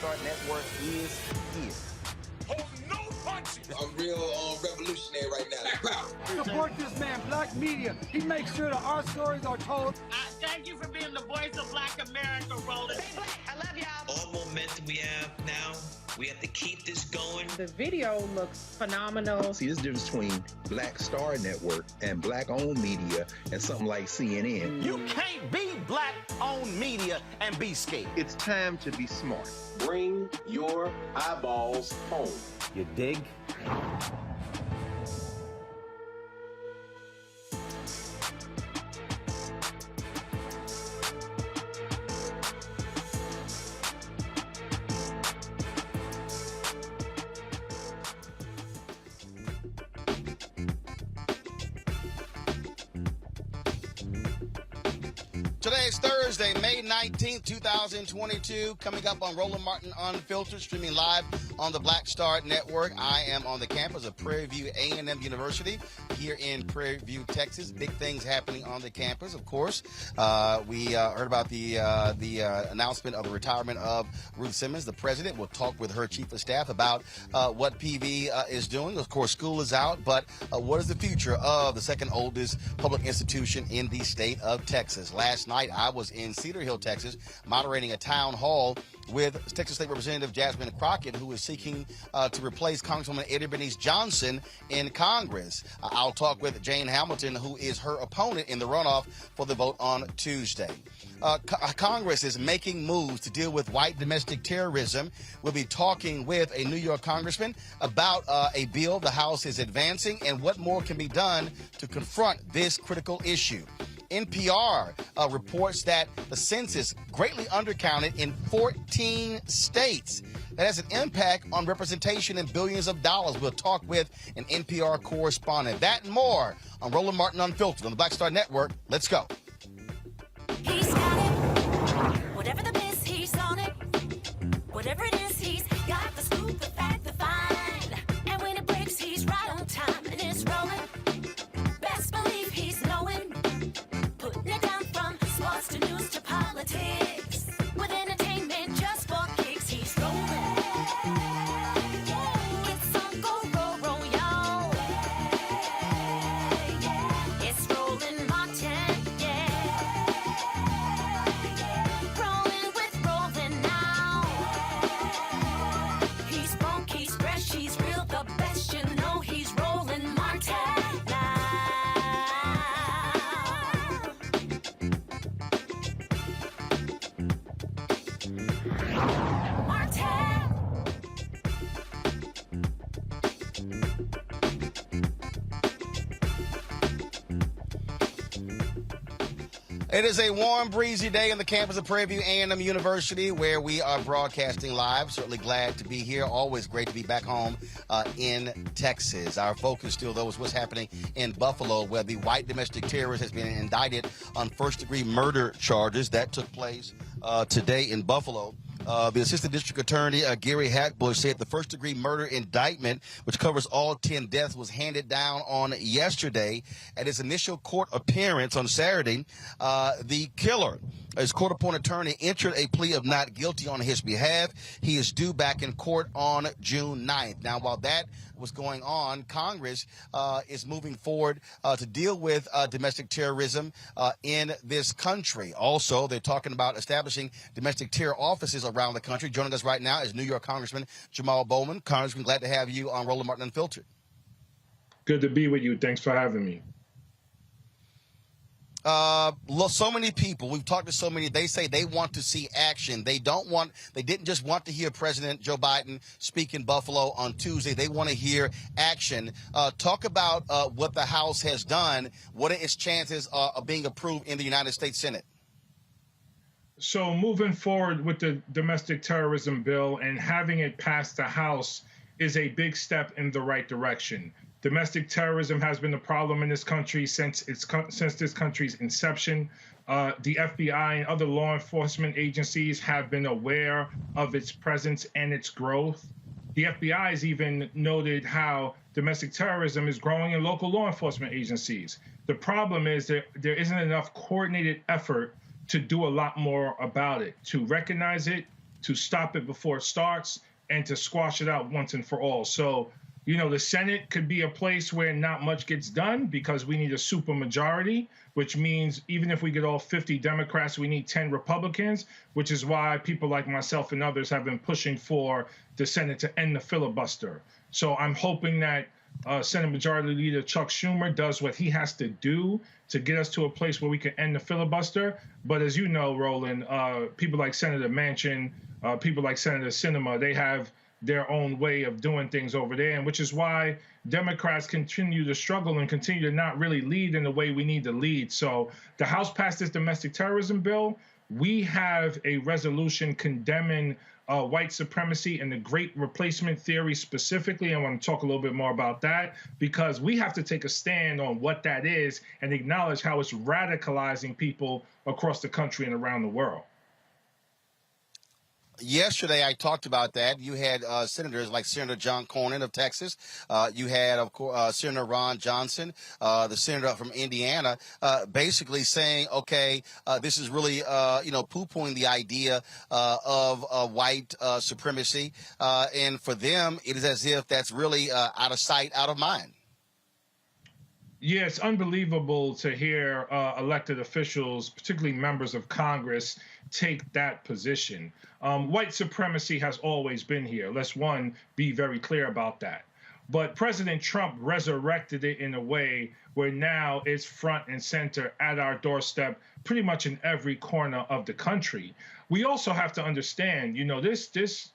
Start Network is here. Hold no punches! I'm real revolutionary right now. Support this man, Black Media. He makes sure that our stories are told. Thank you for being the voice of Black America, Roland. Stay black. I love y'all. All momentum we have now, we have to keep this going. The video looks phenomenal. See, this difference between Black Star Network and Black-owned media and something like CNN. You can't be Black-owned media and be scared. It's time to be smart. Bring your eyeballs home. You dig? Today is Thursday, May 19th, 2022. Coming up on Roland Martin Unfiltered, streaming live on the Black Star Network. I am on the campus of Prairie A M University here in Prairie View, Texas. Big things happening on the campus, of course. We heard about the announcement of the retirement of Ruth Simmons, the president. We'll talk with her chief of staff about what PV is doing. Of course, school is out, but what is the future of the second oldest public institution in the state of Texas? Last night, I was in Cedar Hill, Texas, moderating a town hall with Texas State Representative Jasmine Crockett, who is seeking to replace Congresswoman Eddie Bernice Johnson in Congress. I'll talk with Jane Hamilton, who is her opponent in the runoff for the vote on Tuesday. Congress is making moves to deal with white domestic terrorism. We'll be talking with a New York congressman about a bill the House is advancing and what more can be done to confront this critical issue. NPR reports that the census greatly undercounted in 14 states. That has an impact on representation in billions of dollars. We'll talk with an NPR correspondent. That and more on Roland Martin Unfiltered on the Black Star Network. Let's go. He's got it. Whatever the miss, he's on it. Whatever it is, he's got the scoop, the fact, the find. And when it breaks, he's right on time and it's rolling. Best believe he's knowing. Putting it down from sports to news to politics. With entertainment just for kicks, he's rolling. It's on go, roll, y'all. It's Roland Martin, yeah. Rolling with Roland now. He's funk, he's fresh, he's real, the best, you know he's Roland Martin now. It is a warm, breezy day on the campus of Prairie A M University where we are broadcasting live. Certainly glad to be here. Always great to be back home in Texas. Our focus still, though, is what's happening in Buffalo, where the white domestic terrorist has been indicted on first-degree murder charges. That took place today in Buffalo. The Assistant District Attorney, Gary Hackbush, said the first-degree murder indictment, which covers all 10 deaths, was handed down on yesterday. At his initial court appearance on Saturday, the killer, his court-appointed attorney, entered a plea of not guilty on his behalf. He is due back in court on June 9th. Now, while that was going on, Congress is moving forward to deal with domestic terrorism in this country. Also, they're talking about establishing domestic terror offices around the country. Joining us right now is New York Congressman Jamaal Bowman. Congressman, glad to have you on Roland Martin Unfiltered. Good to be with you. Thanks for having me. So many people, we've talked to so many, they say they want to see action. They didn't just want to hear President Joe Biden speak in Buffalo on Tuesday. They want to hear action. Talk about what the House has done. What are its chances of being approved in the United States Senate? So moving forward with the domestic terrorism bill and having it pass the House is a big step in the right direction. Domestic terrorism has been a problem in this country since this country's inception. The FBI and other law enforcement agencies have been aware of its presence and its growth. The FBI has even noted how domestic terrorism is growing in local law enforcement agencies. The problem is that there isn't enough coordinated effort to do a lot more about it, to recognize it, to stop it before it starts and to squash it out once and for all. So, you know, the Senate could be a place where not much gets done because we need a supermajority, which means even if we get all 50 Democrats, we need 10 Republicans, which is why people like myself and others have been pushing for the Senate to end the filibuster. So I'm hoping that Senate Majority Leader Chuck Schumer does what he has to do to get us to a place where we can end the filibuster. But as you know, Roland, people like Senator Manchin, people like Senator Sinema, they have their own way of doing things over there, and which is why Democrats continue to struggle and continue to not really lead in the way we need to lead. So the House passed this domestic terrorism bill. We have a resolution condemning white supremacy and the great replacement theory specifically. I want to talk a little bit more about that because we have to take a stand on what that is and acknowledge how it's radicalizing people across the country and around the world. Yesterday, I talked about that. You had senators like Senator John Cornyn of Texas. You had, of course, Senator Ron Johnson, the senator from Indiana, basically saying, okay, this is really, poo-pooing the idea of white supremacy. And for them, it is as if that's really out of sight, out of mind. Yeah, it's unbelievable to hear elected officials, particularly members of Congress, take that position. White supremacy has always been here. Let's, be very clear about that. But President Trump resurrected it in a way where now it's front and center at our doorstep, pretty much in every corner of the country. We also have to understand,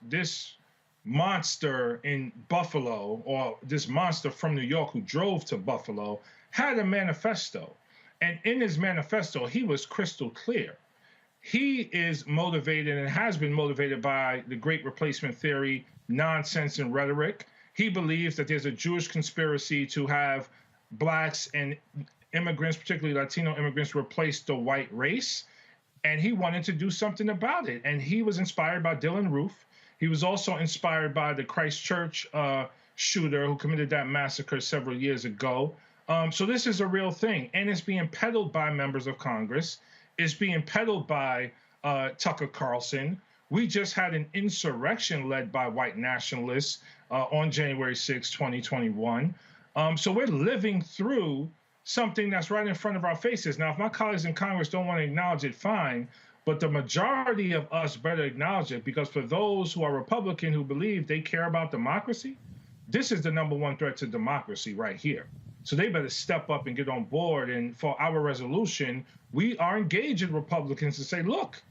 this monster in Buffalo, or this monster from New York who drove to Buffalo, had a manifesto. And in his manifesto, he was crystal clear. He is motivated and has been motivated by the great replacement theory, nonsense and rhetoric. He believes that there's a Jewish conspiracy to have blacks and immigrants, particularly Latino immigrants, replace the white race. And he wanted to do something about it. And he was inspired by Dylan Roof. He was also inspired by the Christchurch shooter who committed that massacre several years ago. So this is a real thing. And it's being peddled by members of Congress. It's being peddled by Tucker Carlson. We just had an insurrection led by white nationalists on January 6, 2021. So we're living through something that's right in front of our faces. Now, if my colleagues in Congress don't want to acknowledge it, fine. But the majority of us better acknowledge it, because for those who are Republican who believe they care about democracy, this is the #1 threat to democracy right here. So they better step up and get on board. And for our resolution, we are engaging Republicans to say, look,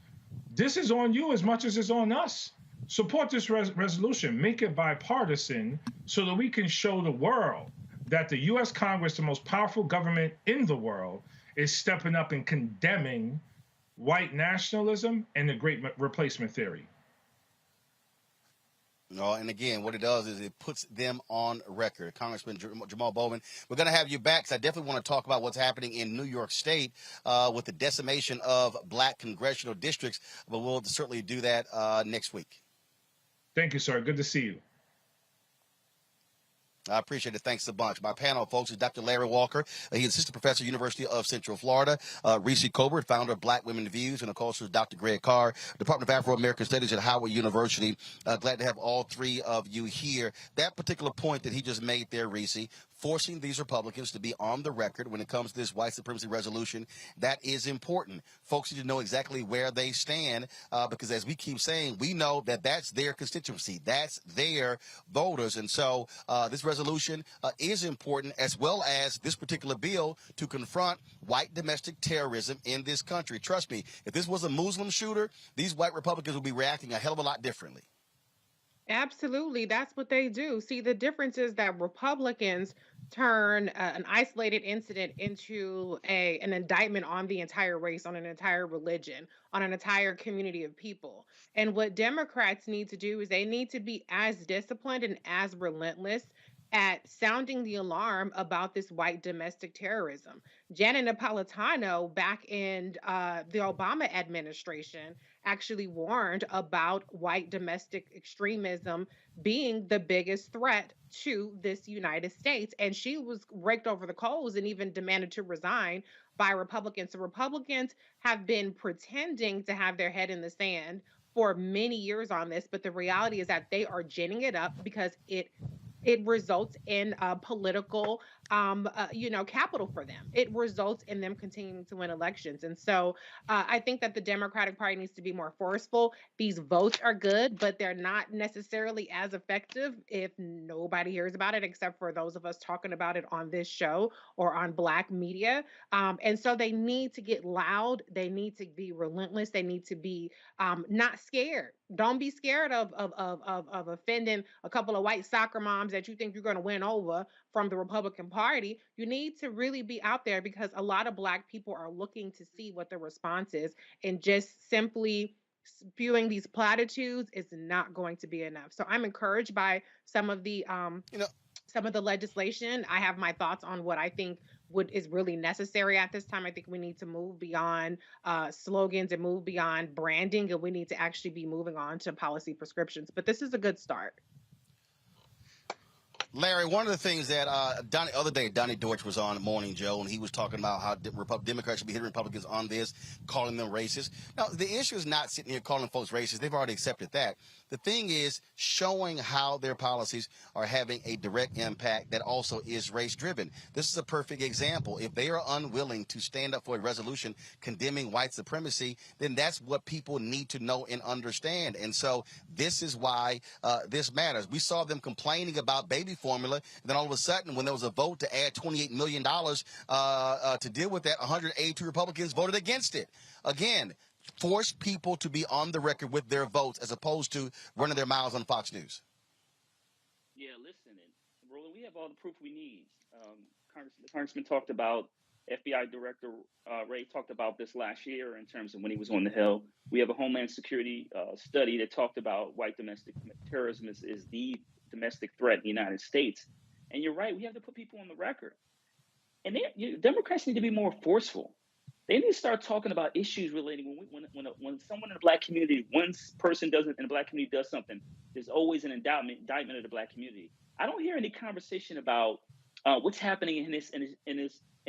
this is on you as much as it's on us. Support this resolution. Make it bipartisan so that we can show the world that the U.S. Congress, the most powerful government in the world, is stepping up and condemning white nationalism and the great replacement theory. No, and again, what it does is it puts them on record. Congressman Jamaal Bowman, we're going to have you back, because I definitely want to talk about what's happening in New York State with the decimation of black congressional districts, but we'll certainly do that next week. Thank you, sir. Good to see you. I appreciate it. Thanks a bunch. My panel, folks, is Dr. Larry Walker. He's assistant professor, University of Central Florida. Reese Colbert, founder of Black Women Views. And, of course, Dr. Greg Carr, Department of Afro-American Studies at Howard University. Glad to have all three of you here. That particular point that he just made there, Reese, forcing these Republicans to be on the record when it comes to this white supremacy resolution, that is important. Folks need to know exactly where they stand because, as we keep saying, we know that that's their constituency. That's their voters. And so this resolution is important, as well as this particular bill to confront white domestic terrorism in this country. Trust me, if this was a Muslim shooter, these white Republicans would be reacting a hell of a lot differently. Absolutely. That's what they do. See, the difference is that Republicans turn an isolated incident into an indictment on the entire race, on an entire religion, on an entire community of people. And what Democrats need to do is they need to be as disciplined and as relentless at sounding the alarm about this white domestic terrorism. Janet Napolitano, back in the Obama administration, actually warned about white domestic extremism being the biggest threat to this United States. And she was raked over the coals and even demanded to resign by Republicans. So Republicans have been pretending to have their head in the sand for many years on this, but the reality is that they are ginning it up because it results in political capital for them. It results in them continuing to win elections. And so I think that the Democratic Party needs to be more forceful. These votes are good, but they're not necessarily as effective if nobody hears about it except for those of us talking about it on this show or on Black media. And so they need to get loud. They need to be relentless. They need to be not scared. Don't be scared of offending a couple of white soccer moms that you think you're going to win over from the Republican Party. You need to really be out there because a lot of Black people are looking to see what the response is, and just simply spewing these platitudes is not going to be enough. So I'm encouraged by some of the some of the legislation. I have my thoughts on what I think is really necessary at this time. I think we need to move beyond slogans and move beyond branding, and we need to actually be moving on to policy prescriptions. But this is a good start. Larry, one of the things that other day, Donnie Deutsch was on Morning Joe, and he was talking about how Democrats should be hitting Republicans on this, calling them racist. Now, the issue is not sitting here calling folks racist. They've already accepted that. The thing is showing how their policies are having a direct impact that also is race-driven. This is a perfect example. If they are unwilling to stand up for a resolution condemning white supremacy, then that's what people need to know and understand. And so this is why this matters. We saw them complaining about baby formula. And then all of a sudden, when there was a vote to add $28 million to deal with that, 182 Republicans voted against it. Again, force people to be on the record with their votes as opposed to running their mouths on Fox News. Yeah, listen, and Roland, we have all the proof we need. The Congressman talked about, FBI Director Ray talked about this last year in terms of when he was on the Hill. We have a Homeland Security study that talked about white domestic terrorism is the domestic threat in the United States. And you're right, we have to put people on the record. And Democrats need to be more forceful. They need to start talking about issues relating when someone in the Black community, one person in the Black community does something, there's always an indictment of the Black community. I don't hear any conversation about what's happening in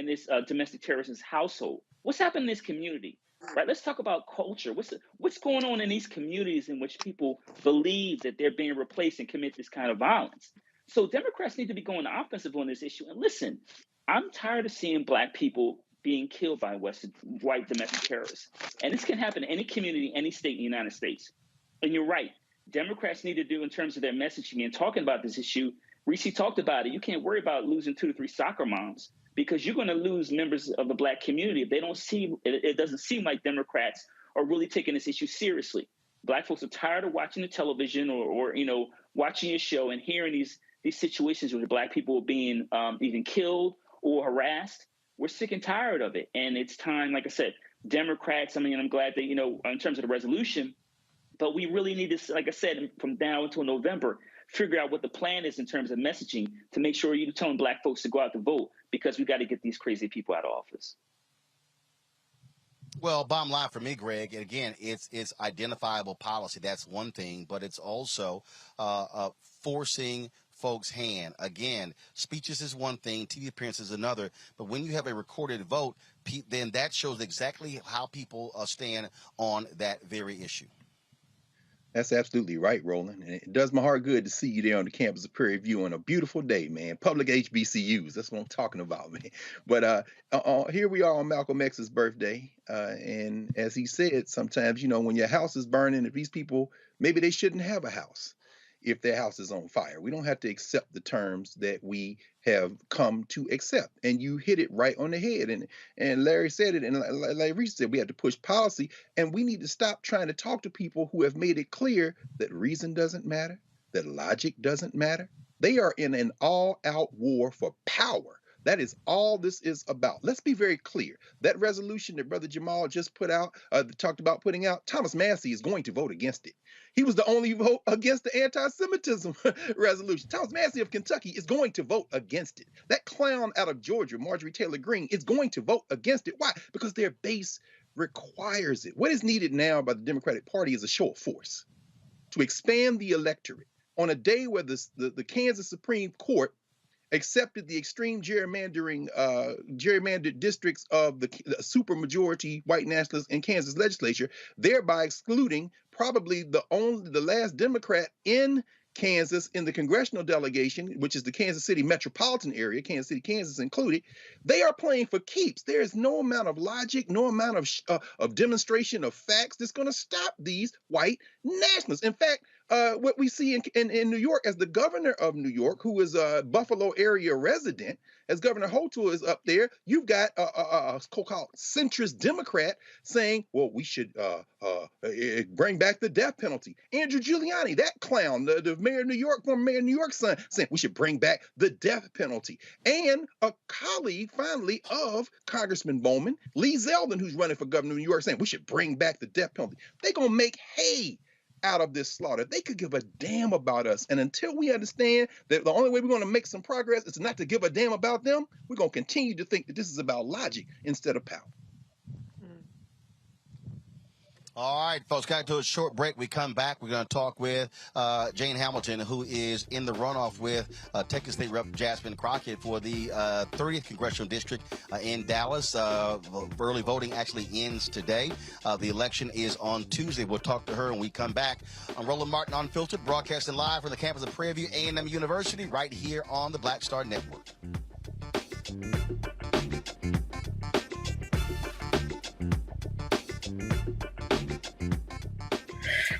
this domestic terrorist's household. What's happening in this community, right? Let's talk about culture. What's going on in these communities in which people believe that they're being replaced and commit this kind of violence? So Democrats need to be going offensive on this issue. And listen, I'm tired of seeing Black people being killed by white domestic terrorists. And this can happen in any community, any state in the United States. And you're right. Democrats need to do in terms of their messaging and talking about this issue. Reese talked about it. You can't worry about losing 2 to 3 soccer moms because you're going to lose members of the Black community if they don't see it. Doesn't seem like Democrats are really taking this issue seriously. Black folks are tired of watching the television or watching your show and hearing these situations where Black people are being even killed or harassed. We're sick and tired of it. And it's time, like I said, Democrats, I'm glad that, in terms of the resolution, but we really need to, like I said, from now until November, figure out what the plan is in terms of messaging to make sure you're telling Black folks to go out to vote because we got to get these crazy people out of office. Well, bottom line for me, Greg, and again, it's identifiable policy. That's one thing, but it's also forcing folks' hand. Again, speeches is one thing, TV appearances is another, but when you have a recorded vote, then that shows exactly how people stand on that very issue. That's absolutely right, Roland. And it does my heart good to see you there on the campus of Prairie View on a beautiful day, man. Public HBCUs, that's what I'm talking about, man. But here we are on Malcolm X's birthday. And as he said, sometimes, when your house is burning, if these people, maybe they shouldn't have a house if their house is on fire. We don't have to accept the terms that we have come to accept. And you hit it right on the head. And Larry said it, and like Reese said, we have to push policy, and we need to stop trying to talk to people who have made it clear that reason doesn't matter, that logic doesn't matter. They are in an all-out war for power. That is all this is about. Let's be very clear. That resolution that Brother Jamaal just put out, talked about putting out, Thomas Massie is going to vote against it. He was the only vote against the anti-Semitism resolution. Thomas Massie of Kentucky is going to vote against it. That clown out of Georgia, Marjorie Taylor Greene, is going to vote against it. Why? Because their base requires it. What is needed now by the Democratic Party is a show of force to expand the electorate on a day where the Kansas Supreme Court accepted the extreme gerrymandered districts of the supermajority white nationalists in Kansas legislature, thereby excluding probably the last Democrat in Kansas in the congressional delegation, which is the Kansas City metropolitan area, Kansas City, Kansas included. They are playing for keeps. There is no amount of logic, no amount of demonstration of facts that's going to stop these white nationalists. In fact, what we see in New York, as the governor of New York, who is a Buffalo area resident, as Governor Hochul is up there, you've got a so-called centrist Democrat saying, well, we should bring back the death penalty. Andrew Giuliani, that clown, the mayor of New York, former mayor of New York, son, saying we should bring back the death penalty. And a colleague, finally, of Congressman Bowman, Lee Zeldin, who's running for governor of New York, saying we should bring back the death penalty. They're going to make hay out of this slaughter. They could give a damn about us. And until we understand that the only way we're going to make some progress is not to give a damn about them, we're going to continue to think that this is about logic instead of power. All right, folks, got to a short break. We come back. We're going to talk with Jane Hamilton, who is in the runoff with Texas State Rep Jasmine Crockett for the 30th Congressional District in Dallas. Early voting actually ends today. The election is on Tuesday. We'll talk to her when we come back on Roland Martin Unfiltered, broadcasting live from the campus of Prairie A M University right here on the Black Star Network.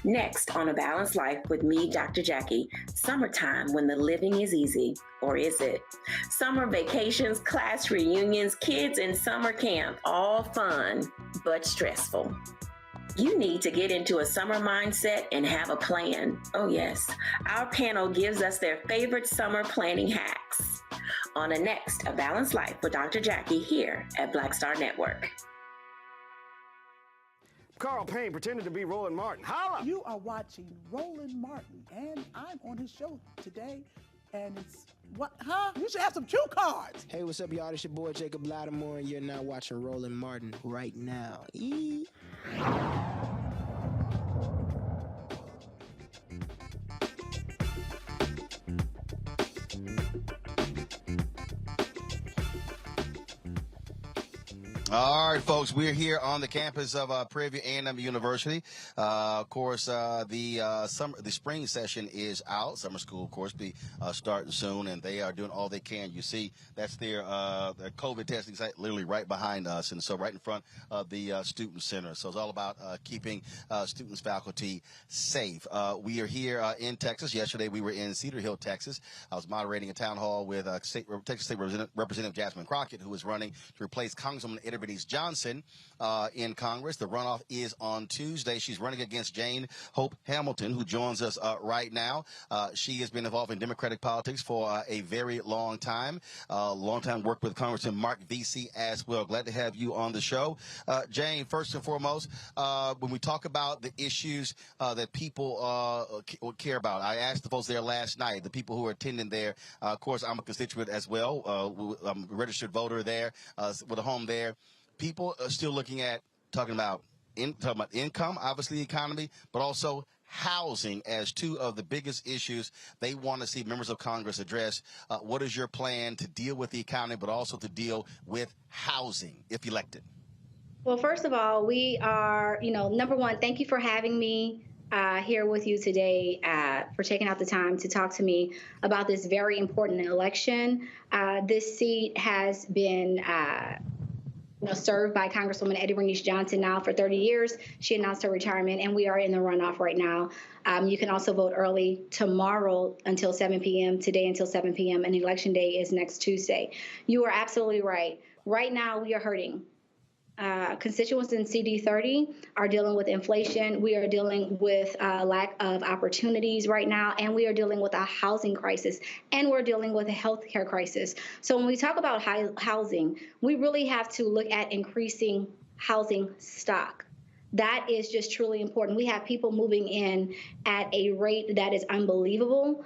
Next on A Balanced Life with me, Dr. Jackie, summertime when the living is easy, or is it? Summer vacations, class reunions, kids in summer camp, all fun, but stressful. You need to get into a summer mindset and have a plan. Oh yes, our panel gives us their favorite summer planning hacks. On a next A Balanced Life with Dr. Jackie here at Black Star Network. Carl Payne pretended to be Roland Martin. Holla! You are watching Roland Martin, and I'm on his show today, and it's what? Huh? You should have some cue cards. Hey, what's up, y'all? It's your boy Jacob Lattimore, and you're now watching Roland Martin right now. All right, folks, we're here on the campus of Prairie A M University. Of course, the spring session is out. Summer school, of course, be starting soon, and they are doing all they can. You see, that's their COVID testing site literally right behind us, and so right in front of the student center. So it's all about keeping students, faculty safe. We are here in Texas. Yesterday, we were in Cedar Hill, Texas. I was moderating a town hall with Texas State Representative Jasmine Crockett, who is running to replace Congresswoman Bernice Johnson in Congress. The runoff is on Tuesday. She's running against Jane Hope Hamilton, who joins us right now. She has been involved in Democratic politics for a very long time. Worked with Congressman Mark Vesey as well. Glad to have you on the show. Jane, first and foremost, when we talk about the issues that people care about, I asked the folks there last night, the people who are attending there. Of course, I'm a constituent as well. I'm a registered voter there with a home there. People are still talking about income, obviously the economy, but also housing as two of the biggest issues they want to see members of Congress address. What is your plan to deal with the economy, but also to deal with housing if elected? Well, first of all, we are, number one, thank you for having me here with you today, for taking out the time to talk to me about this very important election. This seat has been served by Congresswoman Eddie Bernice Johnson now for 30 years. She announced her retirement, and we are in the runoff right now. You can also vote early tomorrow until 7 p.m., today until 7 p.m., and election day is next Tuesday. You are absolutely right. Right now, we are hurting. Constituents in CD30 are dealing with inflation. We are dealing with lack of opportunities right now, and we are dealing with a housing crisis, and we're dealing with a healthcare crisis. So when we talk about housing, we really have to look at increasing housing stock. That is just truly important. We have people moving in at a rate that is unbelievable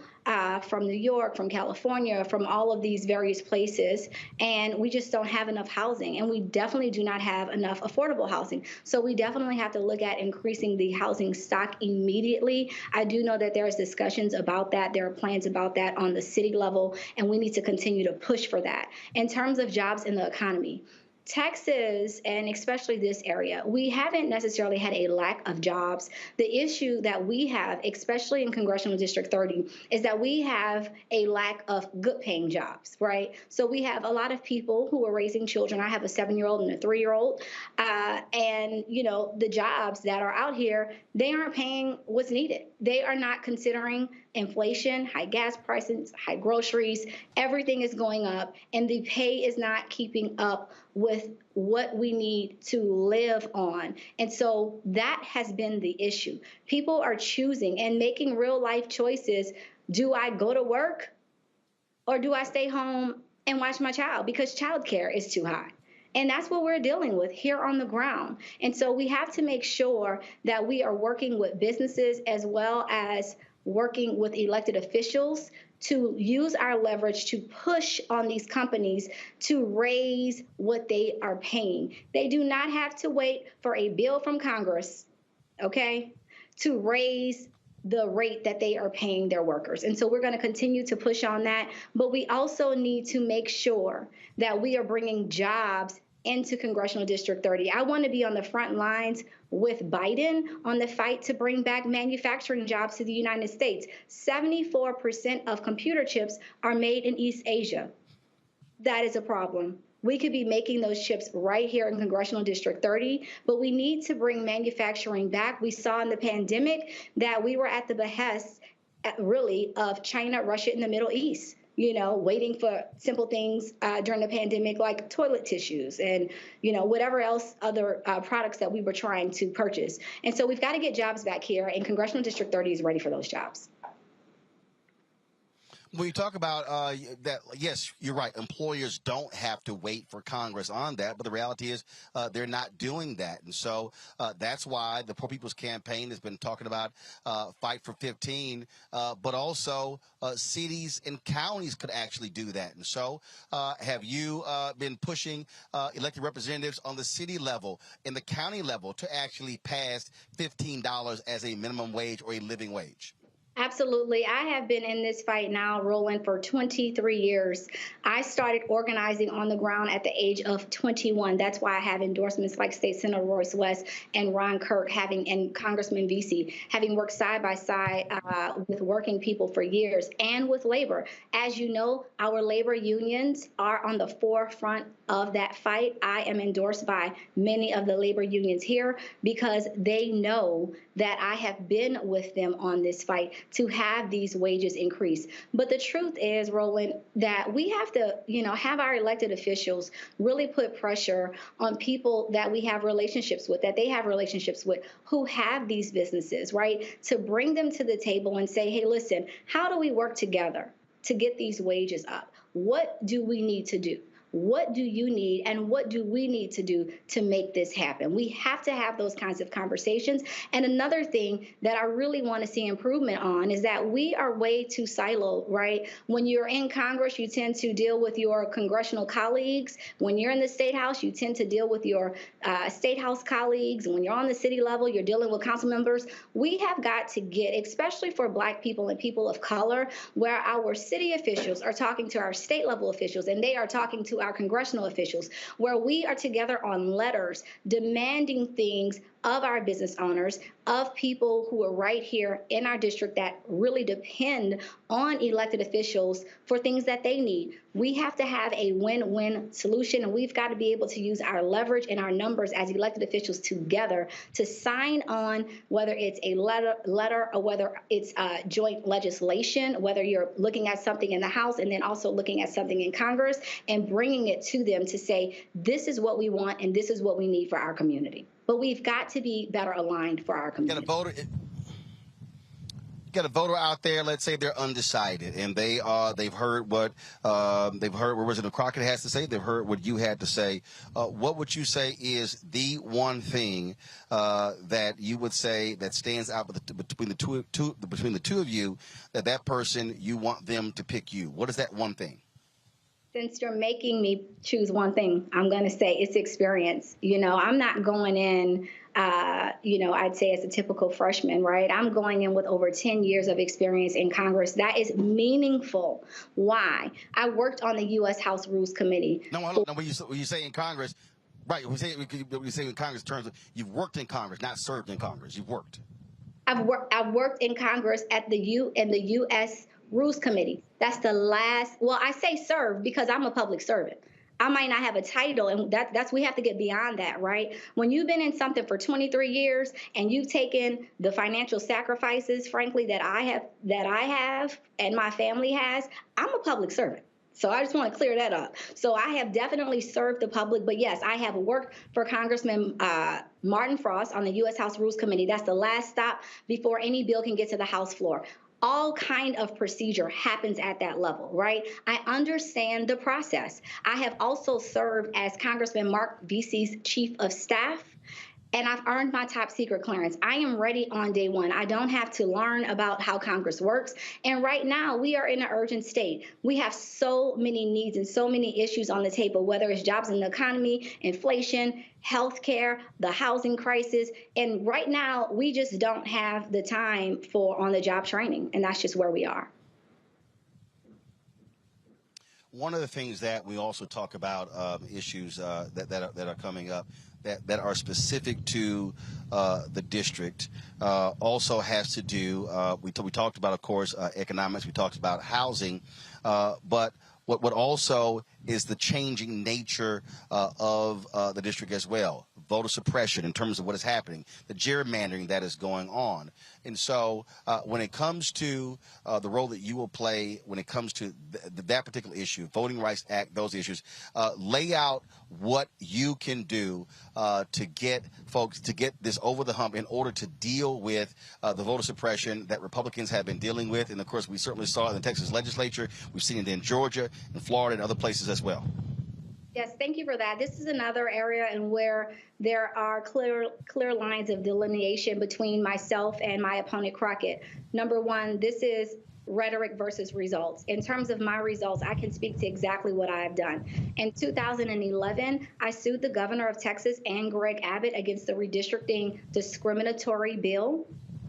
from New York, from California, from all of these various places, and we just don't have enough housing, and we definitely do not have enough affordable housing. So we definitely have to look at increasing the housing stock immediately. I do know that there's discussions about that. There are plans about that on the city level, and we need to continue to push for that. In terms of jobs in the economy, Texas, and especially this area, we haven't necessarily had a lack of jobs. The issue that we have, especially in Congressional District 30, is that we have a lack of good paying jobs, right? So we have a lot of people who are raising children. I have a 7-year-old and a 3-year-old. And, you know, the jobs that are out here, they aren't paying what's needed. They are not considering inflation, high gas prices, high groceries, everything is going up, and the pay is not keeping up with what we need to live on. And so that has been the issue. People are choosing and making real life choices. Do I go to work or do I stay home and watch my child because childcare is too high? And that's what we're dealing with here on the ground. And so we have to make sure that we are working with businesses as well as working with elected officials to use our leverage to push on these companies to raise what they are paying. They do not have to wait for a bill from Congress, okay, to raise the rate that they are paying their workers. And so we're going to continue to push on that. But we also need to make sure that we are bringing jobs into Congressional District 30. I want to be on the front lines with Biden on the fight to bring back manufacturing jobs to the United States. 74% of computer chips are made in East Asia. That is a problem. We could be making those chips right here in Congressional District 30, but we need to bring manufacturing back. We saw in the pandemic that we were at the behest, really, of China, Russia, and the Middle East, you know, waiting for simple things during the pandemic like toilet tissues and, you know, whatever else other products that we were trying to purchase. And so we've got to get jobs back here, and Congressional District 30 is ready for those jobs. When you talk about that, yes, you're right. Employers don't have to wait for Congress on that, but the reality is they're not doing that. And so that's why the Poor People's Campaign has been talking about Fight for 15, but also cities and counties could actually do that. And so have you been pushing elected representatives on the city level and the county level to actually pass $15 as a minimum wage or a living wage? Absolutely. I have been in this fight now, Roland, for 23 years. I started organizing on the ground at the age of 21. That's why I have endorsements like State Senator Royce West and Ron Kirk, and Congressman Vesey, having worked side by side with working people for years and with labor. As you know, our labor unions are on the forefront of that fight. I am endorsed by many of the labor unions here because they know that I have been with them on this fight to have these wages increase. But the truth is, Roland, that we have to, you know, have our elected officials really put pressure on people that we have relationships with, that they have relationships with, who have these businesses, right? To bring them to the table and say, hey, listen, how do we work together to get these wages up? What do we need to do? What do you need and what do we need to do to make this happen? We have to have those kinds of conversations. And another thing that I really want to see improvement on is that we are way too siloed, right? When you're in Congress, you tend to deal with your congressional colleagues. When you're in the State House, you tend to deal with your State House colleagues. When you're on the city level, you're dealing with council members. We have got to get, especially for Black people and people of color, where our city officials are talking to our state level officials and they are talking to our congressional officials, where we are together on letters demanding things of our business owners, of people who are right here in our district that really depend on elected officials for things that they need. We have to have a win-win solution, and we've got to be able to use our leverage and our numbers as elected officials together to sign on, whether it's a letter or whether it's joint legislation, whether you're looking at something in the House and then also looking at something in Congress and bringing it to them to say, this is what we want and this is what we need for our community. But we've got to be better aligned for our community. got a voter out there. Let's say they're undecided, and they've heard what Representative Crockett has to say. They've heard what you had to say. What would you say is the one thing that you would say that stands out between the two of you, that person you want them to pick you? What is that one thing? Since you're making me choose one thing, I'm going to say it's experience. You know, I'm not going in, I'd say as a typical freshman, right? I'm going in with over 10 years of experience in Congress. That is meaningful. Why? I worked on the U.S. House Rules Committee. No, when you say in Congress, right, when you say in Congress terms, you've worked in Congress, not served in Congress. You've worked. I've worked in Congress at the U.S. Rules Committee. That's the last, well, I say serve because I'm a public servant. I might not have a title, and that's we have to get beyond that, right? When you've been in something for 23 years and you've taken the financial sacrifices, frankly, that I have and my family has, I'm a public servant. So I just want to clear that up. So I have definitely served the public, but yes, I have worked for Congressman Martin Frost on the U.S. House Rules Committee. That's the last stop before any bill can get to the House floor. All kind of procedure happens at that level, right? I understand the process. I have also served as Congressman Mark Vesey's chief of staff, and I've earned my top secret clearance. I am ready on day one. I don't have to learn about how Congress works. And right now, we are in an urgent state. We have so many needs and so many issues on the table, whether it's jobs in the economy, inflation, healthcare, the housing crisis. And right now, we just don't have the time for on-the-job training. And that's just where we are. One of the things that we also talk about, issues that are coming up, that are specific to the district, also has to do, we talked about, of course, economics, we talked about housing, but what also is the changing nature of the district as well. Voter suppression in terms of what is happening, the gerrymandering that is going on. And so when it comes to the role that you will play when it comes to that particular issue, Voting Rights Act, those issues, lay out what you can do to get folks to get this over the hump in order to deal with the voter suppression that Republicans have been dealing with. And, of course, we certainly saw it in the Texas legislature. We've seen it in Georgia and Florida and other places as well. Yes, thank you for that. This is another area in where there are clear lines of delineation between myself and my opponent, Crockett. Number one, this is rhetoric versus results. In terms of my results, I can speak to exactly what I have done. In 2011, I sued the governor of Texas and Greg Abbott against the redistricting discriminatory bill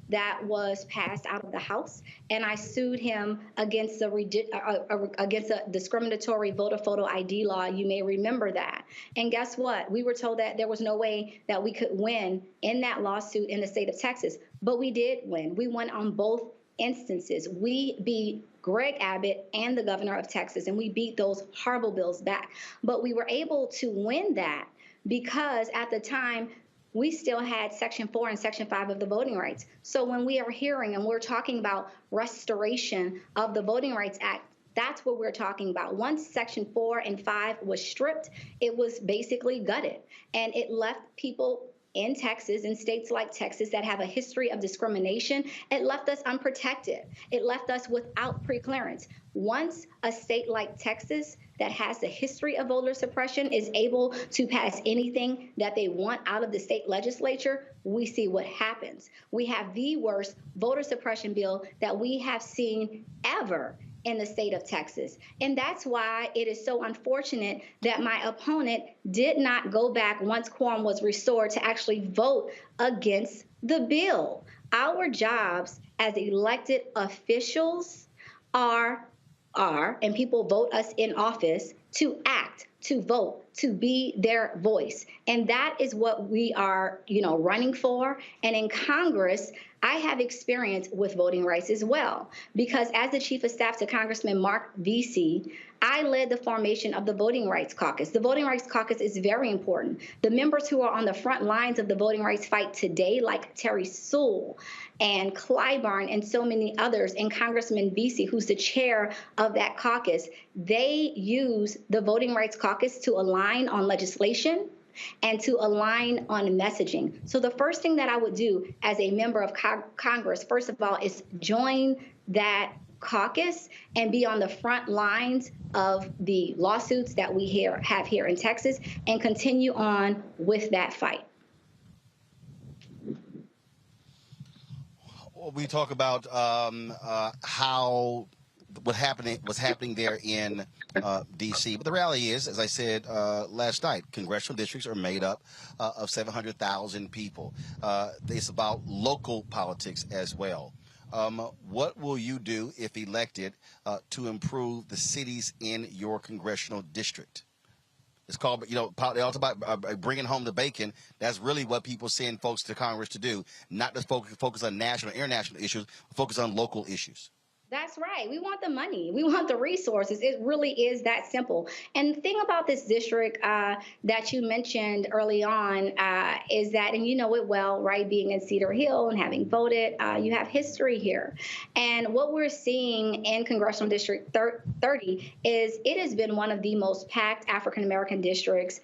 that was passed out of the House, and I sued him against a discriminatory voter photo ID law. You may remember that. And guess what? We were told that there was no way that we could win in that lawsuit in the state of Texas, but we did win. We won on both instances. We beat Greg Abbott and the governor of Texas, and we beat those horrible bills back. But we were able to win that because at the time, we still had Section 4 and Section 5 of the Voting Rights. So when we are hearing and we're talking about restoration of the Voting Rights Act, that's what we're talking about. Once Section 4 and 5 was stripped, it was basically gutted. And it left people in Texas, in states like Texas that have a history of discrimination, it left us unprotected. It left us without preclearance. Once a state like Texas that has a history of voter suppression is able to pass anything that they want out of the state legislature, we see what happens. We have the worst voter suppression bill that we have seen ever in the state of Texas. And that's why it is so unfortunate that my opponent did not go back once quorum was restored to actually vote against the bill. Our jobs as elected officials are, and people vote us in office, to act, to vote, to be their voice. And that is what we are, running for. And in Congress, I have experience with voting rights as well, because as the chief of staff to Congressman Mark Vesey, I led the formation of the Voting Rights Caucus. The Voting Rights Caucus is very important. The members who are on the front lines of the voting rights fight today, like Terry Sewell and Clyburn and so many others, and Congressman Vesey, who's the chair of that caucus, they use the Voting Rights Caucus to align on legislation, and to align on messaging. So the first thing that I would do as a member of Congress, first of all, is join that caucus and be on the front lines of the lawsuits that we have here in Texas and continue on with that fight. We talk about how what's happening there in D.C. But the reality is, as I said last night, congressional districts are made up of 700,000 people. It's about local politics as well. What will you do, if elected, to improve the cities in your congressional district? It's called, they all talk about bringing home the bacon. That's really what people send folks to Congress to do, not just focus on national or international issues, focus on local issues. That's right. We want the money. We want the resources. It really is that simple. And the thing about this district that you mentioned early on is that, and you know it well, right, being in Cedar Hill and having voted, you have history here. And what we're seeing in Congressional District 30 is it has been one of the most packed African-American districts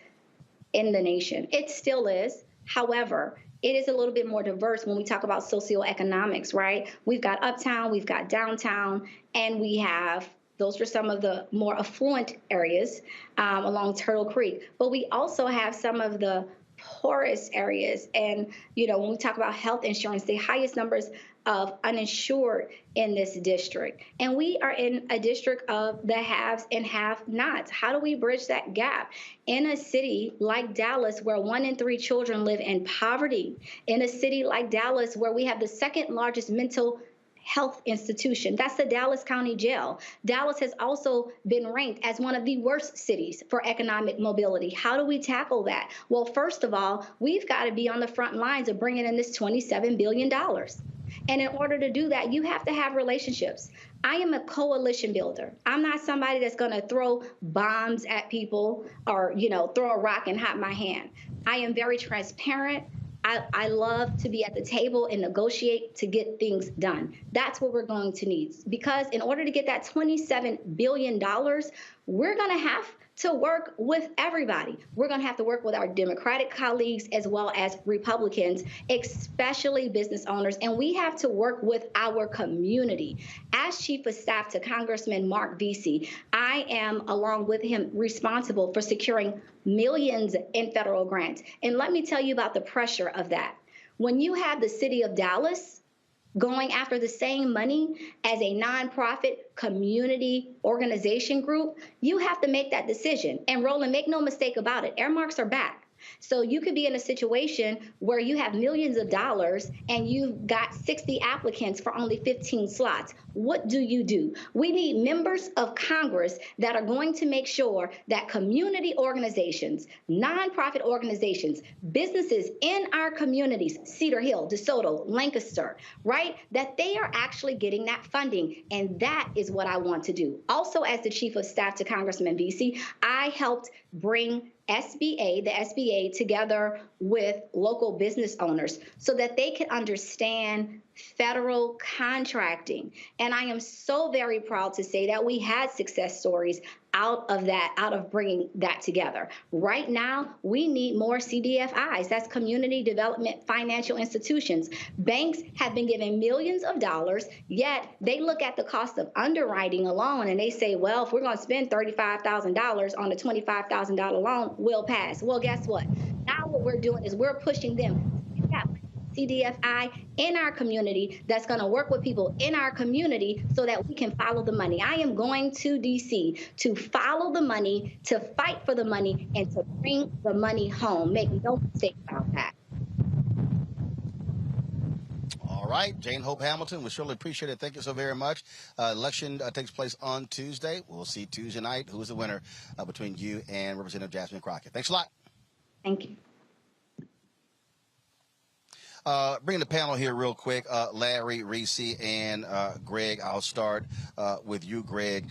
in the nation. It still is. However, it is a little bit more diverse when we talk about socioeconomics, right? We've got uptown, we've got downtown, and we have, those are some of the more affluent areas along Turtle Creek. But we also have some of the poorest areas. And, when we talk about health insurance, the highest numbers of uninsured in this district. And we are in a district of the haves and have-nots. How do we bridge that gap? In a city like Dallas, where 1 in 3 children live in poverty, in a city like Dallas, where we have the second largest mental health institution. That's the Dallas County Jail. Dallas has also been ranked as one of the worst cities for economic mobility. How do we tackle that? Well, first of all, we've got to be on the front lines of bringing in this $27 billion. And in order to do that, you have to have relationships. I am a coalition builder. I'm not somebody that's going to throw bombs at people or, throw a rock and hide my hand. I am very transparent. I love to be at the table and negotiate to get things done. That's what we're going to need. Because in order to get that $27 billion, we're going to have to work with everybody. We're going to have to work with our Democratic colleagues as well as Republicans, especially business owners. And we have to work with our community. As Chief of Staff to Congressman Mark Vesey, I am, along with him, responsible for securing millions in federal grants. And let me tell you about the pressure of that. When you have the city of Dallas going after the same money as a nonprofit community organization group, you have to make that decision. And Roland, make no mistake about it, earmarks are back. So you could be in a situation where you have millions of dollars and you've got 60 applicants for only 15 slots. What do? We need members of Congress that are going to make sure that community organizations, nonprofit organizations, businesses in our communities, Cedar Hill, DeSoto, Lancaster, right, that they are actually getting that funding. And that is what I want to do. Also, as the Chief of Staff to Congressman Vesey, I helped bring the SBA together with local business owners so that they can understand federal contracting. And I am so very proud to say that we had success stories out of bringing that together. Right now, we need more CDFIs. That's Community Development Financial Institutions. Banks have been given millions of dollars, yet they look at the cost of underwriting alone and they say, well, if we're going to spend $35,000 on a $25,000 loan, we'll pass. Well, guess what? Now what we're doing is we're pushing them to have CDFI in our community that's going to work with people in our community so that we can follow the money. I am going to D.C. to follow the money, to fight for the money, and to bring the money home. Make no mistake about that. All right, Jane Hope Hamilton, we surely appreciate it. Thank you so very much. Election takes place on Tuesday. We'll see Tuesday night who is the winner between you and Representative Jasmine Crockett. Thanks a lot. Thank you. Bring the panel here real quick. Larry, Reese, and Greg. I'll start with you, Greg.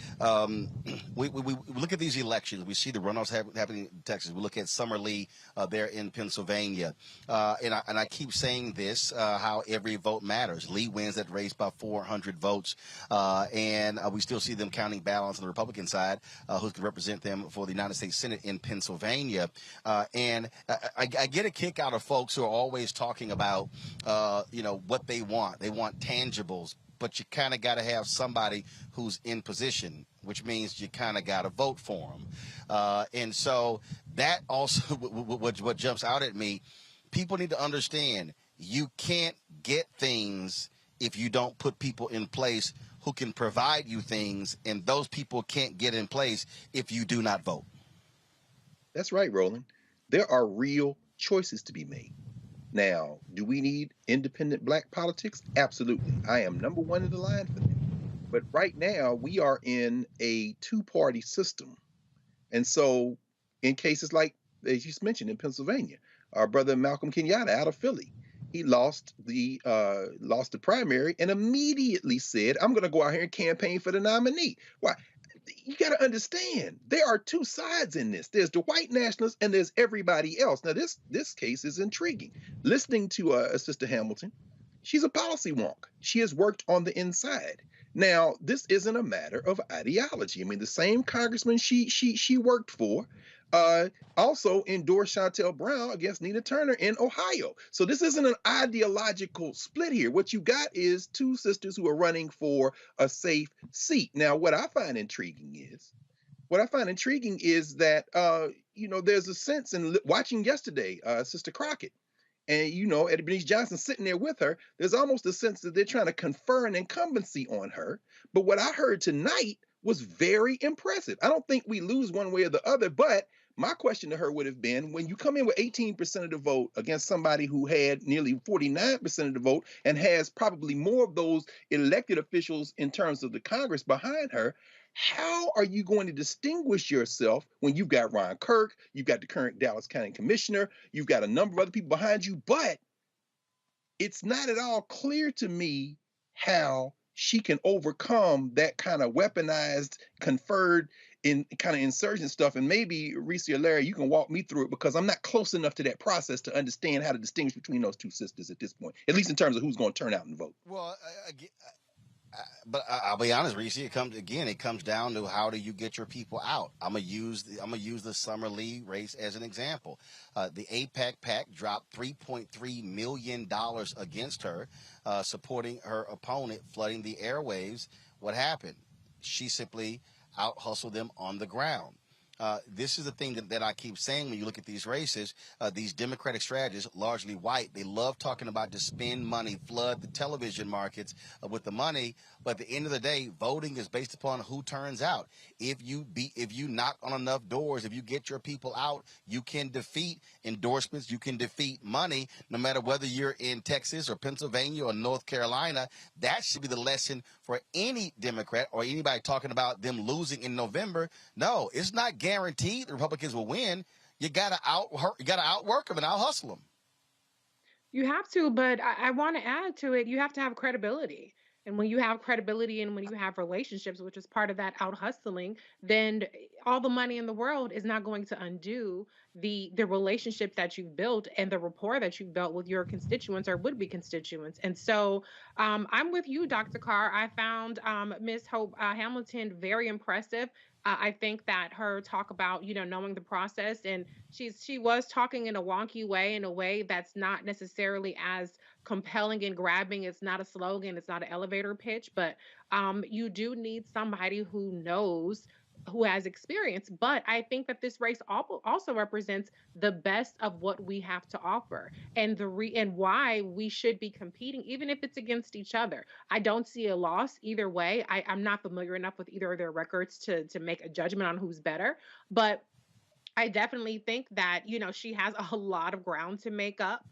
We look at these elections. We see the runoffs happening in Texas. We look at Summer Lee there in Pennsylvania. And I keep saying this, how every vote matters. Lee wins that race by 400 votes. And we still see them counting ballots on the Republican side, who can represent them for the United States Senate in Pennsylvania. And I get a kick out of folks who are always talking about, what they want. They want tangibles, but you kind of got to have somebody who's in position, which means you kind of got to vote for them. And so that also, what jumps out at me, people need to understand you can't get things if you don't put people in place who can provide you things, and those people can't get in place if you do not vote. That's right, Roland. There are real choices to be made. Now, do we need independent black politics? Absolutely. I am number one in the line for that. But right now, we are in a two-party system. And so in cases like, as you mentioned, in Pennsylvania, our brother Malcolm Kenyatta out of Philly, he lost the primary and immediately said, I'm going to go out here and campaign for the nominee. Why? You got to understand, there are two sides in this. There's the white nationalists and there's everybody else. Now, this case is intriguing. Listening to Sister Hamilton, she's a policy wonk. She has worked on the inside. Now, this isn't a matter of ideology. I mean, the same congressman she worked for also endorsed Shontel Brown against Nina Turner in Ohio. So this isn't an ideological split here. What you got is two sisters who are running for a safe seat. Now, what I find intriguing is that, there's a sense in watching yesterday, Sister Crockett, and, Eddie Bernice Johnson sitting there with her, there's almost a sense that they're trying to confer an incumbency on her. But what I heard tonight was very impressive. I don't think we lose one way or the other, but my question to her would have been, when you come in with 18% of the vote against somebody who had nearly 49% of the vote and has probably more of those elected officials in terms of the Congress behind her, how are you going to distinguish yourself when you've got Ron Kirk, you've got the current Dallas County Commissioner, you've got a number of other people behind you, but it's not at all clear to me how she can overcome that kind of weaponized, conferred in kind of insurgent stuff. And maybe Reese or Larry, you can walk me through it, because I'm not close enough to that process to understand how to distinguish between those two sisters at this point, at least in terms of who's going to turn out and vote. Well, but I'll be honest, Reese. It comes down to how do you get your people out. I'm gonna use the Summer Lee race as an example. The AIPAC PAC dropped $3.3 million against her, supporting her opponent, flooding the airwaves. What happened? She simply out hustled them on the ground. This is the thing that I keep saying when you look at these races. These Democratic strategists, largely white, they love talking about to spend money, flood the television markets with the money. But at the end of the day, voting is based upon who turns out. If you knock on enough doors, if you get your people out, you can defeat endorsements, you can defeat money, no matter whether you're in Texas or Pennsylvania or North Carolina. That should be the lesson for any Democrat or anybody talking about them losing in November. No, it's not guaranteed the Republicans will win. You gotta outwork them and out hustle them. You have to, but I want to add to it, you have to have credibility. And when you have credibility and when you have relationships, which is part of that out hustling, then all the money in the world is not going to undo the relationship that you've built and the rapport that you've built with your constituents or would-be constituents. And so I'm with you, Dr. Carr. I found Ms. Hope Hamilton very impressive. I think that her talk about, knowing the process, and she was talking in a wonky way, in a way that's not necessarily as compelling and grabbing. It's not a slogan. It's not an elevator pitch, but you do need somebody who knows, who has experience. But I think that this race also represents the best of what we have to offer, and and why we should be competing, even if it's against each other. I don't see a loss either way. I'm not familiar enough with either of their records to make a judgment on who's better, but I definitely think that, she has a lot of ground to make up.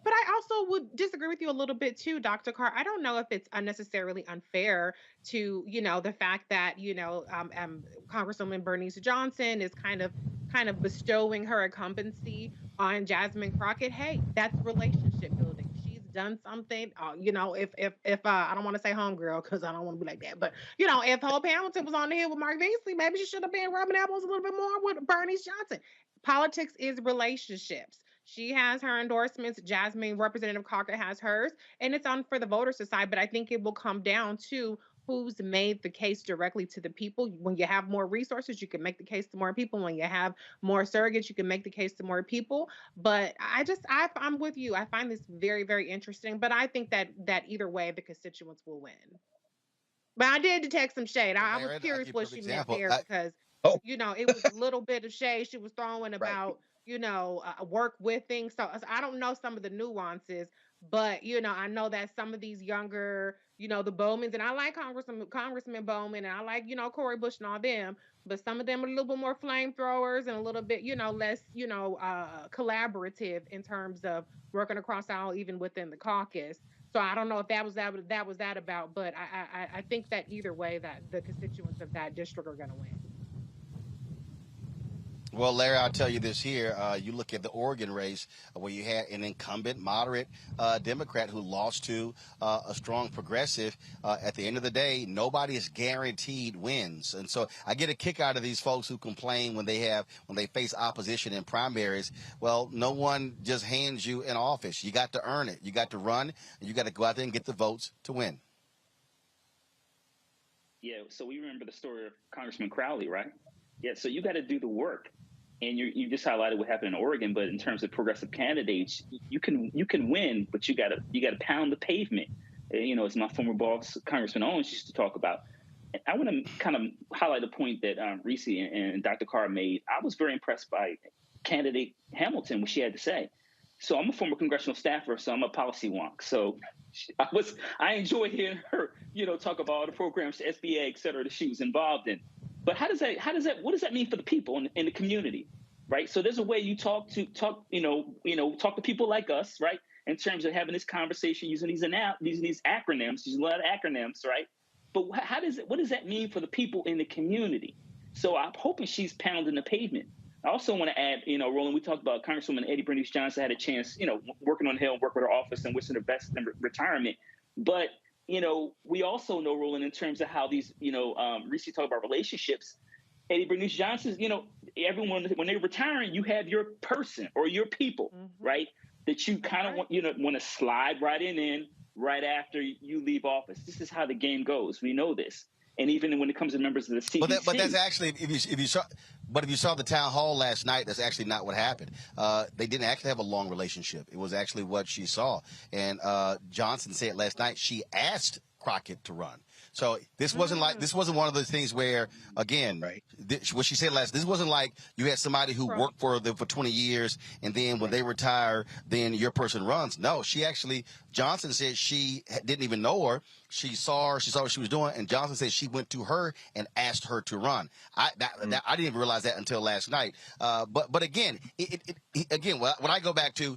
But I also would disagree with you a little bit too, Dr. Carr. I don't know if it's unnecessarily unfair to, the fact that, Congresswoman Bernice Johnson is kind of bestowing her incumbency on Jasmine Crockett. Hey, that's relationship building. She's done something, if I don't want to say homegirl because I don't want to be like that, but if Hope Hamilton was on the hill with Mark Beasley, maybe she should have been rubbing elbows a little bit more with Bernice Johnson. Politics is relationships. She has her endorsements. Jasmine, Representative Crockett, has hers, and it's on for the voters to decide. But I think it will come down to who's made the case directly to the people. When you have more resources, you can make the case to more people. When you have more surrogates, you can make the case to more people. But I'm with you. I find this very, very interesting. But I think that either way, the constituents will win. But I did detect some shade. I was curious what she meant there because, it was a little bit of shade she was throwing about, work with things. So I don't know some of the nuances, but, I know that some of these younger, the Bowmans, and I like Congressman Bowman, and I like, Cori Bush and all them, but some of them are a little bit more flamethrowers and a little bit, less, collaborative in terms of working across aisle, even within the caucus. So I don't know if that was that about, but I think that either way that the constituents of that district are going to win. Well, Larry, I'll tell you this here. You look at the Oregon race where you had an incumbent moderate Democrat who lost to a strong progressive. At the end of the day, nobody is guaranteed wins. And so I get a kick out of these folks who complain when they face opposition in primaries. Well, no one just hands you an office. You got to earn it. You got to run, and you got to go out there and get the votes to win. Yeah, so we remember the story of Congressman Crowley, right? Yeah, so you got to do the work. And you just highlighted what happened in Oregon, but in terms of progressive candidates, you can win, but you got to pound the pavement. As my former boss, Congressman Owens, used to talk about. And I want to kind of highlight a point that Reese and Dr. Carr made. I was very impressed by candidate Hamilton, what she had to say. So I'm a former congressional staffer, so I'm a policy wonk. So I enjoyed hearing her, talk about all the programs, the SBA, et cetera, that she was involved in. But what does that mean for the people in the community, right? So there's a way you talk to people like us, right? In terms of having this conversation using these acronyms, using a lot of acronyms, right? But what does that mean for the people in the community? So I'm hoping she's pounding the pavement. I also want to add, Roland, we talked about Congresswoman Eddie Bernice Johnson had a chance, working on the Hill, work with her office and wishing her best in retirement. But we also know, Roland, in terms of how these, Reese talked about relationships. Eddie Bernice Johnson, everyone, when they're retiring, you have your person or your people, right? That you kind of want to slide right in right after you leave office. This is how the game goes. We know this. And even when it comes to members of the CDC. But that's actually, if you saw the town hall last night, that's actually not what happened. They didn't actually have a long relationship. It was actually what she saw. And Johnson said last night she asked Crockett to run. So this wasn't one of those things where, again, what she said this wasn't like you had somebody who worked for them for 20 years and then when they retire, then your person runs. No, Johnson said she didn't even know her. She saw what she was doing, and Johnson said she went to her and asked her to run. I didn't even realize that until last night. But again, when I go back to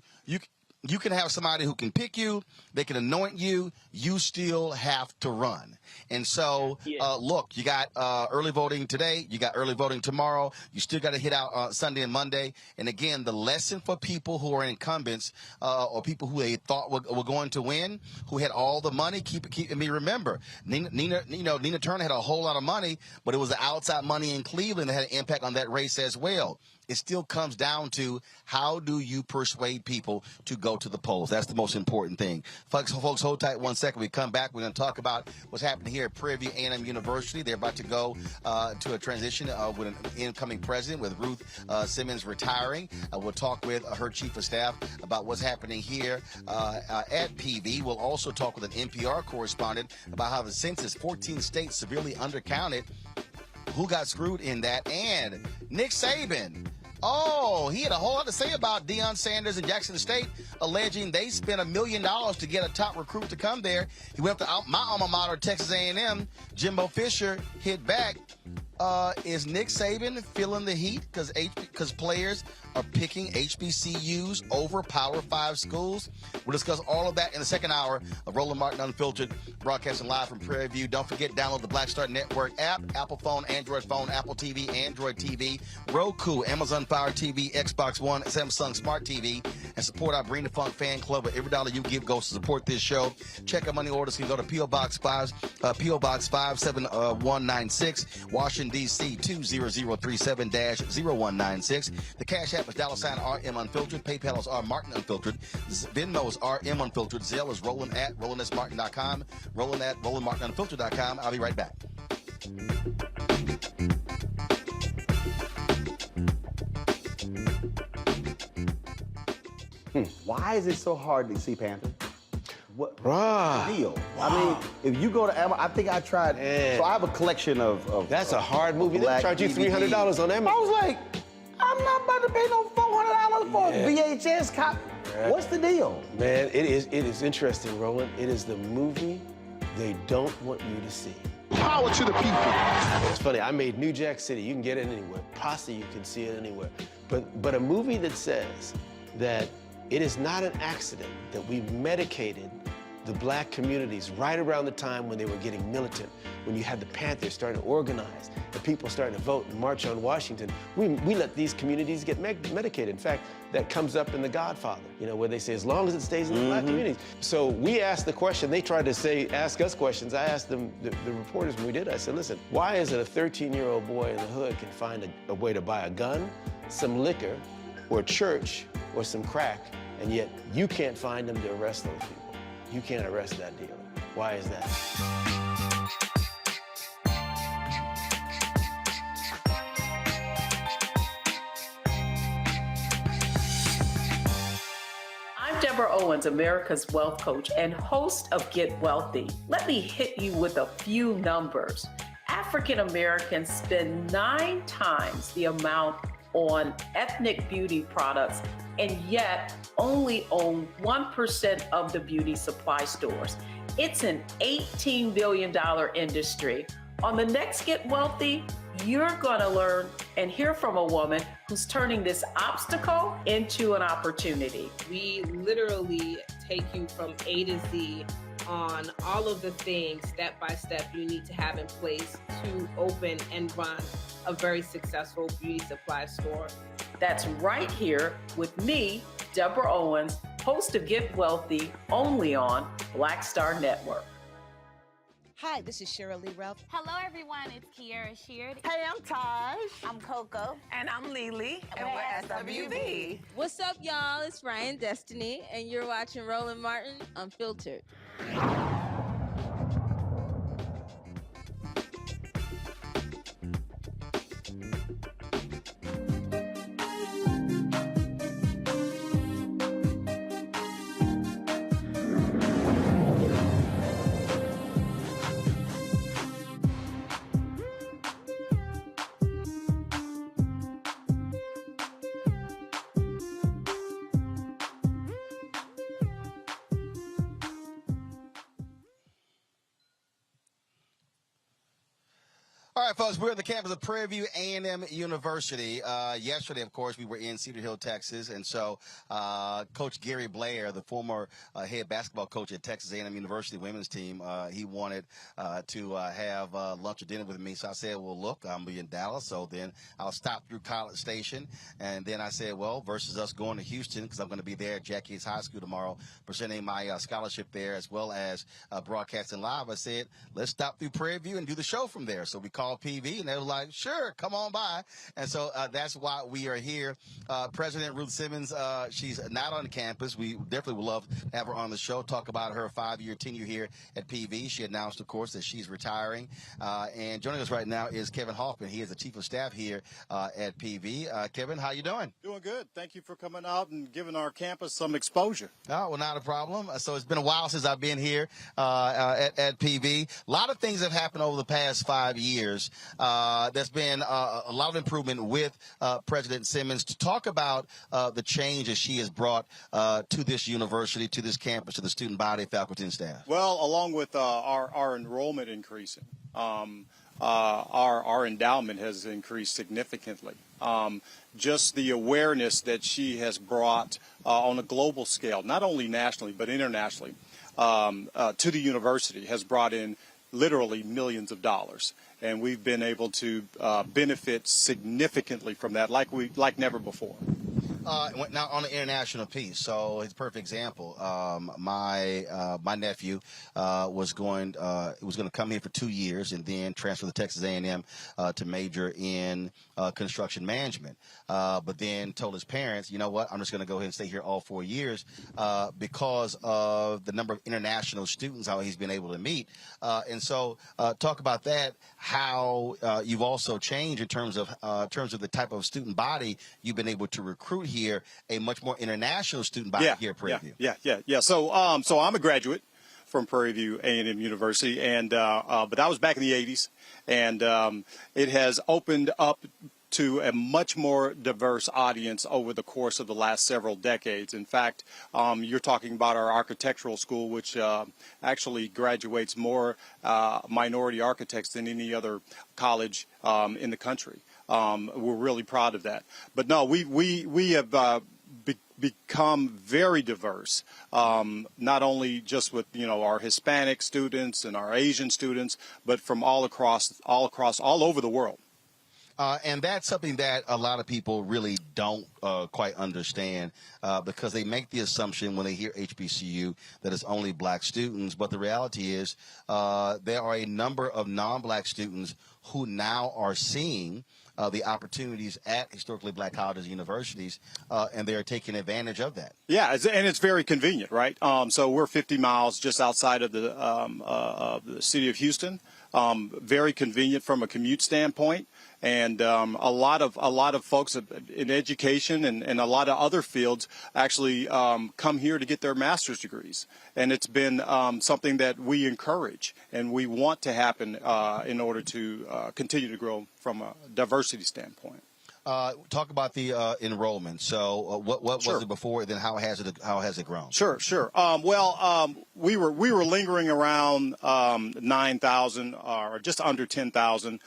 you can have somebody who can pick you, they can anoint you, you still have to run. And so, look, you got early voting today, you got early voting tomorrow, you still got to hit out Sunday and Monday. And again, the lesson for people who are incumbents or people who they thought were going to win, who had all the money, keep me remember, Nina Turner had a whole lot of money, but it was the outside money in Cleveland that had an impact on that race as well. It still comes down to how do you persuade people to go to the polls. That's the most important thing. Folks, hold tight 1 second. We come back. We're going to talk about what's happening here at Prairie A M University. They're about to go to a transition with an incoming president, with Ruth Simmons retiring. We'll talk with her chief of staff about what's happening here at PV. We'll also talk with an NPR correspondent about how the census, 14 states severely undercounted. Who got screwed in that? And Nick Saban. Oh, he had a whole lot to say about Deion Sanders and Jackson State, alleging they spent $1 million to get a top recruit to come there. He went up to my alma mater, Texas A&M. Jimbo Fisher hit back. Is Nick Saban feeling the heat because players are picking HBCUs over Power 5 schools? We'll discuss all of that in the second hour of Roland Martin Unfiltered, broadcasting live from Prairie View. Don't forget, download the Black Star Network app, Apple phone, Android phone, Apple TV, Android TV, Roku, Amazon Fire TV, Xbox One, Samsung Smart TV. and support our Bring the Funk fan club. Where every dollar you give goes to support this show. Check out money orders. You can go to P.O. Box 57196, Washington, D.C. 20037-0196. The Cash App is $RM Unfiltered. PayPal is R Martin Unfiltered. Venmo is RM Unfiltered. Zelle is Roland at RolandSMartin.com. Roland at RolandMartinUnfiltered.com. I'll be right back. Why is it so hard to see Panther? What's the deal? I mean, if you go to Amazon, I think I tried. So I have a collection of That's a hard movie. They charge you $300 on Amazon. I was like, I'm not about to pay no $400 for a VHS copy. What's the deal? Man, it is interesting, Roland. It is the movie they don't want you to see. Power to the people. It's funny, I made New Jack City. You can get it anywhere. Posse, you can see it anywhere. But a movie that says that it is not an accident that we medicated the black communities right around the time when they were getting militant, when you had the Panthers starting to organize, the people starting to vote and march on Washington. We let these communities get medicated. In fact, that comes up in The Godfather, you know, where they say, as long as it stays in the black communities. So we asked the question, they tried to ask us questions. I asked them, the reporters when we did, I said, listen, why is it a 13-year-old boy in the hood can find a way to buy a gun, some liquor, or a church, or some crack, and yet you can't find them to arrest those people? You can't arrest that dealer. Why is that? I'm Deborah Owens, America's Wealth Coach and host of Get Wealthy. Let me hit you with a few numbers. African Americans spend 9 times the amount on ethnic beauty products and yet only own 1% of the beauty supply stores. It's an $18 billion industry. On the next Get Wealthy, you're gonna learn and hear from a woman who's turning this obstacle into an opportunity. We literally take you from A to Z on all of the things step by step you need to have in place to open and run a very successful beauty supply store. That's right here with me, Deborah Owens, host of Get Wealthy, only on Black Star Network. Hi, this is Cheryl Lee Ralph. Hello, everyone. It's Kiara Sheard. Hey, I'm Taj. I'm Coco. And I'm Lily. And we're SWV. What's up, y'all? It's Ryan Destiny, and you're watching Roland Martin Unfiltered. All right, folks, we're at the campus of Prairie A M University. Yesterday, of course, we were in Cedar Hill, Texas, and so Coach Gary Blair, the former head basketball coach at Texas A and M University women's team, he wanted to have lunch or dinner with me. So I said, well, look, I'm be in Dallas, so then I'll stop through College Station. And then I said, well, versus us going to Houston, because I'm going to be there at Jackie's High School tomorrow, presenting my scholarship there as well as broadcasting live. I said, let's stop through Prairie View and do the show from there. So we called PV, and they were like, sure, come on by. And so that's why we are here. President Ruth Simmons, she's not on campus. We definitely would love to have her on the show, talk about her 5-year tenure here at PV. She announced, of course, that she's retiring. And joining us right now is Kevin Hoffman. He is the chief of staff here at PV. Kevin, how you doing? Doing good. Thank you for coming out and giving our campus some exposure. Oh, well, not a problem. So it's been a while since I've been here at PV. A lot of things have happened over the past 5 years. There's been a lot of improvement with President Simmons. To talk about the changes she has brought to this university, to this campus, to the student body, faculty, and staff. Well, along with our enrollment increasing, our endowment has increased significantly. Just the awareness that she has brought on a global scale, not only nationally but internationally, to the university has brought in literally millions of dollars. And we've been able to benefit significantly from that like never before. Now on the international piece, so it's a perfect example. My nephew was going to come here for 2 years and then transfer to Texas A&M to major in construction management. But then told his parents, you know what, I'm just going to go ahead and stay here all 4 years because of the number of international students how he's been able to meet. And so talk about that, how you've also changed in terms of the type of student body you've been able to recruit here, a much more international student body here at Prairie View. Yeah. So I'm a graduate from Prairie View A&M University, and but I was back in the 80s, and it has opened up to a much more diverse audience over the course of the last several decades. In fact, you're talking about our architectural school, which actually graduates more minority architects than any other college in the country. We're really proud of that. But no, we have become very diverse, not only just with our Hispanic students and our Asian students, but from all over the world. And that's something that a lot of people really don't quite understand because they make the assumption when they hear HBCU that it's only black students. But the reality is there are a number of non-black students who now are seeing the opportunities at historically black colleges and universities, and they're taking advantage of that. Yeah, and it's very convenient, right? So we're 50 miles just outside of the city of Houston. Very convenient from a commute standpoint. And a lot of folks in education and a lot of other fields actually come here to get their master's degrees. And it's been something that we encourage and we want to happen in order to continue to grow from a diversity standpoint. Talk about the enrollment. So what was it before, then how has it grown? Sure. We were lingering around 9,000 or just under 10,000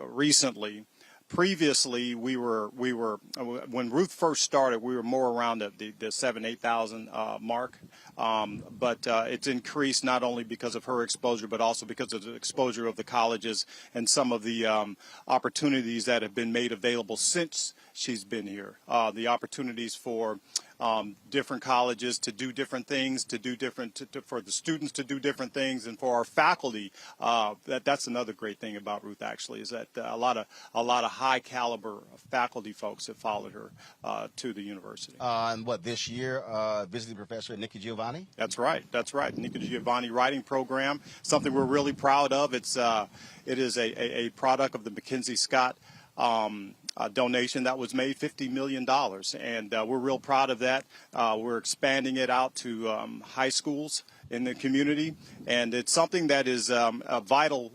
recently. Previously, we were when Ruth first started, we were more around the 7,000-8,000 mark. But it's increased not only because of her exposure, but also because of the exposure of the colleges and some of the opportunities that have been made available since she's been here. The opportunities for different colleges to do different things, for the students to do different things, and for our faculty. That's another great thing about Ruth, actually, is that a lot of high caliber faculty folks have followed her to the university. And this year, visiting professor Nikki Giovanni? That's right. Nikki Giovanni writing program, something we're really proud of. It is a product of the Mackenzie Scott donation that was made, $50 million, and we're real proud of that. We're expanding it out to high schools in the community, and it's something that is a vital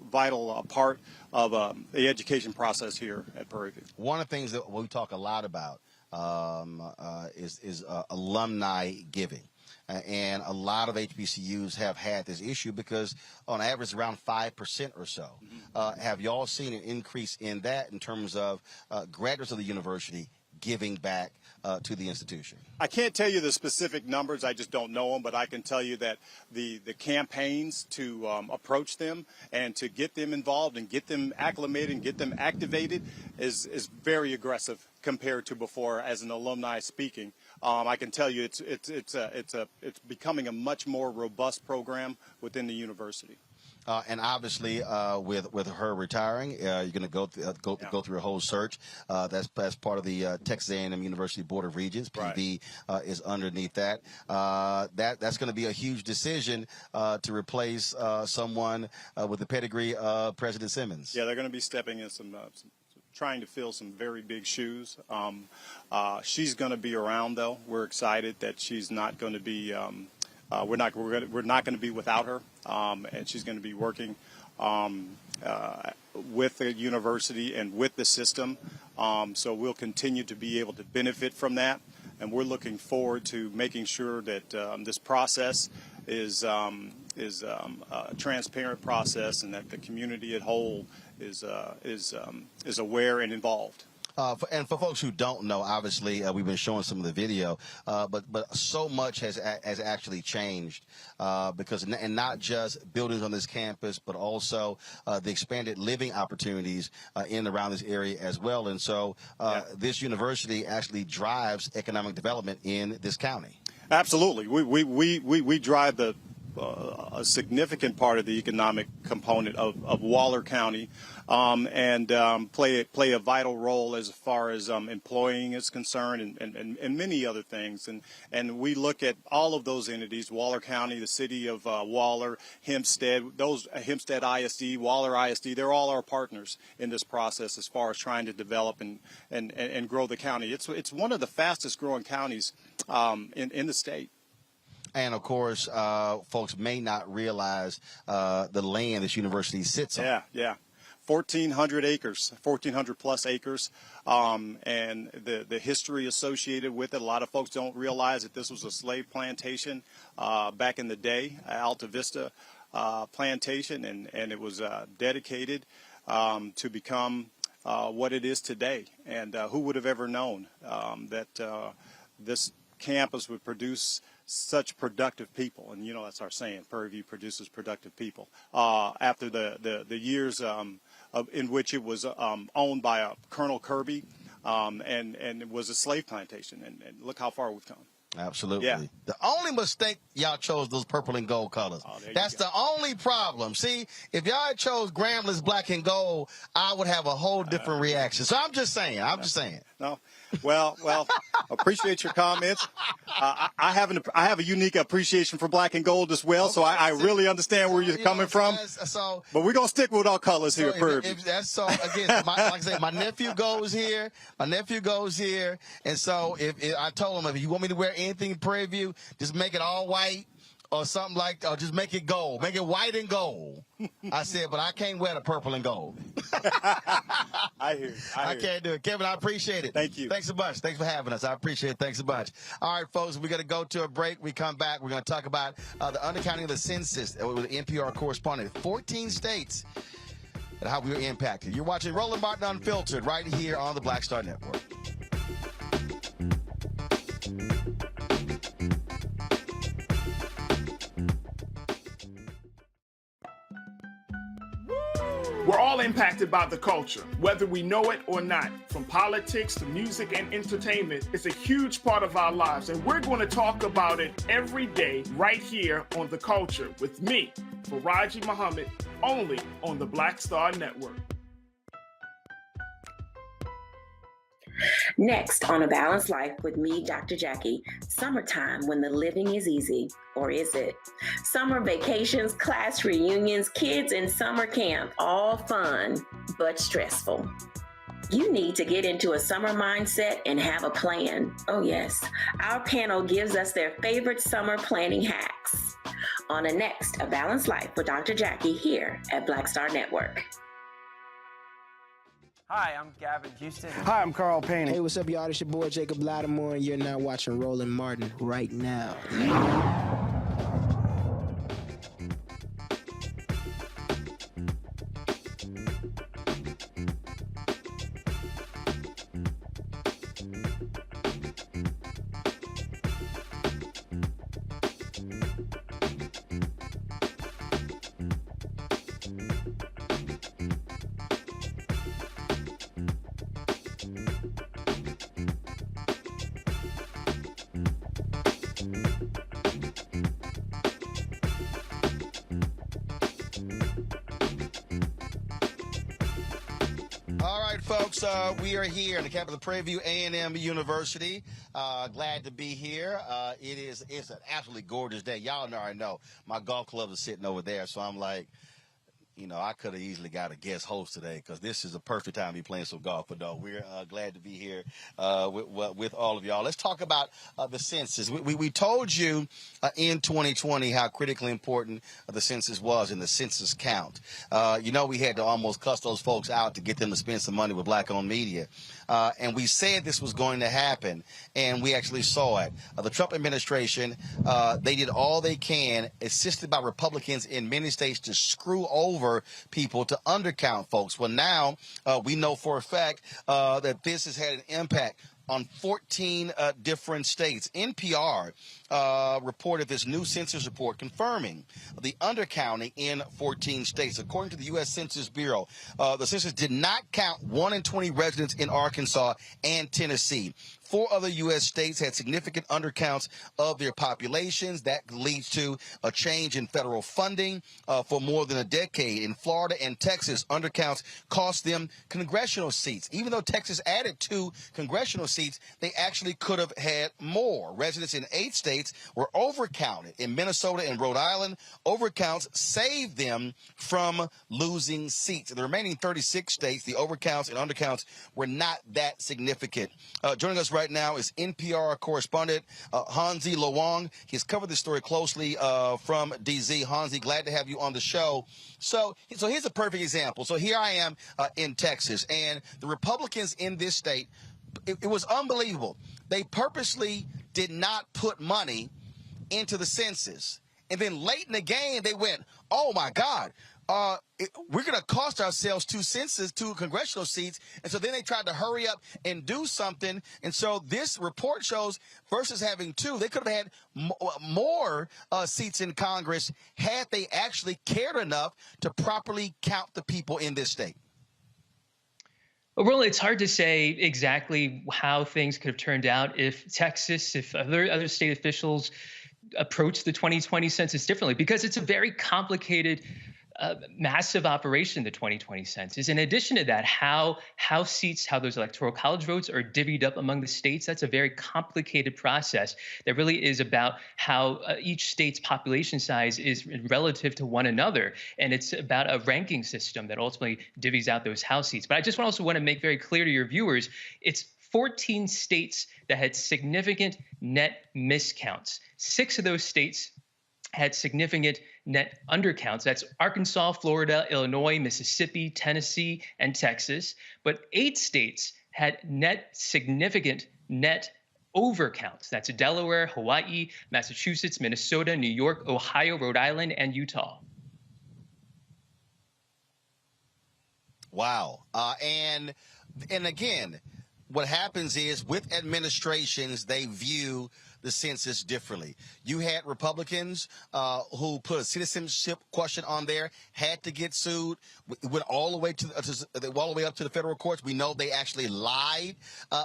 part of the education process here at Prairie View. One of the things that we talk a lot about is alumni giving. And a lot of HBCUs have had this issue because on average around 5% or so. Have y'all seen an increase in that in terms of graduates of the university giving back to the institution? I can't tell you the specific numbers. I just don't know them. But I can tell you that the campaigns to approach them and to get them involved and get them acclimated and get them activated is very aggressive compared to before as an alumni speaking. I can tell you it's becoming a much more robust program within the university. And obviously, with her retiring, you're going to go through a whole search. That's part of the Texas A&M University Board of Regents. PV is underneath that. That's going to be a huge decision to replace someone with the pedigree of President Simmons. Yeah, they're going to be stepping in some trying to fill some very big shoes. She's going to be around, though. We're excited that she's not going to be. We're not going to be without her, and she's going to be working with the university and with the system. So we'll continue to be able to benefit from that, and we're looking forward to making sure that this process is a transparent process and that the community at whole is aware and involved. And for folks who don't know, obviously, we've been showing some of the video, but so much has actually changed because, and not just buildings on this campus, but also the expanded living opportunities in and around this area as well. And so this university actually drives economic development in this county. Absolutely. We drive a significant part of the economic component of Waller County, and play a vital role as far as employing is concerned, and many other things. And we look at all of those entities: Waller County, the city of Waller, Hempstead, Hempstead ISD, Waller ISD. They're all our partners in this process as far as trying to develop and grow the county. It's one of the fastest growing counties in the state. And, of course, folks may not realize the land this university sits on. Yeah. 1,400 acres, 1,400 plus acres, and the history associated with it. A lot of folks don't realize that this was a slave plantation back in the day, Alta Vista plantation, and it was dedicated to become what it is today. And who would have ever known that this campus would produce such productive people? And that's our saying: Prairie View produces productive people. After the years in which it was owned by Colonel Kirby, and it was a slave plantation, and look how far we've come. Absolutely. Yeah. The only mistake, y'all chose those purple and gold colors. That's the only problem. See, if y'all had chose Gramblin's black and gold, I would have a whole different reaction. So I'm just saying. No. Well, appreciate your comments. I have a unique appreciation for black and gold as well, so I really understand where you're coming from. But we're gonna stick with our colors here, Prairie. Again, like I say, my nephew goes here. And so if I told him, if you want me to wear anything Prairie View, just make it all white or something or just make it gold, make it white and gold. I said, but I can't wear the purple and gold. I hear you. I can't do it. Kevin, I appreciate it. Thank you. Thanks so much. Thanks for having us. I appreciate it. Thanks so much. All right, folks, we're going to go to a break. We come back. We're going to talk about the undercounting of the census with NPR correspondent. 14 states and how we were impacted. You're watching Roland Martin Unfiltered right here on the Black Star Network. We're all impacted by the culture, whether we know it or not. From politics to music and entertainment, it's a huge part of our lives, and we're going to talk about it every day right here on The Culture with me, Faraji Muhammad, only on the Black Star Network. Next on A Balanced Life with me, Dr. Jackie, summertime when the living is easy, or is it? Summer vacations, class reunions, kids in summer camp, all fun, but stressful. You need to get into a summer mindset and have a plan. Oh yes, our panel gives us their favorite summer planning hacks. On the next A Balanced Life with Dr. Jackie here at Black Star Network. Hi, I'm Gavin Houston. Hi, I'm Carl Payne. Hey, what's up, y'all? It's your boy Jacob Lattimore, and you're now watching Roland Martin right now. Folks, we are here in the campus of Prairie A M University. Glad to be here. It's an absolutely gorgeous day. Y'all already know my golf clubs are sitting over there, so I'm like, I could have easily got a guest host today because this is a perfect time to be playing some golf. But no, we're glad to be here with all of y'all. Let's talk about the census. We told you in 2020 how critically important the census was in the census count. We had to almost cuss those folks out to get them to spend some money with black-owned media. And we said this was going to happen, and we actually saw it. The Trump administration, they did all they can, assisted by Republicans in many states, to screw over over people, to undercount folks. Well, now we know for a fact that this has had an impact on 14 different states. NPR reported this new census report confirming the undercounting in 14 states. According to the U.S. Census Bureau, the census did not count 1 in 20 residents in Arkansas and Tennessee. 4 other U.S. states had significant undercounts of their populations. That leads to a change in federal funding for more than a decade. In Florida and Texas, undercounts cost them congressional seats. Even though Texas added 2 congressional seats, they actually could have had more. Residents in 8 states were overcounted. In Minnesota and Rhode Island, overcounts saved them from losing seats. In the remaining 36 states, the overcounts and undercounts were not that significant. Joining us right now is NPR correspondent Hansi Lowong. He's covered this story closely from DZ. Hansi, glad to have you on the show. So here's a perfect example. So here I am in Texas, and the Republicans in this state, it was unbelievable. They purposely did not put money into the census. And then late in the game, they went, oh, my God, we're going to cost ourselves 2 congressional seats. And so then they tried to hurry up and do something. And so this report shows versus having 2, they could have had more seats in Congress had they actually cared enough to properly count the people in this state. Well, Roland, it's hard to say exactly how things could have turned out if Texas, if other state officials approached the 2020 census differently, because it's a very complicated, massive operation, the 2020 census. In addition to that, how those electoral college votes are divvied up among the states, that's a very complicated process that really is about how each state's population size is relative to one another. And it's about a ranking system that ultimately divvies out those House seats. But I just also want to make very clear to your viewers, it's 14 states that had significant net miscounts. 6 of those states had significant net undercounts. That's Arkansas, Florida, Illinois, Mississippi, Tennessee, and Texas. But 8 states had significant net overcounts. That's Delaware, Hawaii, Massachusetts, Minnesota, New York, Ohio, Rhode Island, and Utah. Wow. And again, what happens is with administrations, they view the census differently. You had Republicans who put a citizenship question on there, had to get sued, went all the way all the way up to the federal courts. We know they actually lied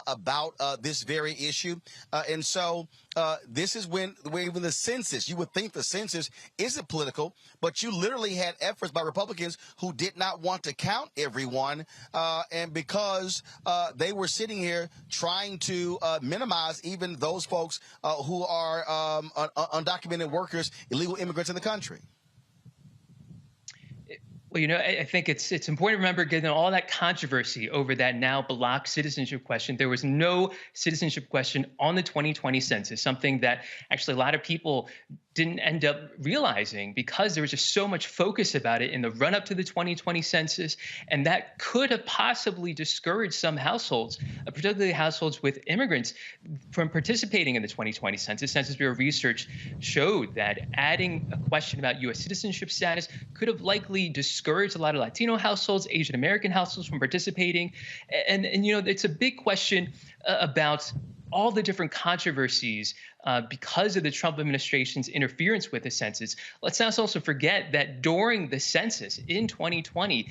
about this very issue, and so this is when even the census. You would think the census isn't political, but you literally had efforts by Republicans who did not want to count everyone, and because they were sitting here trying to minimize even those folks who are undocumented workers, illegal immigrants in the country. Well, I think it's important to remember, given all that controversy over that now blocked citizenship question, there was no citizenship question on the 2020 census, something that actually a lot of people didn't end up realizing because there was just so much focus about it in the run-up to the 2020 census, and that could have possibly discouraged some households, particularly households with immigrants, from participating in the 2020 census. Census Bureau research showed that adding a question about U.S. citizenship status could have likely discouraged a lot of Latino households, Asian American households from participating, and it's a big question about all the different controversies because of the Trump administration's interference with the census. Let's not also forget that during the census in 2020,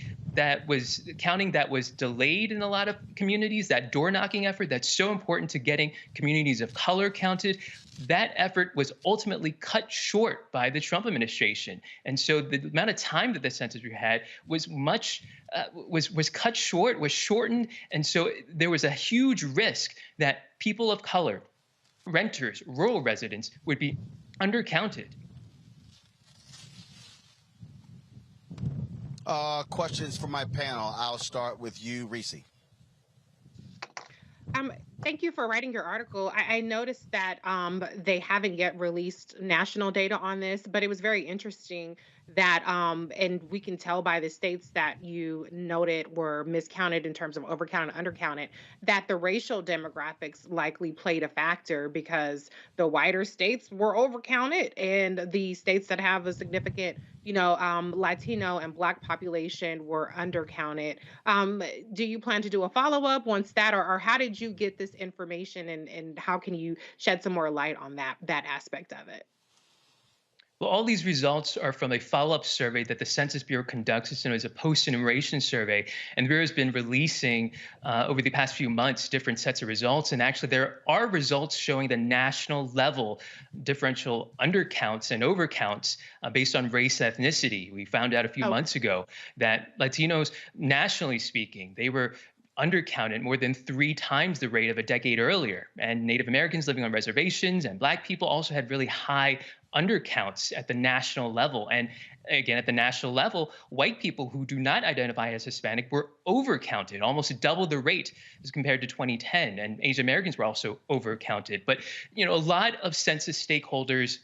counting that was delayed in a lot of communities, that door-knocking effort that's so important to getting communities of color counted, that effort was ultimately cut short by the Trump administration. And so the amount of time that the census had was was cut short, was shortened. And so there was a huge risk that people of color, renters, rural residents would be undercounted. Questions from my panel. I'll start with you, Reese. Thank you for writing your article. I noticed that they haven't yet released national data on this, but it was very interesting that, and we can tell by the states that you noted were miscounted in terms of overcounted and undercounted, that the racial demographics likely played a factor because the whiter states were overcounted and the states that have a significant, Latino and Black population were undercounted. Do you plan to do a follow-up once that, or how did you get this information, and how can you shed some more light on that aspect of it? Well, all these results are from a follow-up survey that the Census Bureau conducts. It's known as a post-enumeration survey. And the Bureau has been releasing over the past few months different sets of results. And actually, there are results showing the national level differential undercounts and overcounts based on race ethnicity. We found out a few months ago that Latinos, nationally speaking, they were undercounted more than 3 times the rate of a decade earlier. And Native Americans living on reservations and Black people also had really high undercounts at the national level. And again, at the national level, white people who do not identify as Hispanic were overcounted, almost double the rate as compared to 2010. And Asian Americans were also overcounted. But, a lot of census stakeholders,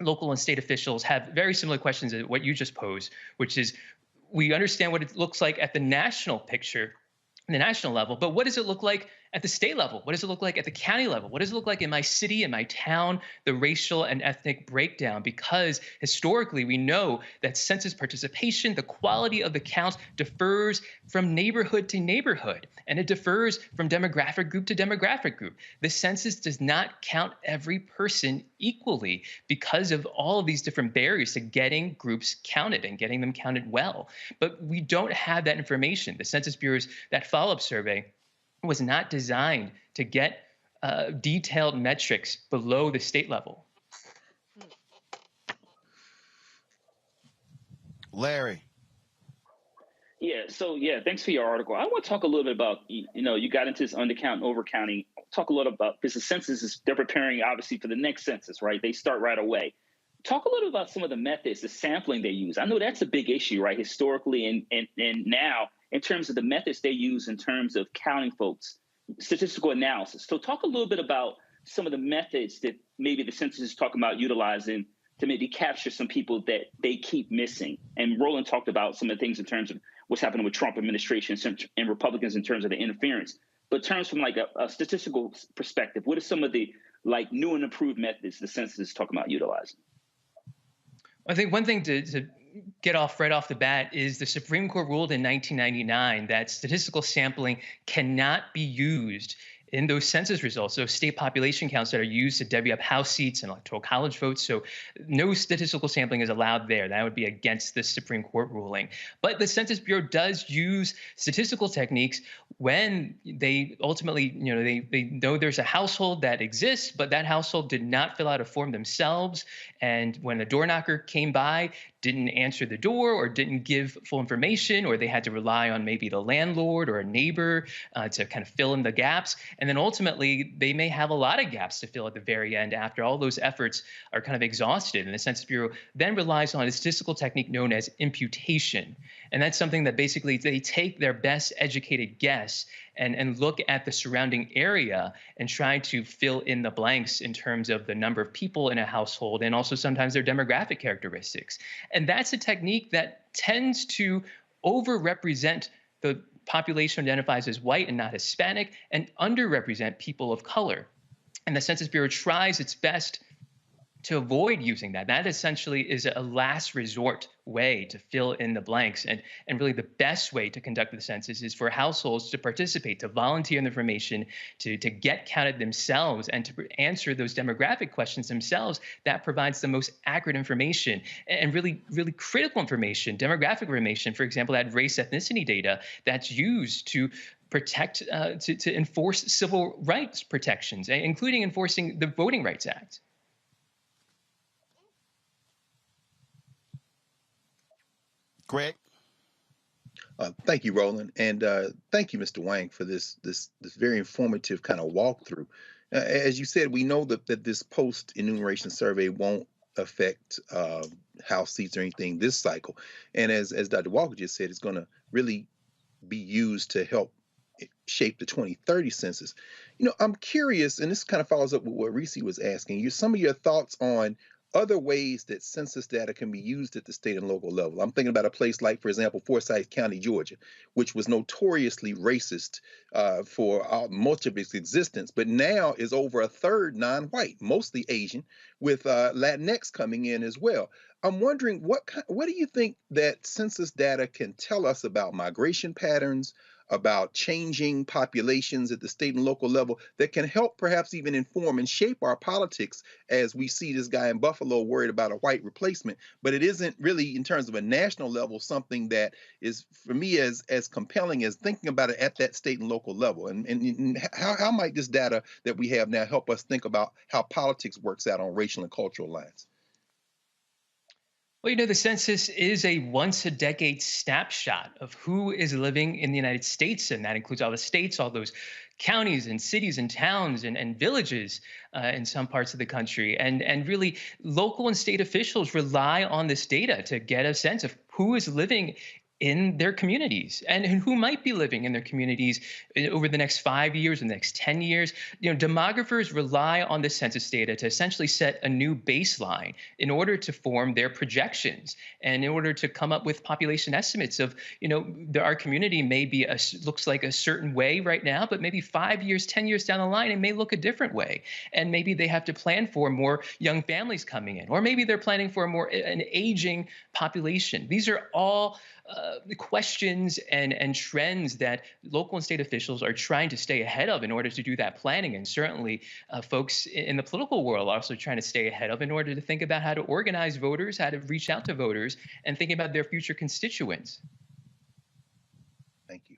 local and state officials, have very similar questions to what you just posed, which is, we understand what it looks like at the national picture, the national level, but what does it look like at the state level? What does it look like at the county level? What does it look like in my city, in my town, the racial and ethnic breakdown? Because historically, we know that census participation, the quality of the count, differs from neighborhood to neighborhood, and it differs from demographic group to demographic group. The census does not count every person equally because of all of these different barriers to getting groups counted and getting them counted well. But we don't have that information. The Census Bureau's, that follow-up survey, was not designed to get detailed metrics below the state level. Larry. Yeah, so thanks for your article. I want to talk a little bit about, you got into this undercount and overcounting. Talk a little about, because the census they're preparing obviously for the next census, right? They start right away. Talk a little about some of the methods, the sampling they use. I know that's a big issue, right? Historically and now, in terms of the methods they use in terms of counting folks, statistical analysis. So talk a little bit about some of the methods that maybe the census is talking about utilizing to maybe capture some people that they keep missing. And Roland talked about some of the things in terms of what's happening with Trump administration and Republicans in terms of the interference. But in terms from like a statistical perspective, what are some of the new and improved methods the census is talking about utilizing? I think one thing to get off right off the bat is the Supreme Court ruled in 1999 that statistical sampling cannot be used in those census results, those state population counts that are used to divvy up House seats and electoral college votes. So no statistical sampling is allowed there. That would be against the Supreme Court ruling. But the Census Bureau does use statistical techniques when they ultimately, they know there's a household that exists, but that household did not fill out a form themselves. And when the door knocker came by, didn't answer the door or didn't give full information, or they had to rely on maybe the landlord or a neighbor to kind of fill in the gaps. And then ultimately, they may have a lot of gaps to fill at the very end after all those efforts are kind of exhausted. And the Census Bureau then relies on a statistical technique known as imputation. And that's something that basically they take their best educated guess and look at the surrounding area and try to fill in the blanks in terms of the number of people in a household and also sometimes their demographic characteristics. And that's a technique that tends to overrepresent the population identifies as white and not Hispanic and underrepresent people of color. And the Census Bureau tries its best to avoid using that. That essentially is a last resort way to fill in the blanks. And really the best way to conduct the census is for households to participate, to volunteer in the information, to get counted themselves and to answer those demographic questions themselves. That provides the most accurate information and really, really critical information, demographic information, for example, that race ethnicity data that's used to protect, to enforce civil rights protections, including enforcing the Voting Rights Act. Greg. Thank you, Roland, and thank you, Mr. Wang, for this very informative kind of walkthrough. As you said, we know that this post-enumeration survey won't affect House seats or anything this cycle, and as Dr. Walker just said, it's going to really be used to help shape the 2030 census. I'm curious, and this kind of follows up with what Reese was asking you. Some of your thoughts on other ways that census data can be used at the state and local level. I'm thinking about a place like, for example, Forsyth County, Georgia, which was notoriously racist for much of its existence, but now is over a third non-white, mostly Asian, with Latinx coming in as well. I'm wondering, what do you think that census data can tell us about migration patterns, about changing populations at the state and local level that can help perhaps even inform and shape our politics, as we see this guy in Buffalo worried about a white replacement, but it isn't really, in terms of a national level, something that is, for me, as compelling as thinking about it at that state and local level. And how might this data that we have now help us think about how politics works out on racial and cultural lines? Well, you know, the census is a once-a-decade snapshot of who is living in the United States, and that includes all the states, all those counties and cities and towns and villages in some parts of the country. And really, local and state officials rely on this data to get a sense of who is living in their communities and who might be living in their communities over the next 5 years and the next 10 years. You know, demographers rely on the census data to essentially set a new baseline in order to form their projections and in order to come up with population estimates of, you know, our community may be looks like a certain way right now, but maybe 5 years, 10 years down the line, it may look a different way. And maybe they have to plan for more young families coming in, or maybe they're planning for an aging population. These are all the questions and trends that local and state officials are trying to stay ahead of in order to do that planning. And certainly folks in the political world are also trying to stay ahead of in order to think about how to organize voters, how to reach out to voters, and think about their future constituents. Thank you.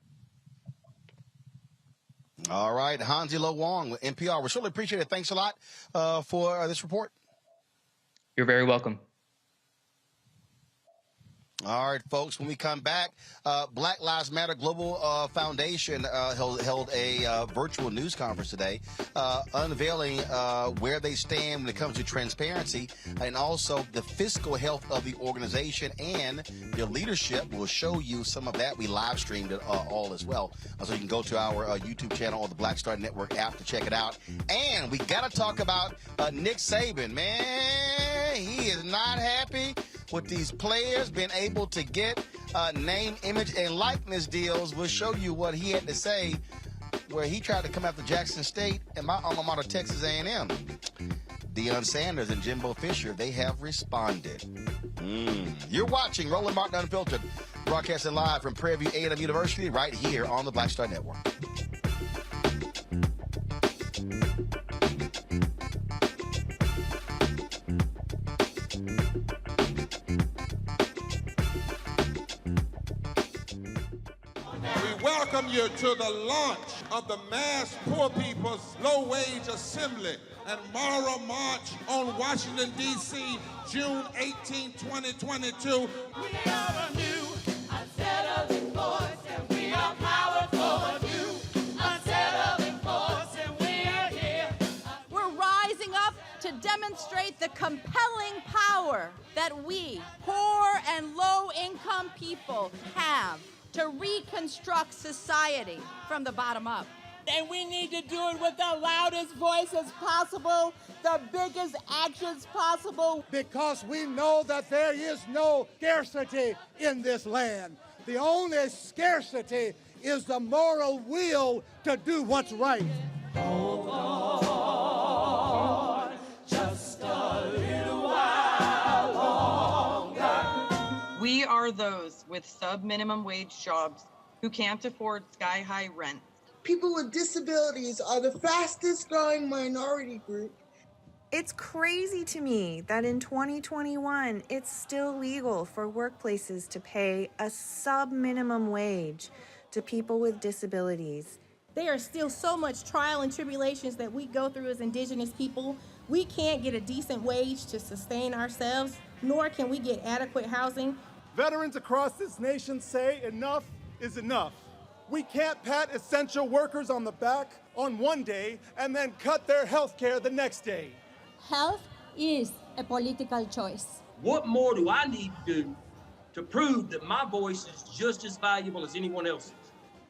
All right, Hansi-Lo Wong with NPR. We certainly appreciate it. Thanks a lot for this report. You're very welcome. All right, folks, when we come back, Black Lives Matter Global Foundation held a virtual news conference today, unveiling where they stand when it comes to transparency and also the fiscal health of the organization and their leadership. We'll show you some of that. We live streamed it all as well. So you can go to our YouTube channel or the Black Star Network app to check it out. And we got to talk about Nick Saban. Man, he is not happy with these players being able to get name, image, and likeness deals. We'll show you what he had to say where he tried to come after Jackson State and my alma mater, Texas A&M. Deion Sanders and Jimbo Fisher, they have responded. You're watching Roland Martin Unfiltered, broadcasting live from Prairie A M University right here on the Black Star Network. Welcome you to the launch of the Mass Poor People's Low Wage Assembly and Moral March on Washington, D.C., June 18, 2022. We are a new, unsettling force, and we are powerful. New, unsettling force, and we are here. We're rising up to demonstrate the compelling power that we, poor and low-income people, have to reconstruct society from the bottom up. And we need to do it with the loudest voices possible, the biggest actions possible. Because we know that there is no scarcity in this land. The only scarcity is the moral will to do what's right. Hold on, just a little while longer. We are those with sub-minimum wage jobs who can't afford sky-high rent. People with disabilities are the fastest growing minority group. It's crazy to me that in 2021, it's still legal for workplaces to pay a sub-minimum wage to people with disabilities. There are still so much trial and tribulations that we go through as Indigenous people. We can't get a decent wage to sustain ourselves, nor can we get adequate housing. Veterans across this nation say enough is enough. We can't pat essential workers on the back on one day and then cut their health care the next day. Health is a political choice. What more do I need to do to prove that my voice is just as valuable as anyone else's?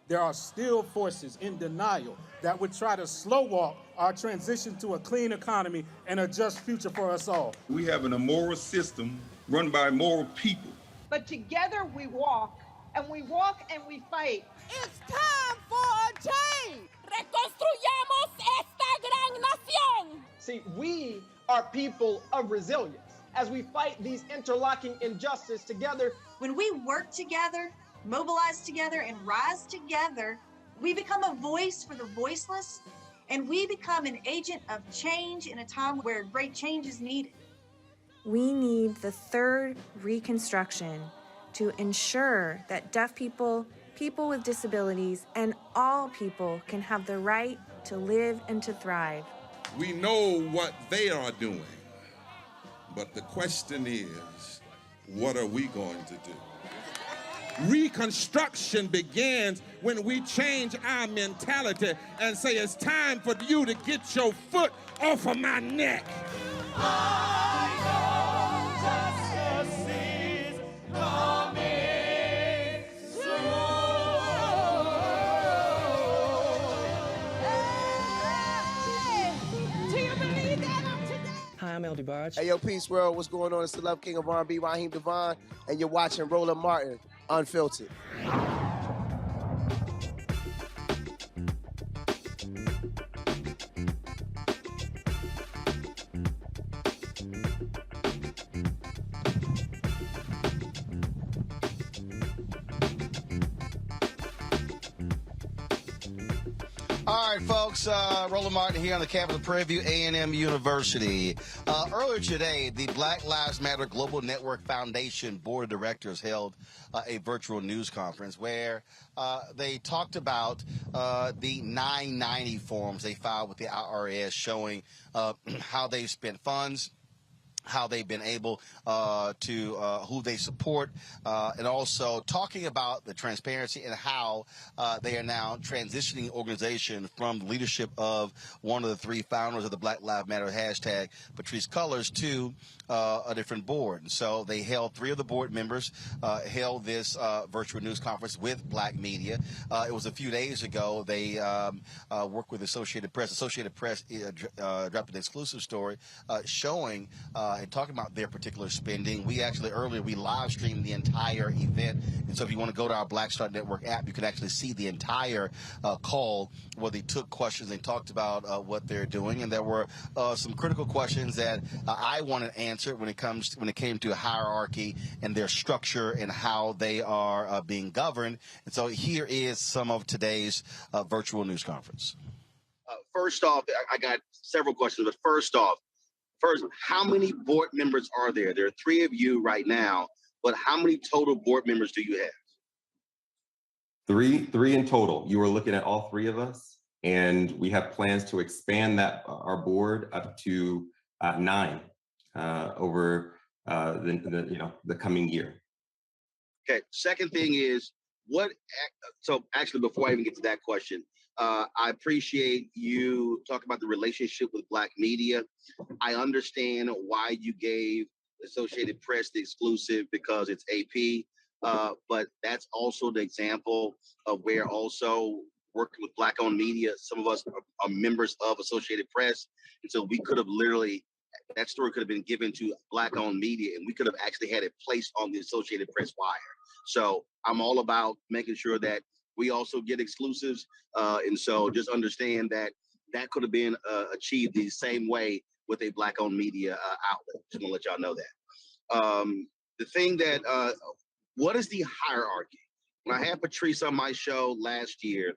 there are still forces in denial that would try to slow walk our transition to a clean economy and a just future for us all. We have an immoral system run by immoral people. But together we walk and we fight. It's time for a change. Reconstruyamos esta gran nación. See, we are people of resilience. As we fight these interlocking injustices together, when we work together, mobilize together, and rise together, we become a voice for the voiceless, and we become an agent of change in a time where great change is needed. We need the third Reconstruction to ensure that deaf people, people with disabilities, and all people can have the right to live and to thrive. We know what they are doing, but the question is, what are we going to do? Reconstruction begins when we change our mentality and say it's time for you to get your foot off of my neck. Justice is coming soon. Hey, do you believe that I'm today? Hi, I'm LD Barge. Hey, yo, Peace World, what's going on? It's the Love King of R&B, Raheem Devon, and you're watching Roland Martin, Unfiltered. All right, folks, Roland Martin here on the campus of Prairie A M University. Earlier today, the Black Lives Matter Global Network Foundation Board of Directors held a virtual news conference where they talked about the 990 forms they filed with the IRS showing how they spent funds, how they've been able to who they support, and also talking about the transparency and how they are now transitioning the organization from the leadership of one of the three founders of the Black Lives Matter hashtag, Patrisse Cullors, to a different board. And so they held three of the board members held this virtual news conference with Black media. It was a few days ago. They worked with Associated Press. Associated Press dropped an exclusive story showing and talking about their particular spending. We actually earlier we live streamed the entire event, and so if you want to go to our Black Star Network app, you can actually see the entire call where they took questions and talked about what they're doing. And there were some critical questions that I wanted answered when it came to hierarchy and their structure and how they are being governed. And so here is some of today's virtual news conference. First off, I got several questions, but first, how many board members are there? There are three of you right now, but how many total board members do you have? Three in total. You were looking at all three of us, and we have plans to expand that our board up to 9 over the coming year. Okay. Second thing is so actually, before I even get to that question, I appreciate you talking about the relationship with Black media. I understand why you gave Associated Press the exclusive because it's AP, but that's also the example of where also working with Black-owned media, some of us are members of Associated Press, and so we could have literally, that story could have been given to Black-owned media, and we could have actually had it placed on the Associated Press wire. So I'm all about making sure that we also get exclusives. And so just understand that that could have been achieved the same way with a Black-owned media outlet. Just want to let y'all know that. The thing that, what is the hierarchy? When I had Patrisse on my show last year,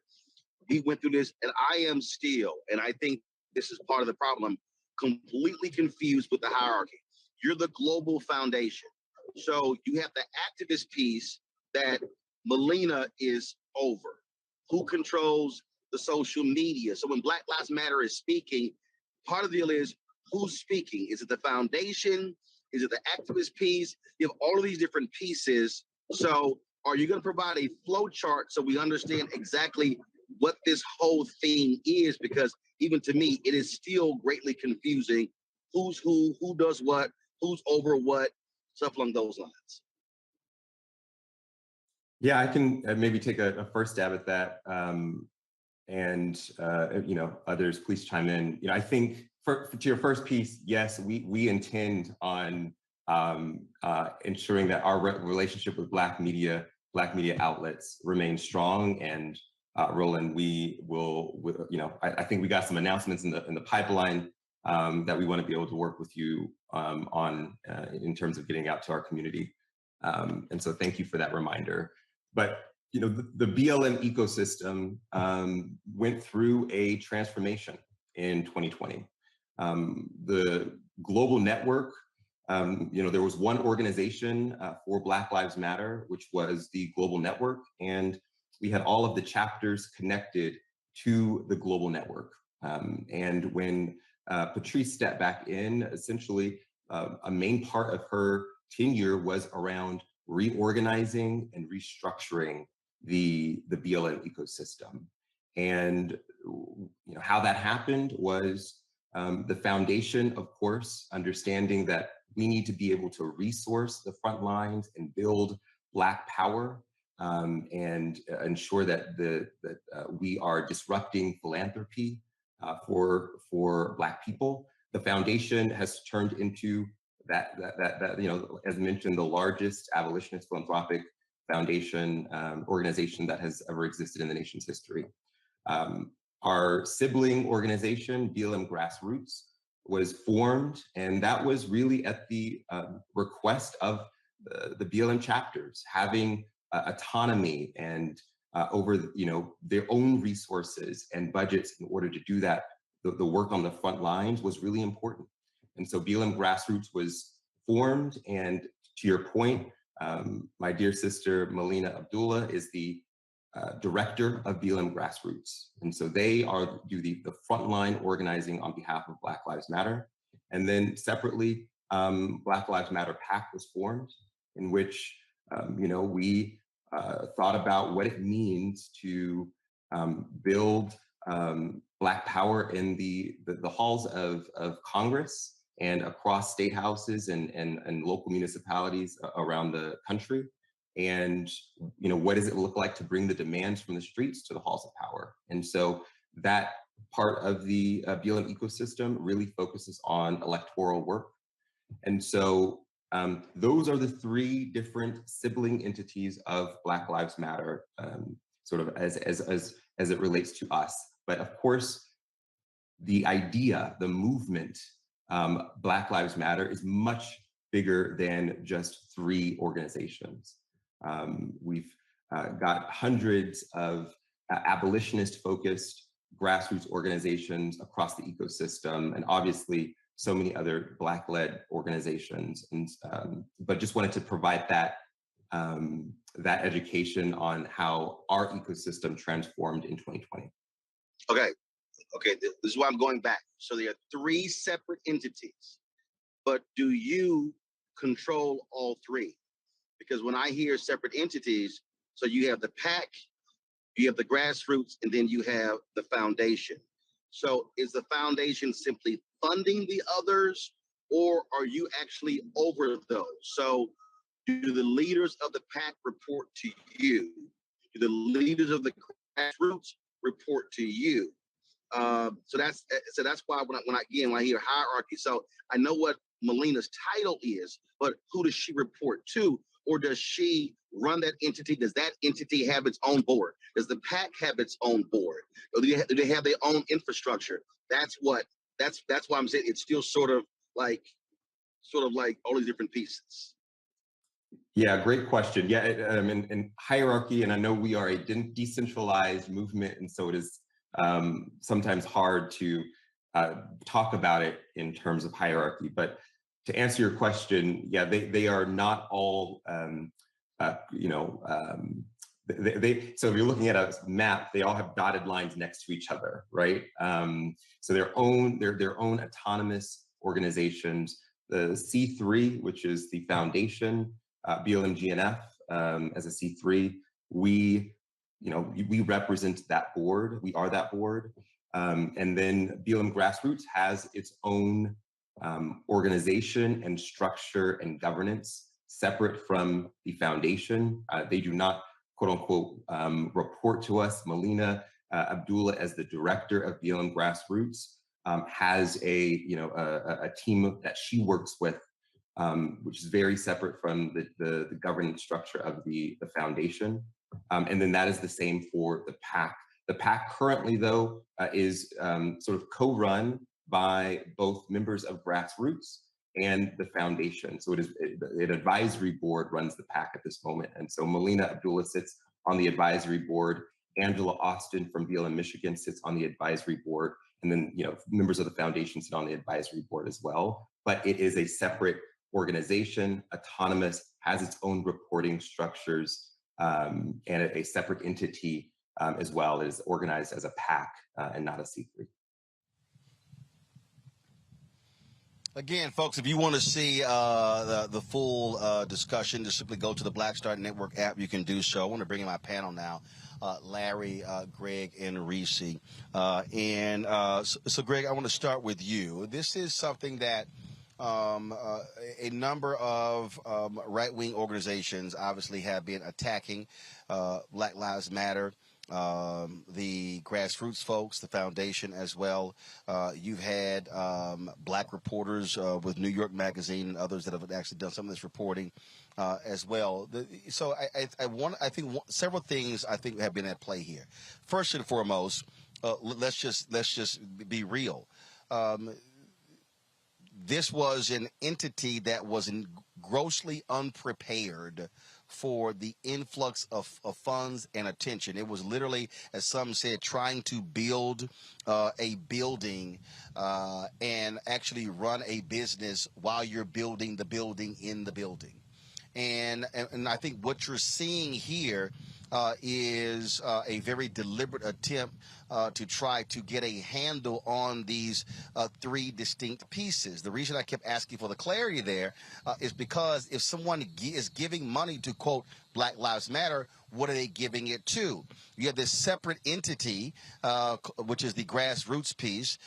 we went through this, and I am still, and I think this is part of the problem, completely confused with the hierarchy. You're the global foundation. So you have the activist piece that Melina is over. Who controls the social media? So when Black Lives Matter is speaking, part of the deal is who's speaking? Is it the foundation? Is it the activist piece? You have all of these different pieces. So are you going to provide a flow chart so we understand exactly what this whole thing is? Because even to me, it is still greatly confusing. Who's who does what, who's over what, stuff along those lines. Yeah, I can maybe take a first stab at that, others please chime in. I think to your first piece, yes, we intend on ensuring that our relationship with Black media outlets remains strong. And Roland, we will, I think we got some announcements in the pipeline that we want to be able to work with you on in terms of getting out to our community. And so thank you for that reminder. But the BLM ecosystem went through a transformation in 2020. The global network, there was one organization for Black Lives Matter, which was the Global Network, and we had all of the chapters connected to the global network. And when Patrice stepped back in, essentially a main part of her tenure was around reorganizing and restructuring the BLM ecosystem. And how that happened was the foundation, of course, understanding that we need to be able to resource the front lines and build Black power and ensure that we are disrupting philanthropy for Black people. The foundation has turned into that as mentioned, the largest abolitionist philanthropic foundation organization that has ever existed in the nation's history. Our sibling organization, BLM Grassroots, was formed, and that was really at the request of the BLM chapters, having autonomy and over their own resources and budgets in order to do that. The work on the front lines was really important. And so BLM Grassroots was formed, and to your point, my dear sister Melina Abdullah is the director of BLM Grassroots. And so they do the frontline organizing on behalf of Black Lives Matter. And then separately, Black Lives Matter PAC was formed, in which we thought about what it means to build Black power in the halls of Congress and across state houses and local municipalities around the country. And what does it look like to bring the demands from the streets to the halls of power? And so that part of the BLM ecosystem really focuses on electoral work. And so those are the three different sibling entities of Black Lives Matter, sort of as it relates to us. But of course, the idea, the movement, Black Lives Matter is much bigger than just three organizations. We've got hundreds of abolitionist-focused grassroots organizations across the ecosystem, and obviously so many other Black-led organizations. And but just wanted to provide that that education on how our ecosystem transformed in 2020. Okay, this is why I'm going back. So there are three separate entities, but do you control all three? Because when I hear separate entities, so you have the PAC, you have the grassroots, and then you have the foundation. So is the foundation simply funding the others, or are you actually over those? So do the leaders of the PAC report to you? Do the leaders of the grassroots report to you? So that's why when I hear hierarchy, so I know what Melina's title is, but who does she report to? Or does she run that entity? Does that entity have its own board? Does the PAC have its own board? Or do they have their own infrastructure? That's why I'm saying it's still sort of like all these different pieces. Yeah, great question. Yeah, in hierarchy, and I know we are a decentralized movement, and so it is sometimes hard to talk about it in terms of hierarchy. But to answer your question, yeah, they are not all, so if you're looking at a map, they all have dotted lines next to each other, right? So they're their own autonomous organizations. The C3, which is the foundation, BLMGNF as a C3, we represent that board. We are that board. And then BLM Grassroots has its own organization and structure and governance separate from the foundation. They do not quote unquote report to us. Melina Abdullah, as the director of BLM Grassroots, has a team that she works with, which is very separate from the governance structure of the foundation. And then that is the same for the PAC. The PAC currently, though, is sort of co-run by both members of Grassroots and the foundation. So it is an advisory board runs the PAC at this moment. And so Melina Abdullah sits on the advisory board. Angela Austin from BLM Michigan sits on the advisory board. And then, members of the foundation sit on the advisory board as well. But it is a separate organization, autonomous, has its own reporting structures, and a separate entity as well. It is organized as a PAC and not a C3. Again, folks, if you want to see the full discussion, just simply go to the Black Star Network app. You can do so. I want to bring in my panel now, Larry, Greg, and Reese. So, Greg, I want to start with you. This is something that a number of right-wing organizations obviously have been attacking. Black Lives Matter, the grassroots folks, the foundation as well. You've had black reporters with New York Magazine and others that have actually done some of this reporting as well. So I think several things I think have been at play here. First and foremost, let's just be real. This was an entity that was grossly unprepared for the influx of funds and attention. It was literally, as some said, trying to build a building and actually run a business while you're building the building in the building. And I think what you're seeing here is a very deliberate attempt to try to get a handle on these three distinct pieces. The reason I kept asking for the clarity there is because if someone is giving money to, quote, Black Lives Matter, what are they giving it to? You have this separate entity, which is the grassroots piece.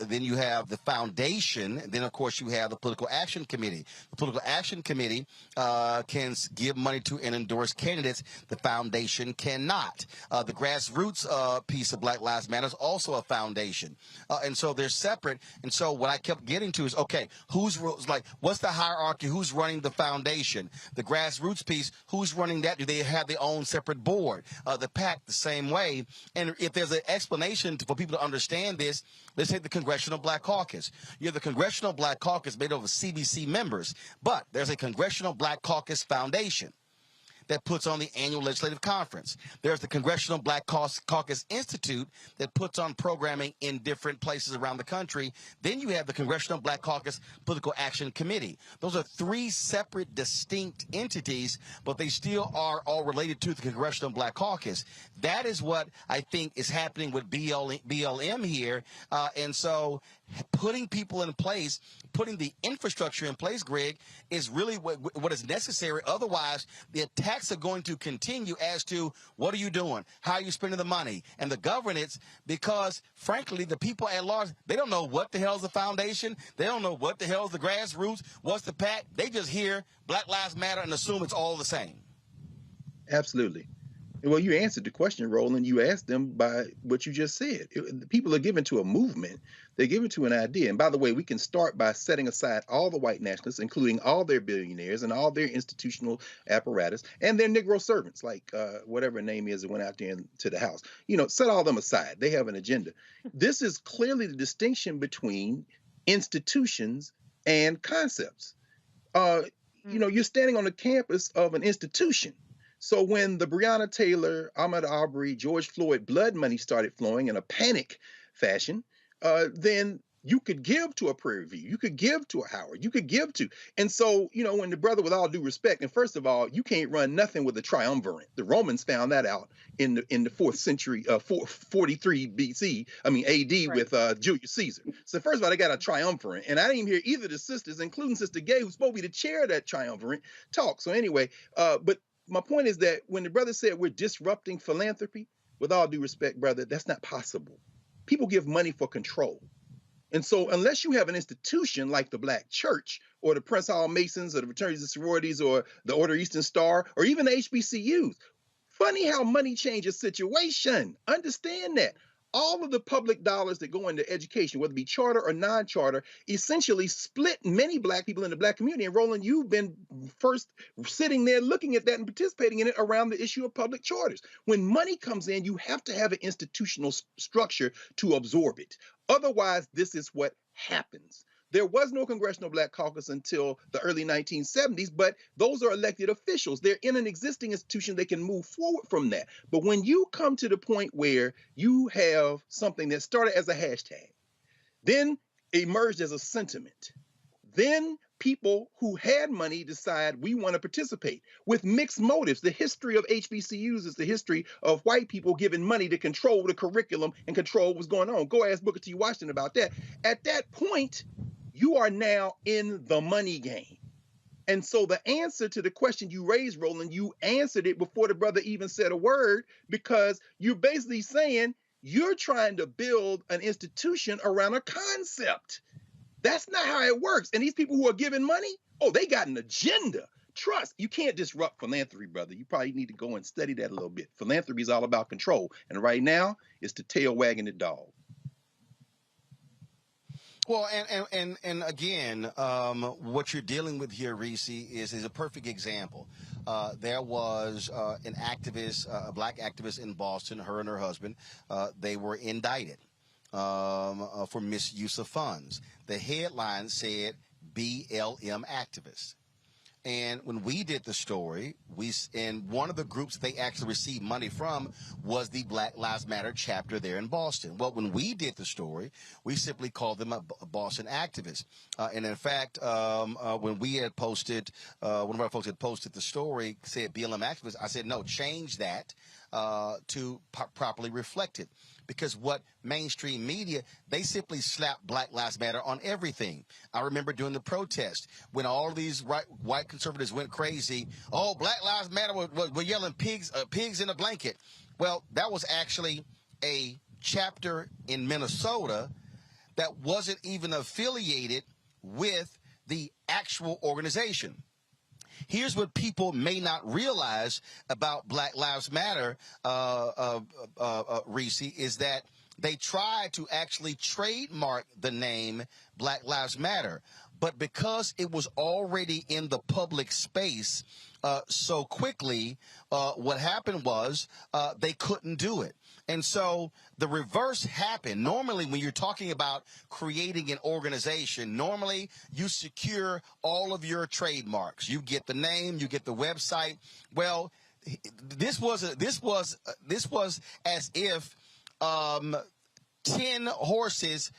Then you have the foundation. And then, of course, you have the Political Action Committee. The Political Action Committee can give money to and endorse candidates. The foundation cannot. The grassroots piece of Black Lives Matter is also a foundation. And so they're separate. And so what I kept getting to is, okay, what's the hierarchy? Who's running the foundation? The grassroots piece, who's running that? Do they have their own separate board? The PAC, the same way. And if there's an explanation for people to understand this, let's take the Congressional Black Caucus. You have the Congressional Black Caucus made up of CBC members, but there's a Congressional Black Caucus Foundation that puts on the annual legislative conference. There's the Congressional Black Caucus Institute that puts on programming in different places around the country. Then you have the Congressional Black Caucus Political Action Committee. Those are three separate, distinct entities, but they still are all related to the Congressional Black Caucus. That is what I think is happening with BLM here. And so putting people in place, putting the infrastructure in place, Greg, is really what is necessary. Otherwise, the attacks are going to continue as to what are you doing? How are you spending the money? And the governance, because, frankly, the people at large, they don't know what the hell is the foundation. They don't know what the hell is the grassroots. What's the PAC? They just hear Black Lives Matter and assume it's all the same. Absolutely. Well, you answered the question, Roland. You asked them by what you just said. People are given to a movement. They're given to an idea. And by the way, we can start by setting aside all the white nationalists, including all their billionaires and all their institutional apparatus and their Negro servants, like whatever her name is that went out there to the House. Set all them aside. They have an agenda. This is clearly the distinction between institutions and concepts. You're standing on the campus of an institution. So when the Breonna Taylor, Ahmaud Arbery, George Floyd blood money started flowing in a panic fashion, then you could give to a Prairie View, you could give to a Howard, you could give to. And so, when the brother, with all due respect, and first of all, you can't run nothing with a triumvirate. The Romans found that out in the 4th century, 43 BC, AD, right, with Julius Caesar. So first of all, they got a triumvirate. And I didn't even hear either of the sisters, including Sister Gay, who's supposed to be the chair of that triumvirate, talk. So anyway, but my point is that when the brother said we're disrupting philanthropy, with all due respect, brother, that's not possible. People give money for control. And so unless you have an institution like the Black Church or the Prince Hall Masons or the Fraternities and Sororities or the Order Eastern Star or even the HBCUs, Funny how money changes situation. Understand that. All of the public dollars that go into education, whether it be charter or non-charter, essentially split many Black people in the Black community. And Roland, you've been first sitting there looking at that and participating in it around the issue of public charters. When money comes in, you have to have an institutional structure to absorb it. Otherwise, this is what happens. There was no Congressional Black Caucus until the early 1970s, but those are elected officials. They're in an existing institution. They can move forward from that. But when you come to the point where you have something that started as a hashtag, then emerged as a sentiment, then people who had money decide we want to participate with mixed motives. The history of HBCUs is the history of white people giving money to control the curriculum and control what's going on. Go ask Booker T. Washington about that. At that point, you are now in the money game. And so the answer to the question you raised, Roland, you answered it before the brother even said a word, because you're basically saying you're trying to build an institution around a concept. That's not how it works. And these people who are giving money, oh, they got an agenda. Trust, you can't disrupt philanthropy, brother. You probably need to go and study that a little bit. Philanthropy is all about control. And right now, it's the tail wagging the dog. Well, and again, what you're dealing with here, Reese, is a perfect example. There was an activist, a Black activist in Boston, her and her husband. They were indicted for misuse of funds. The headline said BLM activists. And when we did the story, and one of the groups they actually received money from was the Black Lives Matter chapter there in Boston. Well, when we did the story, we simply called them a Boston activist. And in fact, when we had posted, one of our folks had posted the story, said BLM activist, I said, no, change that to properly reflect it. Because what mainstream media, they simply slap Black Lives Matter on everything. I remember during the protest when all of these white conservatives went crazy. Oh, Black Lives Matter were yelling pigs in a blanket. Well, that was actually a chapter in Minnesota that wasn't even affiliated with the actual organization. Here's what people may not realize about Black Lives Matter, Reese, is that they tried to actually trademark the name Black Lives Matter. But because it was already in the public space so quickly, what happened was they couldn't do it. And so the reverse happened. Normally, when you're talking about creating an organization, normally you secure all of your trademarks. You get the name, you get the website. Well, this was as if 10 horses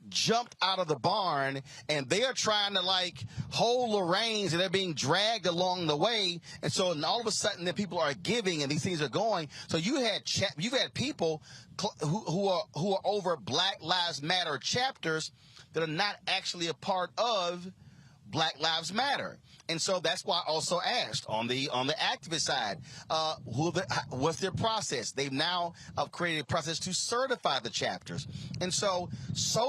jumped out of the barn and they're trying to like hold the reins and they're being dragged along the way. And so all of a sudden the people are giving and these things are going. So you've had people who are over Black Lives Matter chapters that are not actually a part of Black Lives Matter. And so that's why I also asked on the activist side, what's their process? They've now created a process to certify the chapters. And so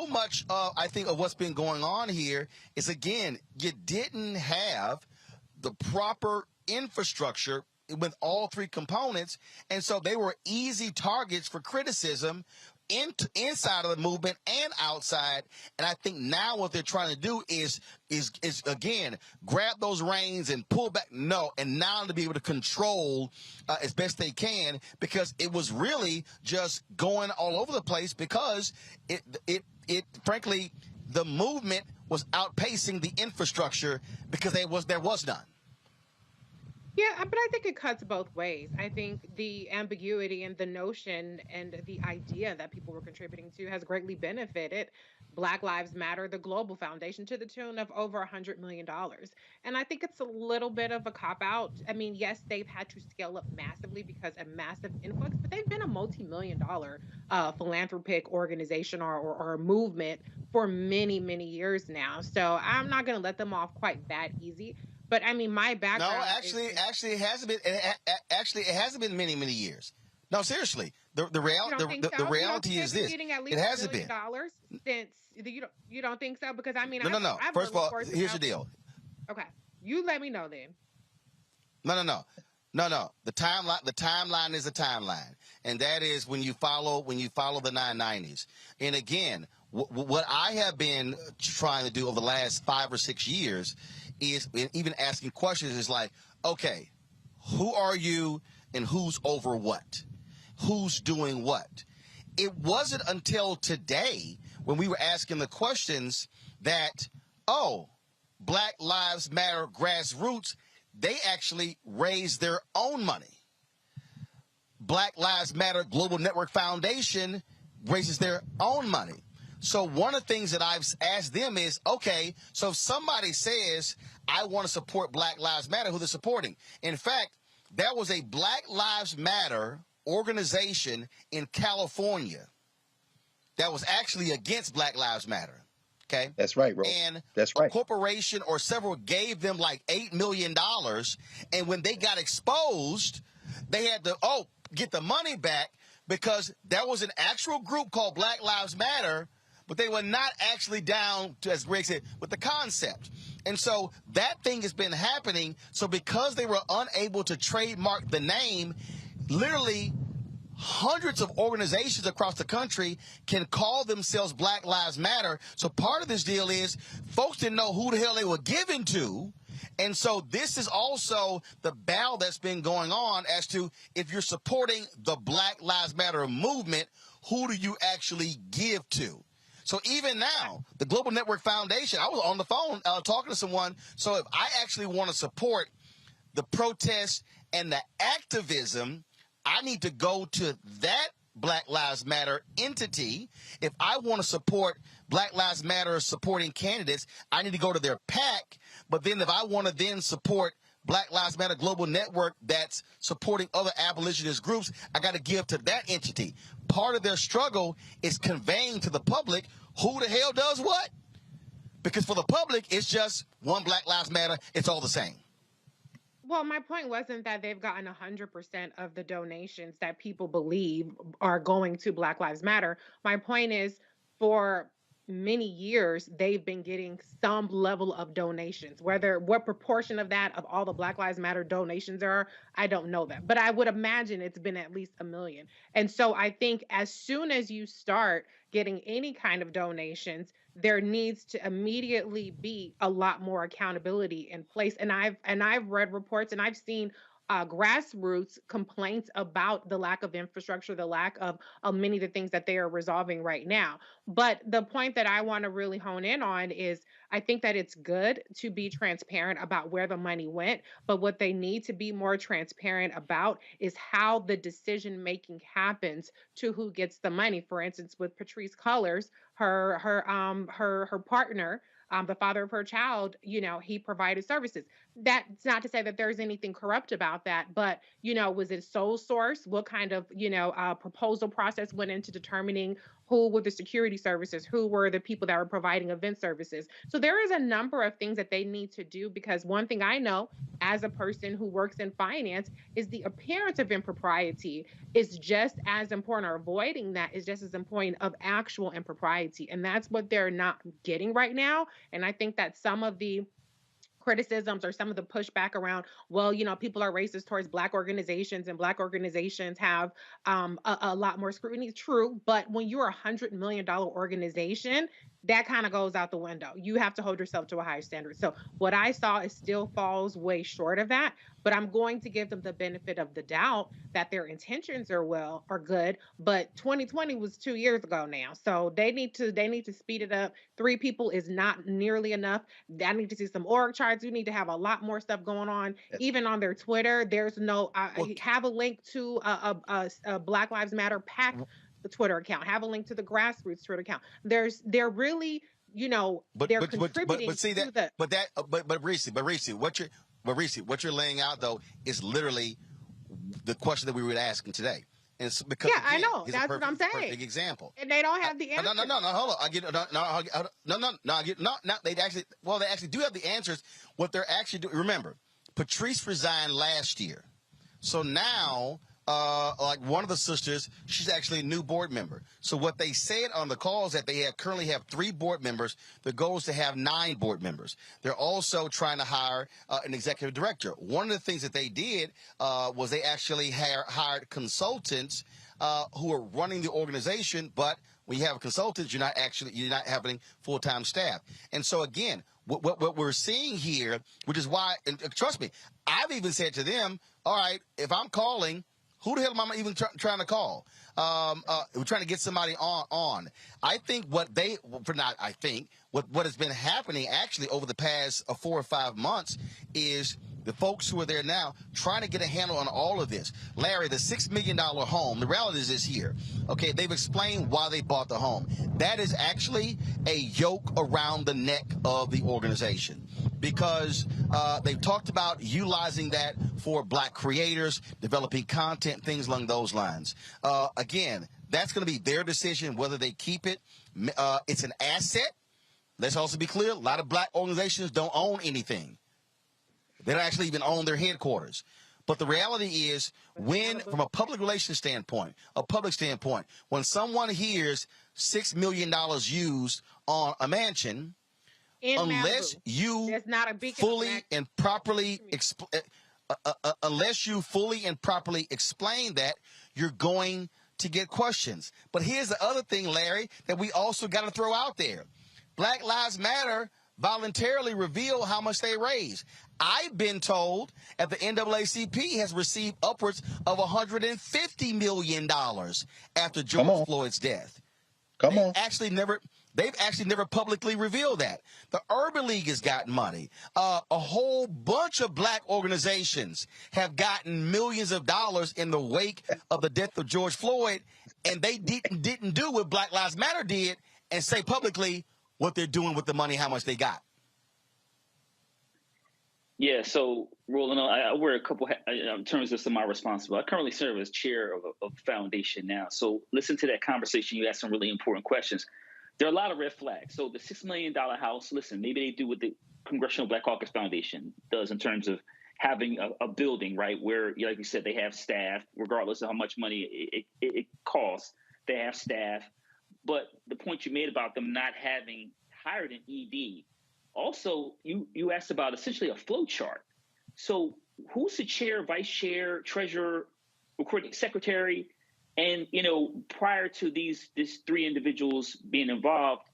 much I think of what's been going on here is, again, you didn't have the proper infrastructure with all three components. And so they were easy targets for criticism inside of the movement and outside. And I think now what they're trying to do is again, grab those reins and pull back. No, and now to be able to control as best they can, because it was really just going all over the place because it frankly, the movement was outpacing the infrastructure because there was none. Yeah, but I think it cuts both ways. I think the ambiguity and the notion and the idea that people were contributing to has greatly benefited Black Lives Matter, the global foundation, to the tune of over $100 million. And I think it's a little bit of a cop-out. I mean, yes, they've had to scale up massively because of massive influx, but they've been a multi-million-dollar philanthropic organization or movement for many, many years now. So I'm not going to let them off quite that easy. But I mean, my background. No, actually, it hasn't been. Actually, it hasn't been many, many years. No, seriously. The reality is this. It hasn't been. Since you don't think so? Because I mean, no. First of all, here's the deal. Okay, you let me know then. No. No. The timeline is a timeline, and that is when you follow the 990s. And again, what I have been trying to do over the last 5 or 6 years is even asking questions is like, okay, who are you and who's over what? Who's doing what? It wasn't until today when we were asking the questions that, oh, Black Lives Matter grassroots, they actually raised their own money. Black Lives Matter Global Network Foundation raises their own money. So one of the things that I've asked them is, okay, so if somebody says, I want to support Black Lives Matter, who they're supporting. In fact, there was a Black Lives Matter organization in California that was actually against Black Lives Matter. Okay. That's right, bro. And that's right. A corporation or several gave them like $8 million. And when they got exposed, they had to, get the money back because there was an actual group called Black Lives Matter, but they were not actually down to, as Greg said, with the concept. And so that thing has been happening. So because they were unable to trademark the name, literally hundreds of organizations across the country can call themselves Black Lives Matter. So part of this deal is folks didn't know who the hell they were giving to. And so this is also the battle that's been going on as to if you're supporting the Black Lives Matter movement, who do you actually give to? So even now, the Global Network Foundation, I was on the phone talking to someone. So if I actually want to support the protests and the activism, I need to go to that Black Lives Matter entity. If I want to support Black Lives Matter supporting candidates, I need to go to their PAC. But then if I want to then support Black Lives Matter Global Network that's supporting other abolitionist groups, I got to give to that entity. Part of their struggle is conveying to the public who the hell does what. Because for the public, it's just one Black Lives Matter. It's all the same. Well, my point wasn't that they've gotten 100% of the donations that people believe are going to Black Lives Matter. My point is, for many years, they've been getting some level of donations. What proportion of that, of all the Black Lives Matter donations are, I don't know that. But I would imagine it's been at least 1 million. And so I think as soon as you start getting any kind of donations, there needs to immediately be a lot more accountability in place. And I've read reports and I've seen grassroots complaints about the lack of infrastructure, the lack of many of the things that they are resolving right now. But the point that I want to really hone in on is I think that it's good to be transparent about where the money went, but what they need to be more transparent about is how the decision making happens to who gets the money. For instance, with Patrisse Cullors, her partner, the father of her child, he provided services. That's not to say that there's anything corrupt about that, but, was it sole source? What kind of, proposal process went into determining who were the security services, who were the people that were providing event services? So there is a number of things that they need to do, because one thing I know as a person who works in finance is the appearance of impropriety is just as important, or avoiding that is just as important of actual impropriety. And that's what they're not getting right now. And I think that some of the criticisms or some of the pushback around, well, people are racist towards Black organizations and Black organizations have a lot more scrutiny. True. But when you're $100 million organization, that kind of goes out the window. You have to hold yourself to a higher standard. So what I saw is still falls way short of that, but I'm going to give them the benefit of the doubt that their intentions are good, but 2020 was 2 years ago now. So they need to speed it up. 3 people is not nearly enough. I need to see some org charts. We need to have a lot more stuff going on. Yes. Even on their Twitter, there's no, have a link to a Black Lives Matter PAC the Twitter account, have a link to the grassroots Twitter account. They're really, they're contributing but see to but Reese, what you're laying out though is literally the question that we were asking today. And it's because I know that's what I'm saying. Perfect example. And they don't have the answer. No, hold on. They actually do have the answers. What they're actually doing. Remember, Patrisse resigned last year, so now like one of the sisters, she's actually a new board member. So what they said on the call is that they currently have 3 board members. The goal is to have 9 board members. They're also trying to hire an executive director. One of the things that they did was they actually hired consultants who are running the organization, but when you have consultants, you're not having full-time staff. And so again, what we're seeing here, which is why, and trust me, I've even said to them, all right, if I'm calling, who the hell am I even trying to call? We're trying to get somebody on. I think what has been happening actually over the past 4 or 5 months is the folks who are there now trying to get a handle on all of this. Larry, the $6 million home, the reality is this here. Okay, they've explained why they bought the home. That is actually a yoke around the neck of the organization, because they've talked about utilizing that for black creators, developing content, things along those lines. Again, that's going to be their decision whether they keep it. It's an asset. Let's also be clear, a lot of black organizations don't own anything. They don't actually even own their headquarters. But the reality is, from a public relations standpoint, when someone hears $6 million used on a mansion, unless you fully and properly explain that, you're going to get questions. But here's the other thing, Larry, that we also got to throw out there. Black Lives Matter voluntarily reveal how much they raise. I've been told that the NAACP has received upwards of $150 million after George Floyd's death. They've actually never publicly revealed that. The Urban League has gotten money. A whole bunch of black organizations have gotten millions of dollars in the wake of the death of George Floyd, and they didn't do what Black Lives Matter did and say publicly what they're doing with the money, how much they got. Yeah, so Roland, I wear a couple in terms of some of my responsibilities. I currently serve as chair of a foundation now. So listen to that conversation. You asked some really important questions. There are a lot of red flags. So the $6 million house, listen, maybe they do what the Congressional Black Caucus Foundation does in terms of having a building, right, where, like you said, they have staff, regardless of how much money it costs, they have staff. But the point you made about them not having hired an ED, also, you asked about essentially a flow chart. So who's the chair, vice chair, treasurer, recording secretary? And, prior to these 3 individuals being involved,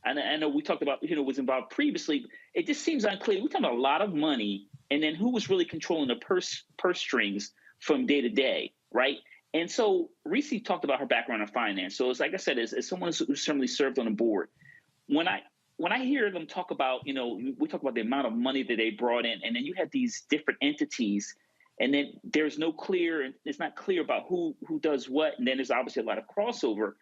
and I know we talked about, was involved previously, it just seems unclear. We're talking about a lot of money, and then who was really controlling the purse strings from day to day, right? And so Reese talked about her background in finance. So it's like I said, as someone who certainly served on a board, when I hear them talk about, we talk about the amount of money that they brought in, and then you have these different entities, and then it's not clear about who does what, and then there's obviously a lot of crossover.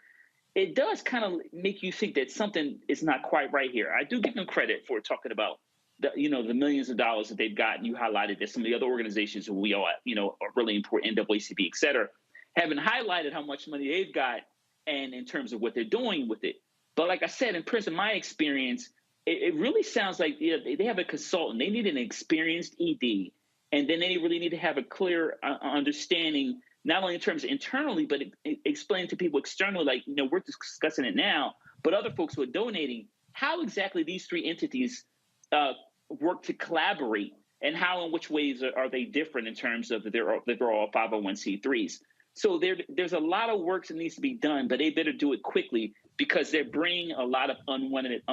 It does kind of make you think that something is not quite right here. I do give them credit for talking about the millions of dollars that they've gotten. You highlighted that some of the other organizations who we all, are really important, NAACP, et cetera, haven't highlighted how much money they've got and in terms of what they're doing with it. But like I said, in terms of my experience, it really sounds like they have a consultant. They need an experienced ED, and then they really need to have a clear understanding, not only in terms of internally, but explain to people externally, like, we're discussing it now, but other folks who are donating, how exactly these 3 entities work to collaborate, and how and which ways are they different in terms of they're all 501c3s. So there's a lot of work that needs to be done, but they better do it quickly because they're bringing a lot of unwanted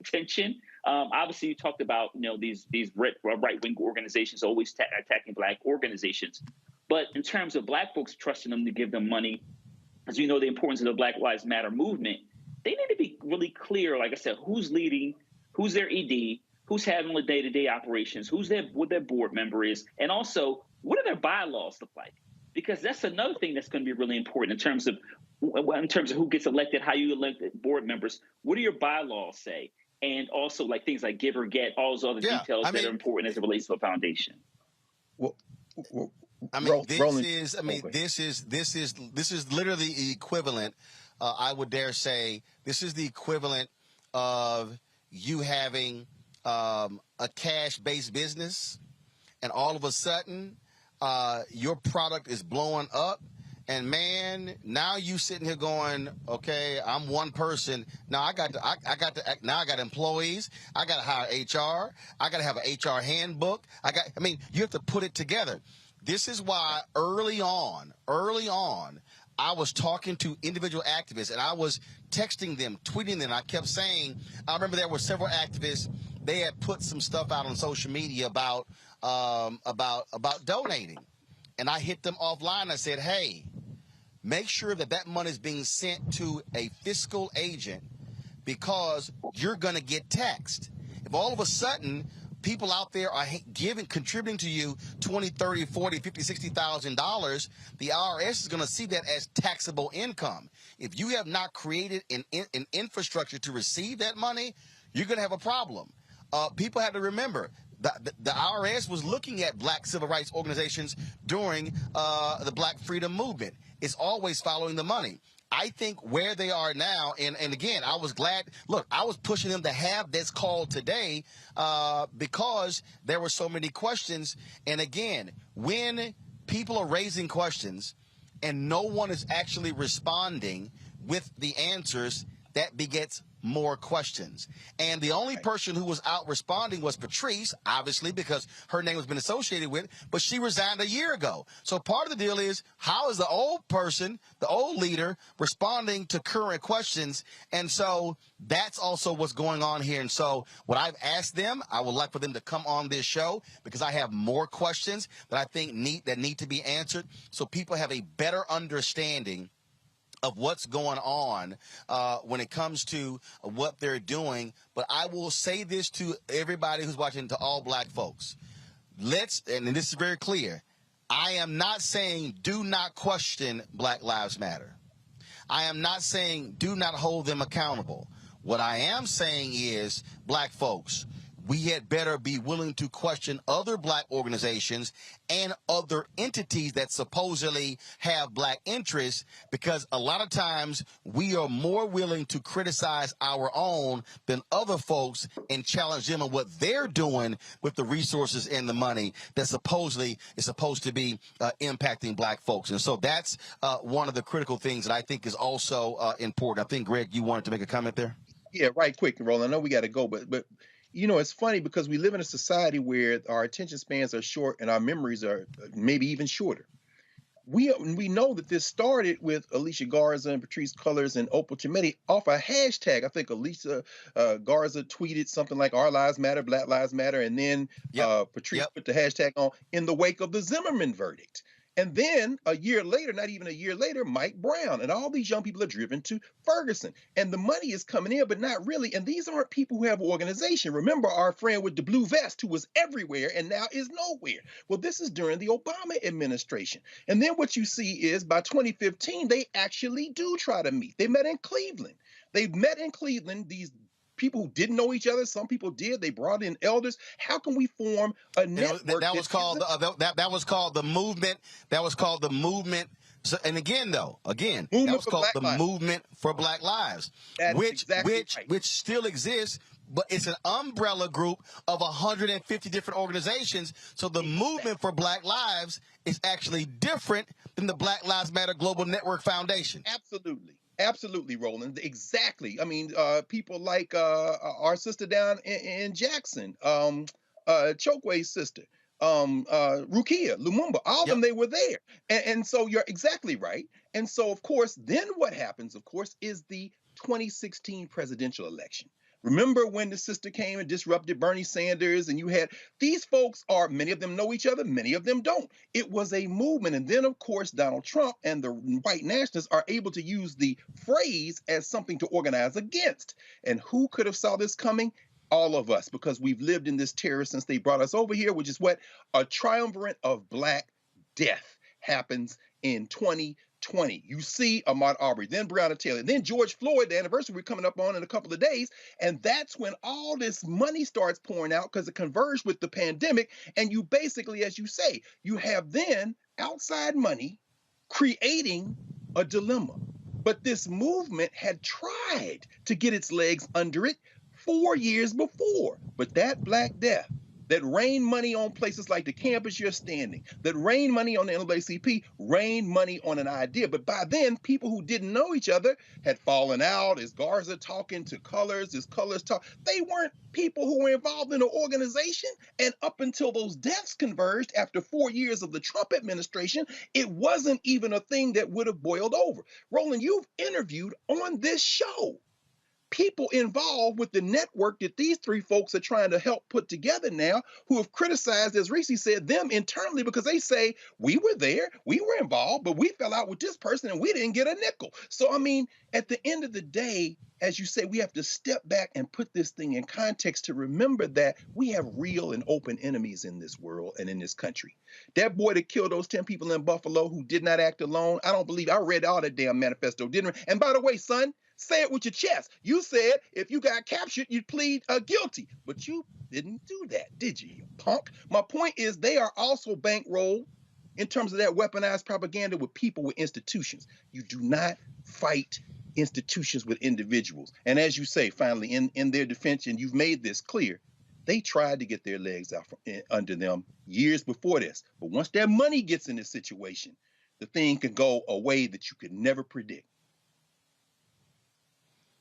attention. Obviously, you talked about these right-wing organizations always attacking black organizations, but in terms of black folks trusting them to give them money, as you know, the importance of the Black Lives Matter movement, they need to be really clear. Like I said, who's leading, who's their ED, who's having the day-to-day operations, what their board member is, and also what do their bylaws look like? Because that's another thing that's going to be really important in terms of who gets elected, how you elect board members. What do your bylaws say? And also like things like give or get, all those other details that are important as it relates to a foundation. This is literally the equivalent. I would dare say this is the equivalent of you having a cash-based business, and all of a sudden Your product is blowing up. And man, now you sitting here going, okay, I'm one person. Now I got employees. I got to hire HR. I got to have an HR handbook. You have to put it together. This is why early on, I was talking to individual activists and I was texting them, tweeting them. I kept saying, I remember there were several activists. They had put some stuff out on social media about donating. And I hit them offline. I said, hey, make sure that money is being sent to a fiscal agent because you're going to get taxed. If all of a sudden people out there are contributing to you $20, $30, $40, $50, $60,000, the IRS is going to see that as taxable income. If you have not created an infrastructure to receive that money, you're going to have a problem. People have to remember, the IRS was looking at black civil rights organizations during the Black Freedom Movement. It's always following the money. I think where they are now, and again, I was glad. Look, I was pushing them to have this call today because there were so many questions. And again, when people are raising questions and no one is actually responding with the answers, that begets more questions. And the only person who was out responding was Patrice, obviously, because her name has been associated with it, but she resigned a year ago. So part of the deal is, how is the old person, the old leader, responding to current questions? And so that's also what's going on here. And so what I've asked them, I would like for them to come on this show because I have more questions that I think need to be answered so people have a better understanding of what's going on when it comes to what they're doing. But I will say this to everybody who's watching, to all black folks. And this is very clear, I am not saying do not question Black Lives Matter. I am not saying do not hold them accountable. What I am saying is, black folks, we had better be willing to question other black organizations and other entities that supposedly have black interests, because a lot of times we are more willing to criticize our own than other folks and challenge them on what they're doing with the resources and the money that supposedly is supposed to be impacting black folks. And so that's one of the critical things that I think is also important. I think, Greg, you wanted to make a comment there? Yeah, right quick, Roland. I know we got to go, but you know, it's funny because we live in a society where our attention spans are short and our memories are maybe even shorter. We know that this started with Alicia Garza and Patrice Cullors and Opal Tometi off a hashtag. I think Alicia Garza tweeted something like "Our Lives Matter, Black Lives Matter," and then Patrice put the hashtag on in the wake of the Zimmerman verdict. And then a year later, not even a year later, Mike Brown and all these young people are driven to Ferguson. And the money is coming in, but not really. And these aren't people who have an organization. Remember our friend with the blue vest who was everywhere and now is nowhere. Well, this is during the Obama administration. And then what you see is by 2015, they actually do try to meet. They met in Cleveland. They met in Cleveland, these people who didn't know each other. Some people did. They brought in elders. How can we form a network? That was called the movement. That was called the movement. So, and again, that was called the Movement for Black Lives, which still exists, but it's an umbrella group of 150 different organizations. So the Movement for Black Lives is actually different than the Black Lives Matter Global Network Foundation. Absolutely, Roland. Exactly. I mean, people like our sister down in Jackson, Chokwe's sister, Rukia Lumumba, all of them, they were there. And so you're exactly right. And so, of course, then what happens, of course, is the 2016 presidential election. Remember when the sister came and disrupted Bernie Sanders, and you had these folks many of them know each other, many of them don't. It was a movement. And then, of course, Donald Trump and the white nationalists are able to use the phrase as something to organize against. And who could have saw this coming? All of us, because we've lived in this terror since they brought us over here, which is what a triumvirate of Black death happens in 2020. You see Ahmaud Arbery, then Breonna Taylor, then George Floyd, the anniversary we're coming up on in a couple of days. And that's when all this money starts pouring out because it converged with the pandemic. And you basically, as you say, you have then outside money creating a dilemma. But this movement had tried to get its legs under it 4 years before. But that Black death that rain money on places like the campus you're standing, that rain money on the NAACP, rain money on an idea. But by then, people who didn't know each other had fallen out. Is Garza talking to Colors? Is Colors talk? They weren't people who were involved in an organization. And up until those deaths converged after 4 years of the Trump administration, it wasn't even a thing that would have boiled over. Roland, you've interviewed on this show people involved with the network that these three folks are trying to help put together now, who have criticized, as Reese said, them internally because they say, we were there, we were involved, but we fell out with this person and we didn't get a nickel. So, I mean, at the end of the day, as you say, we have to step back and put this thing in context to remember that we have real and open enemies in this world and in this country. That boy that killed those 10 people in Buffalo who did not act alone, I don't believe, I read all that damn manifesto, didn't I? And by the way, son, say it with your chest. You said if you got captured, you'd plead guilty. But you didn't do that, did you, you punk? My point is they are also bankrolled in terms of that weaponized propaganda with people with institutions. You do not fight institutions with individuals. And as you say, finally, in their defense, and you've made this clear, they tried to get their legs out from under them years before this. But once their money gets in this situation, the thing can go a way that you could never predict.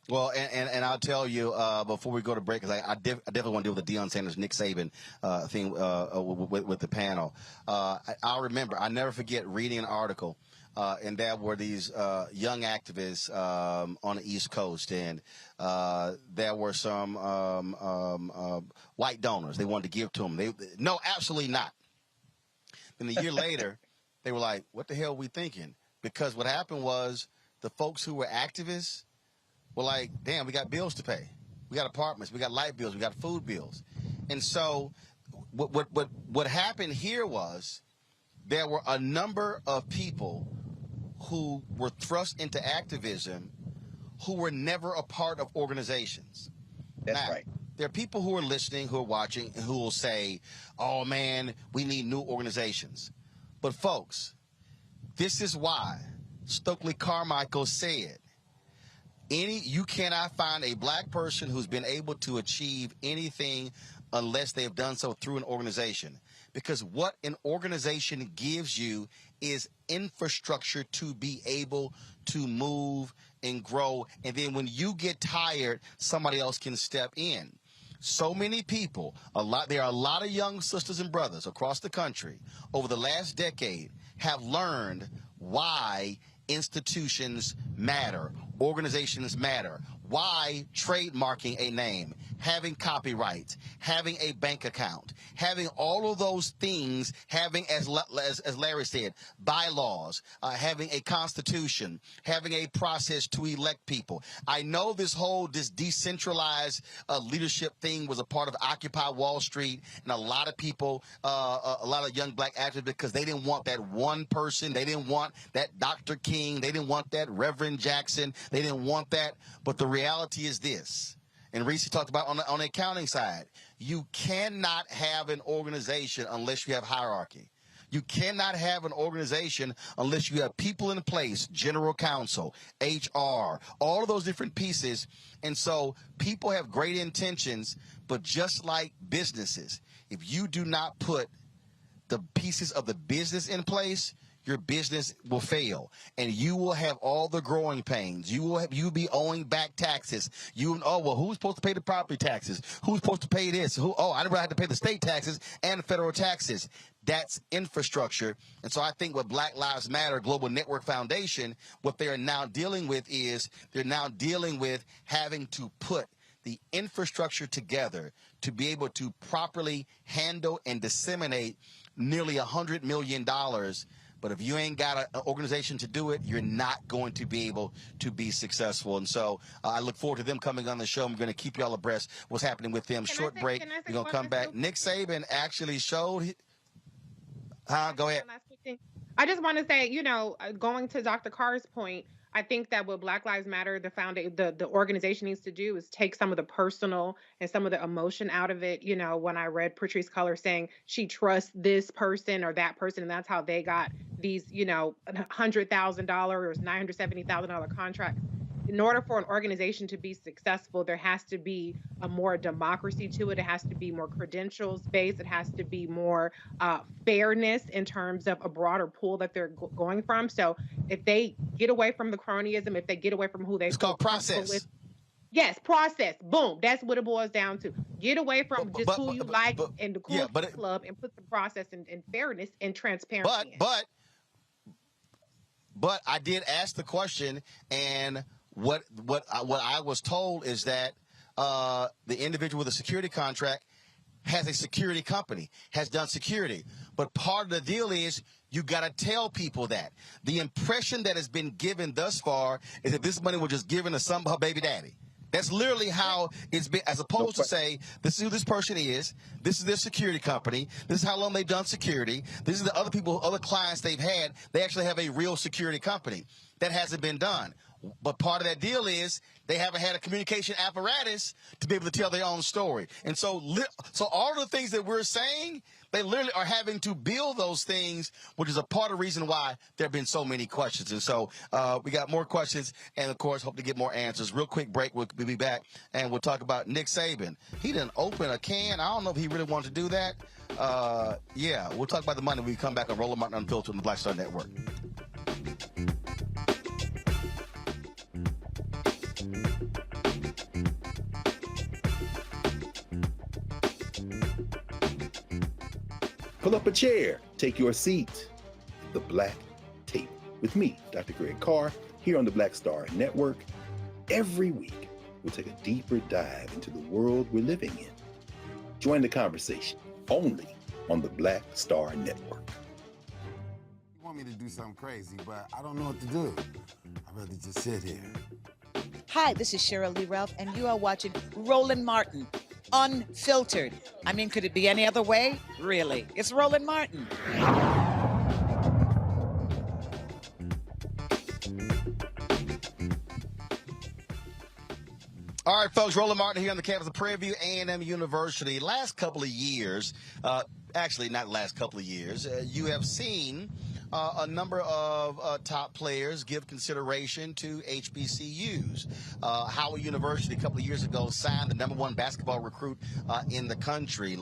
Well, and I'll tell you before we go to break, because I definitely want to deal with the Deion Sanders, Nick Saban thing with the panel. I'll remember, I never forget reading an article, and there were these young activists on the East Coast, and there were some white donors. They wanted to give to them. No, absolutely not. Then a year later, they were like, what the hell are we thinking? Because what happened was the folks who were activists were like, damn, we got bills to pay. We got apartments, we got light bills, we got food bills. And so what happened here was there were a number of people who were thrust into activism who were never a part of organizations. That's right. There are people who are listening, who are watching, and who will say, oh, man, we need new organizations. But, folks, this is why Stokely Carmichael said, you cannot find a black person who's been able to achieve anything unless they've done so through an organization. Because what an organization gives you is infrastructure to be able to move and grow. And then when you get tired, somebody else can step in. So many people, there are a lot of young sisters and brothers across the country over the last decade have learned why institutions matter, organizations matter, why trademarking a name, having copyrights, having a bank account, having all of those things, having, as Larry said, bylaws, having a constitution, having a process to elect people. I know this decentralized leadership thing was a part of Occupy Wall Street, and a lot of people, a lot of young black activists, because they didn't want that one person, they didn't want that Dr. King, they didn't want that Reverend Jackson, they didn't want that. But the reality is this, and Reese talked about on the accounting side, you cannot have an organization unless you have hierarchy. You cannot have an organization unless you have people in place, general counsel, HR, all of those different pieces. And so people have great intentions, but just like businesses, if you do not put the pieces of the business in place, your business will fail, and you will have all the growing pains. You'll be owing back taxes. Who's supposed to pay the property taxes? Who's supposed to pay this? I never had to pay the state taxes and federal taxes. That's infrastructure. And so I think what Black Lives Matter Global Network Foundation, what they are now dealing with is they're now dealing with having to put the infrastructure together to be able to properly handle and disseminate nearly $100 million. But if you ain't got an organization to do it, you're not going to be able to be successful. And so I look forward to them coming on the show. I'm going to keep you all abreast what's happening with them. Short break. We're going to come back. Nick Saban actually showed. Go ahead. I just want to say, going to Dr. Carr's point, I think that what Black Lives Matter, the organization needs to do is take some of the personal and some of the emotion out of it. When I read Patrice Cullors saying she trusts this person or that person, and that's how they got these, $100,000 or $970,000 contracts. in order for an organization to be successful, there has to be a more democracy to it. It has to be more credentials based. It has to be more fairness in terms of a broader pool that they're going from. So if they get away from the cronyism, if they get away from who they It's feel called comfortable with, process. yes, process. Boom. That's what it boils down to. Get away from just who you like and the cool club and put the process and fairness and transparency in. But I did ask the question, and what I was told is that the individual with a security contract has a security company, has done security. But part of the deal is you got to tell people that. The impression that has been given thus far is that this money was just given to some her baby daddy. That's literally how it's been, as opposed to say, this is who this person is, this is their security company, this is how long they've done security, this is the other people, other clients they've had. They actually have a real security company. That hasn't been done. But part of that deal is they haven't had a communication apparatus to be able to tell their own story. And so all of the things that we're saying, they literally are having to build those things, which is a part of the reason why there have been so many questions. And so we got more questions and, of course, hope to get more answers. Real quick break. We'll be back, and we'll talk about Nick Saban. He didn't open a can. I don't know if he really wanted to do that. Yeah, we'll talk about the money when we come back on Roland Martin Unfiltered on the Black Star Network. Pull up a chair, take your seat. The Black Tape with me, Dr. Greg Carr, here on the Black Star Network. Every week, we'll take a deeper dive into the world we're living in. Join the conversation only on the Black Star Network. You want me to do something crazy, but I don't know what to do. I'd rather just sit here. Hi, this is Cheryl Lee Ralph, and you are watching Roland Martin Unfiltered. I mean, could it be any other way? Really? It's Roland Martin. All right, folks, Roland Martin here on the campus of Prairie A M University. Last couple of years, actually not last couple of years, you have seen a number of top players give consideration to HBCUs. Howard University a couple of years ago signed the #1 basketball recruit in the country.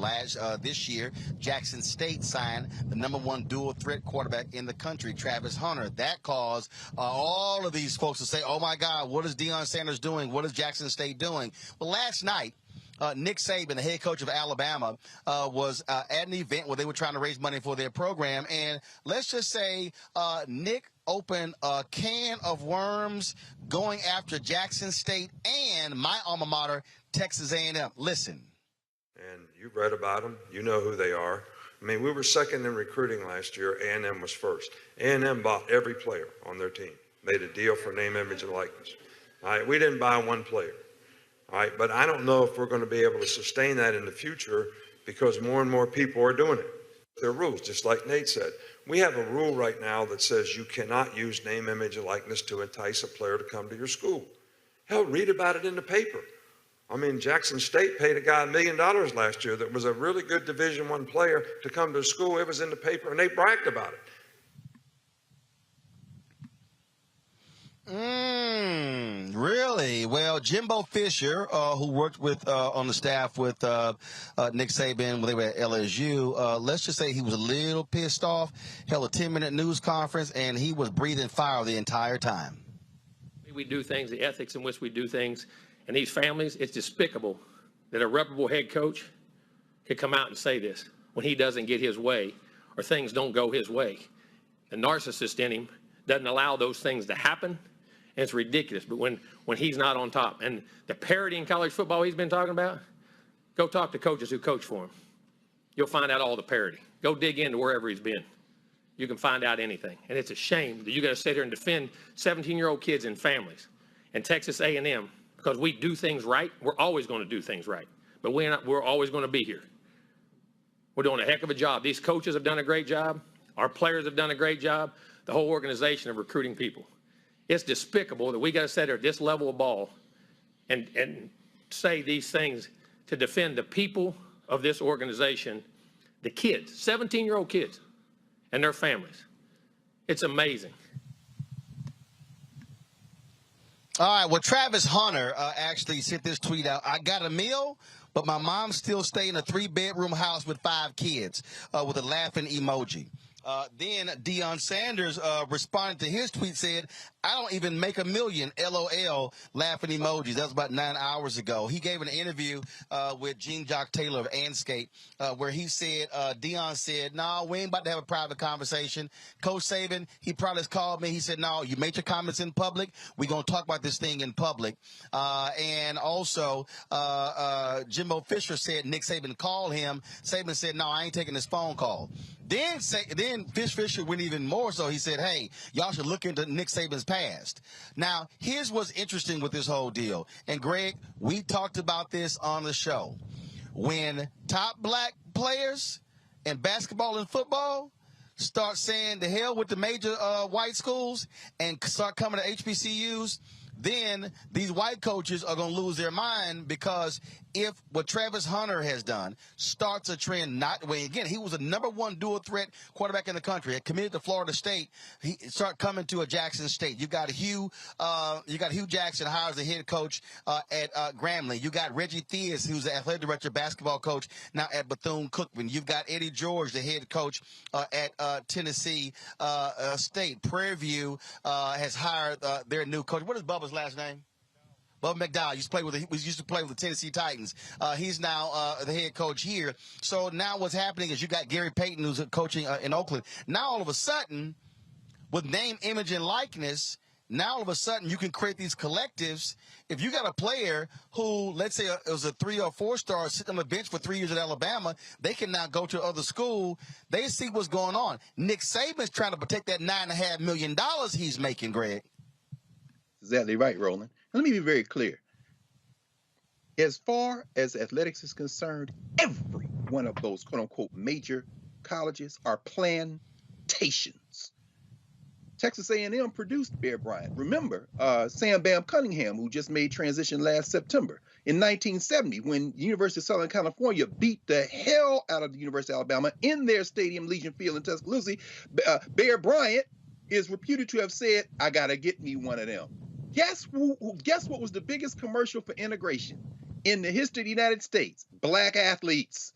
This year, Jackson State signed the #1 dual threat quarterback in the country, Travis Hunter. That caused all of these folks to say, oh my God, what is Deion Sanders doing? What is Jackson State doing? Well, last night, Nick Saban, the head coach of Alabama, was at an event where they were trying to raise money for their program. And let's just say Nick opened a can of worms going after Jackson State and my alma mater, Texas A&M. Listen. And you've read about them. You know who they are. I mean, we were second in recruiting last year. A&M was first. A&M bought every player on their team, made a deal for name, image, and likeness. All right, we didn't buy one player. All right, but I don't know if we're going to be able to sustain that in the future because more and more people are doing it. There are rules, just like Nate said. We have a rule right now that says you cannot use name, image, and likeness to entice a player to come to your school. Hell, read about it in the paper. I mean, Jackson State paid a guy $1 million last year that was a really good Division I player to come to school. It was in the paper, and they bragged about it. Really? Well, Jimbo Fisher, who worked with on the staff with Nick Saban when they were at LSU, let's just say he was a little pissed off, held a 10-minute news conference, and he was breathing fire the entire time. We do things, the ethics in which we do things, and these families, it's despicable that a reputable head coach could come out and say this when he doesn't get his way or things don't go his way. The narcissist in him doesn't allow those things to happen. And it's ridiculous, but when he's not on top, and the parity in college football he's been talking about, go talk to coaches who coach for him. You'll find out all the parity. Go dig into wherever he's been. You can find out anything. And it's a shame that you got to sit here and defend 17-year-old kids and families. And Texas A&M, because we do things right, we're always going to do things right. But we're always going to be here. We're doing a heck of a job. These coaches have done a great job. Our players have done a great job. The whole organization of recruiting people. It's despicable that we got to sit there at this level of ball and say these things to defend the people of this organization, the kids, 17-year-old kids and their families. It's amazing. All right. Well, Travis Hunter actually sent this tweet out. I got a meal, but my mom still stay in a 3-bedroom house with 5 kids with a laughing emoji. Then Deion Sanders responded to his tweet, said, I don't even make $1 million, LOL, laughing emojis. That was about 9 hours ago. He gave an interview with Gene Jock Taylor of Anscape where he said, Deion said, no, we ain't about to have a private conversation. Coach Saban, he probably called me. He said, no, you made your comments in public. We're going to talk about this thing in public. And also, Jimbo Fisher said Nick Saban called him. Saban said, no, I ain't taking this phone call. Then Fisher went even more so. He said, hey, y'all should look into Nick Saban's past. Now, here's what's interesting with this whole deal. And, Greg, we talked about this on the show. When top black players in basketball and football start saying the hell with the major white schools and start coming to HBCUs, then these white coaches are going to lose their mind, because if what Travis Hunter has done starts a trend, again, he was the #1 dual threat quarterback in the country, committed to Florida State, he start coming to a Jackson State. You got Hugh Jackson hires the head coach at Grambling. You got Reggie Theus, who's the athletic director, basketball coach now at Bethune-Cookman. You've got Eddie George, the head coach at Tennessee State. Prairie View has hired their new coach. What is Bubba's last name? Bubba McDowell used to play with the Tennessee Titans. He's now the head coach here. So now what's happening is you got Gary Payton, who's coaching in Oakland. Now all of a sudden, with name, image, and likeness, now all of a sudden you can create these collectives. If you got a player who, let's say it was a 3 or 4 star sitting on the bench for 3 years at Alabama, they can now go to other school. They see what's going on. Nick Saban's trying to protect that $9.5 million he's making, Greg. Exactly right, Roland. Let me be very clear. As far as athletics is concerned, every one of those quote-unquote major colleges are plantations. Texas A&M produced Bear Bryant. Remember, Sam Bam Cunningham, who just made transition last September. In 1970, when University of Southern California beat the hell out of the University of Alabama in their stadium, Legion Field in Tuscaloosa, Bear Bryant is reputed to have said, I got to get me one of them. Guess what was the biggest commercial for integration in the history of the United States? Black athletes.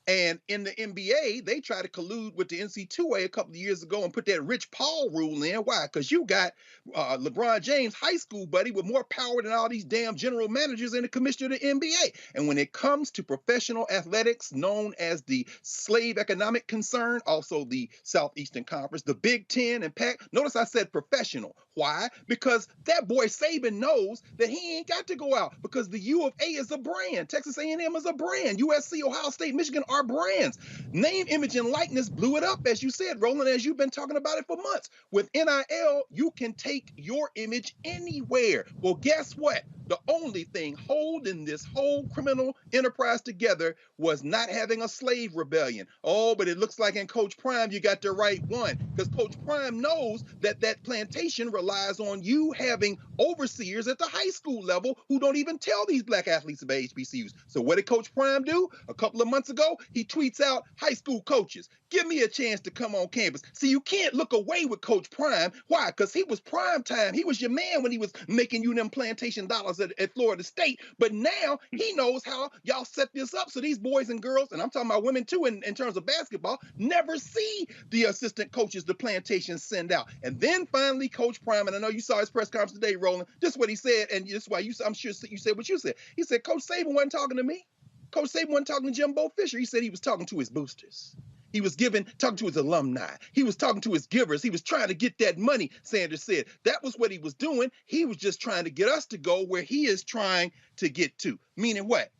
And in the NBA, they tried to collude with the NC2A a couple of years ago and put that Rich Paul rule in. Why? Because you got LeBron James, high school buddy, with more power than all these damn general managers and the commissioner of the NBA. And when it comes to professional athletics, known as the slave economic concern, also the Southeastern Conference, the Big Ten and Pac, notice I said professional. Why? Because that boy Saban knows that he ain't got to go out, because the U of A is a brand. Texas A&M is a brand. USC, Ohio State, Michigan are brands. Name, image, and likeness blew it up, as you said, Roland, as you've been talking about it for months. With NIL, you can take your image anywhere. Well, guess what? The only thing holding this whole criminal enterprise together was not having a slave rebellion. Oh, but it looks like in Coach Prime, you got the right one, because Coach Prime knows that that plantation relies on you having overseers at the high school level who don't even tell these black athletes about HBCUs. So what did Coach Prime do? A couple of months ago, he tweets out, high school coaches, give me a chance to come on campus. See, you can't look away with Coach Prime. Why? Because he was prime time. He was your man when he was making you them plantation dollars at Florida State. But now he knows how y'all set this up. So these boys and girls, and I'm talking about women too in terms of basketball, never see the assistant coaches the plantation send out. And then finally, Coach Prime, and I know you saw his press conference today, Roland, this is what he said, and this is why I'm sure you said what you said. He said, Coach Saban wasn't talking to me. Coach Saban wasn't talking to Jimbo Fisher. He said he was talking to his boosters. He was talking to his alumni. He was talking to his givers. He was trying to get that money, Sanders said. That was what he was doing. He was just trying to get us to go where he is trying to get to. Meaning what?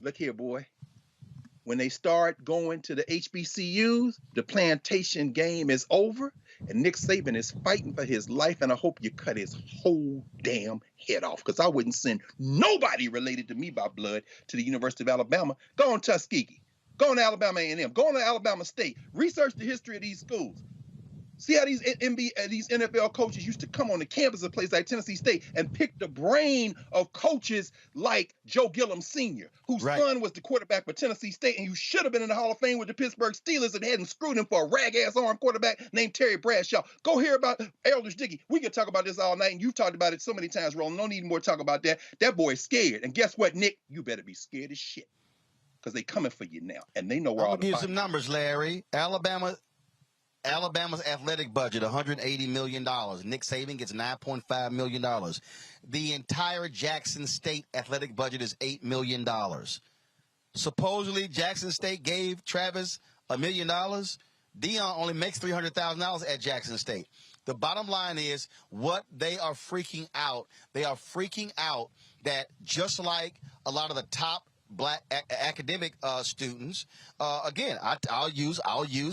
Look here, boy. When they start going to the HBCUs, the plantation game is over, and Nick Saban is fighting for his life, and I hope you cut his whole damn head off, because I wouldn't send nobody related to me by blood to the University of Alabama. Go on Tuskegee. Go on to Alabama A&M. Go on to Alabama State. Research the history of these schools. See how these these NFL coaches used to come on the campus of places like Tennessee State and pick the brain of coaches like Joe Gillum Sr., whose son was the quarterback for Tennessee State, and you should have been in the Hall of Fame with the Pittsburgh Steelers and hadn't screwed him for a rag-ass arm quarterback named Terry Bradshaw. Go hear about Eldridge Dickey. We could talk about this all night, and you've talked about it so many times, Roland. No need more to talk about that. That boy's scared. And guess what, Nick? You better be scared as shit, because they coming for you now, and they know where all the I'll give you some numbers, Larry. Alabama's athletic budget, $180 million. Nick Saban gets $9.5 million. The entire Jackson State athletic budget is $8 million. Supposedly, Jackson State gave Travis $1 million. Deion only makes $300,000 at Jackson State. The bottom line is what they are freaking out. They are freaking out that just like a lot of the top Black academic students, again, I'll use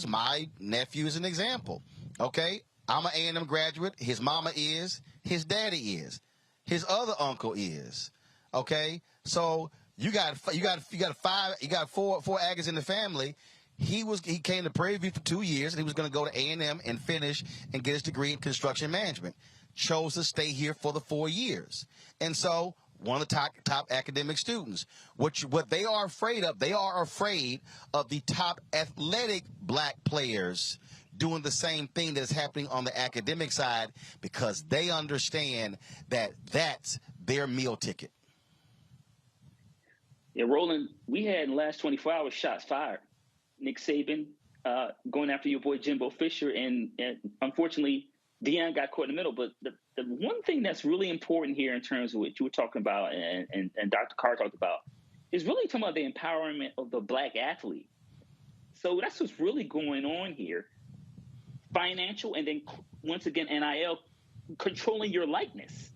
my nephew as an example. Okay, I'm an A&M graduate. His mama is. His daddy is. His other uncle is. Okay, so you got four Aggies in the family. He came to Prairie View for 2 years, and he was going to go to A&M and finish and get his degree in construction management. Chose to stay here for the 4 years, and so. One of the top academic students. What they are afraid of, they are afraid of the top athletic Black players doing the same thing that is happening on the academic side, because they understand that that's their meal ticket. Yeah, Roland, we had in the last 24 hours shots fired. Nick Saban going after your boy Jimbo Fisher, and unfortunately, Deion got caught in the middle. But the one thing that's really important here in terms of what you were talking about and Dr. Carr talked about is really talking about the empowerment of the Black athlete. So that's what's really going on here. Financial, and then once again, NIL, controlling your likeness.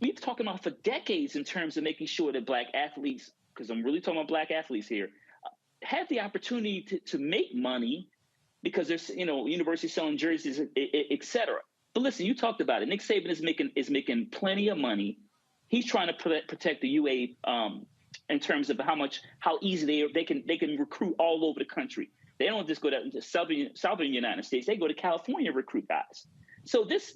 We've talked about for decades in terms of making sure that Black athletes, because I'm really talking about Black athletes here, have the opportunity to make money, because there's, universities selling jerseys, et cetera. But listen, you talked about it. Nick Saban is making plenty of money. He's trying to protect the UA in terms of how easy they can recruit all over the country. They don't just go to southern United States. They go to California to recruit guys. So these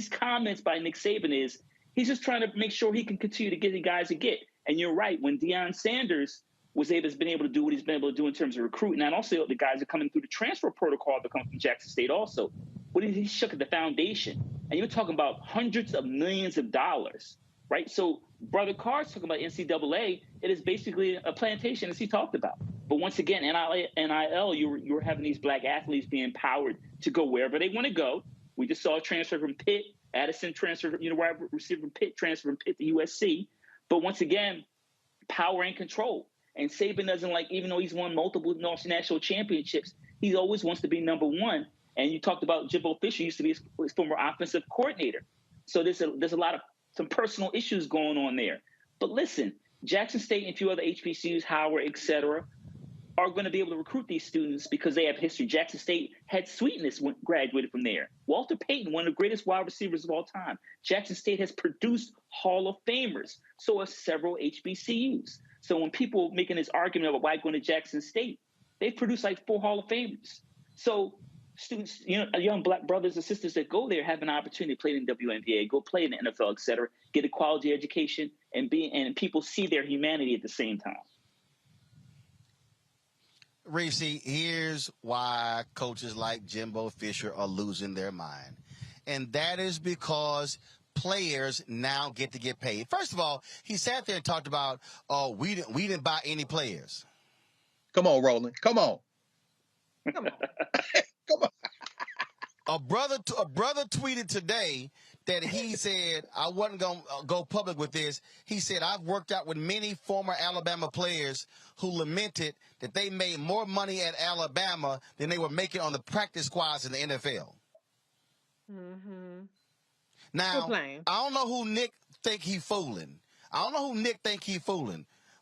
comments by Nick Saban is he's just trying to make sure he can continue to get the guys to get. And you're right, when Deion Sanders has been able to do what he's been able to do in terms of recruiting, and also the guys are coming through the transfer protocol that come from Jackson State also. But he shook at the foundation, and you're talking about hundreds of millions of dollars, right? So Brother Carr's talking about NCAA. It is basically a plantation, as he talked about. But once again, NIL, you're having these Black athletes being empowered to go wherever they want to go. We just saw a transfer from Pitt, Addison transfer, wide receiver from Pitt, transfer from Pitt to USC. But once again, power and control. And Saban doesn't even though he's won multiple national championships, he always wants to be number one. And you talked about Jimbo Fisher used to be his former offensive coordinator. So there's a lot of some personal issues going on there. But listen, Jackson State and a few other HBCUs, Howard, et cetera, are going to be able to recruit these students because they have history. Jackson State had Sweetness graduated from there. Walter Payton, one of the greatest wide receivers of all time. Jackson State has produced Hall of Famers. So have several HBCUs. So when people making this argument about why going to Jackson State, they've produced 4 Hall of Famers. So students, young Black brothers and sisters that go there have an opportunity to play in the WNBA, go play in the NFL, et cetera, get a quality education, and people see their humanity at the same time. Reese, here's why coaches like Jimbo Fisher are losing their mind. And that is because players now get to get paid. First of all, he sat there and talked about, we didn't buy any players. Come on, Roland. Come on. Come on. A brother tweeted today that he said, I wasn't going to go public with this. He said, I've worked out with many former Alabama players who lamented that they made more money at Alabama than they were making on the practice squads in the NFL. Mm-hmm. Now, I don't know who Nick think he fooling.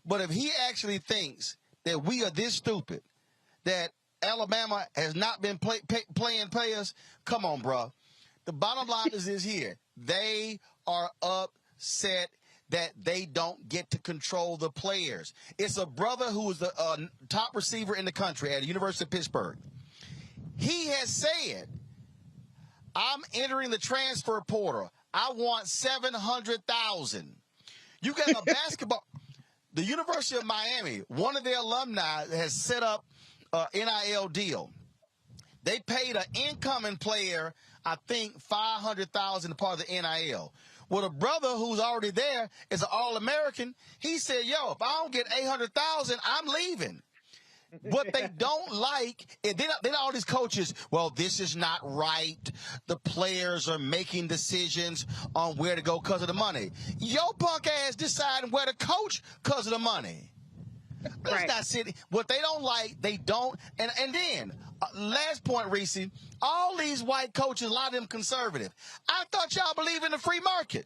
But if he actually thinks that we are this stupid, that Alabama has not been playing players, come on, bro. The bottom line is this here. They are upset that they don't get to control the players. It's a brother who is the top receiver in the country at the University of Pittsburgh. He has said, I'm entering the transfer portal. I want 700,000. You got a basketball. The University of Miami, one of their alumni has set up an NIL deal. They paid an incoming player, I think, $500,000 part of the NIL. Well, the brother who's already there is an All-American. He said, yo, if I don't get $800,000, I'm leaving. What they don't like, and then all these coaches, well, this is not right. The players are making decisions on where to go because of the money. Your punk ass deciding where to coach because of the money. That's not sitting. What they don't like, they don't. And then, last point, Reese, all these white coaches, a lot of them conservative. I thought y'all believe in the free market.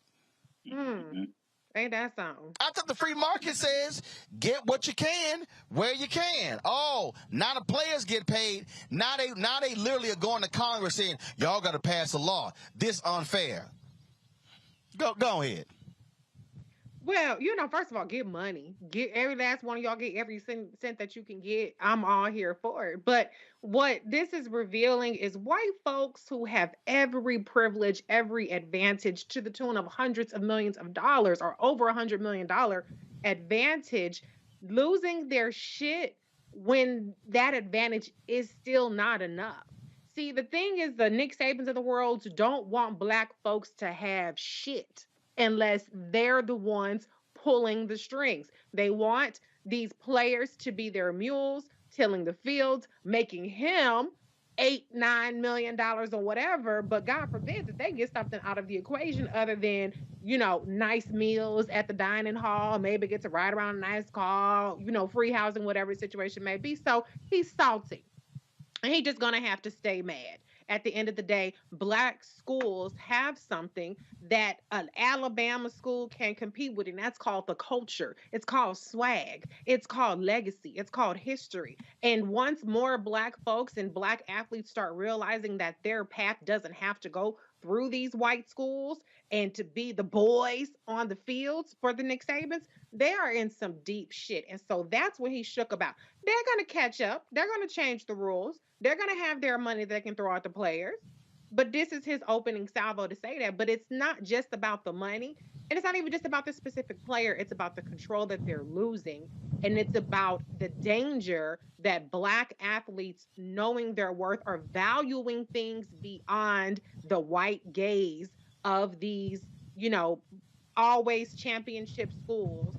Ain't that something? I thought the free market says get what you can where you can. Oh, now the players get paid. Now they literally are going to Congress saying, y'all got to pass a law. This unfair. Go ahead. Well, first of all, get money. Get every last one of y'all, get every cent that you can get. I'm all here for it. But what this is revealing is white folks who have every privilege, every advantage to the tune of hundreds of millions of dollars or over $100 million advantage, losing their shit when that advantage is still not enough. See, the thing is, the Nick Sabans of the world don't want black folks to have shit unless they're the ones pulling the strings. They want these players to be their mules, tilling the fields, making him $8-9 million or whatever. But God forbid that they get something out of the equation other than, nice meals at the dining hall, maybe get to ride around a nice car, free housing, whatever the situation may be. So he's salty. And he's just going to have to stay mad. At the end of the day, black schools have something that an Alabama school can compete with, and that's called the culture. It's called swag. It's called legacy. It's called history. And once more black folks and black athletes start realizing that their path doesn't have to go through these white schools and to be the boys on the fields for the Nick Sabans, they are in some deep shit. And so that's what he's shook about. They're going to catch up. They're going to change the rules. They're going to have their money they can throw at the players. But this is his opening salvo to say that. But it's not just about the money. And it's not even just about the specific player. It's about the control that they're losing. And it's about the danger that black athletes, knowing their worth, are valuing things beyond the white gaze of these, always championship schools.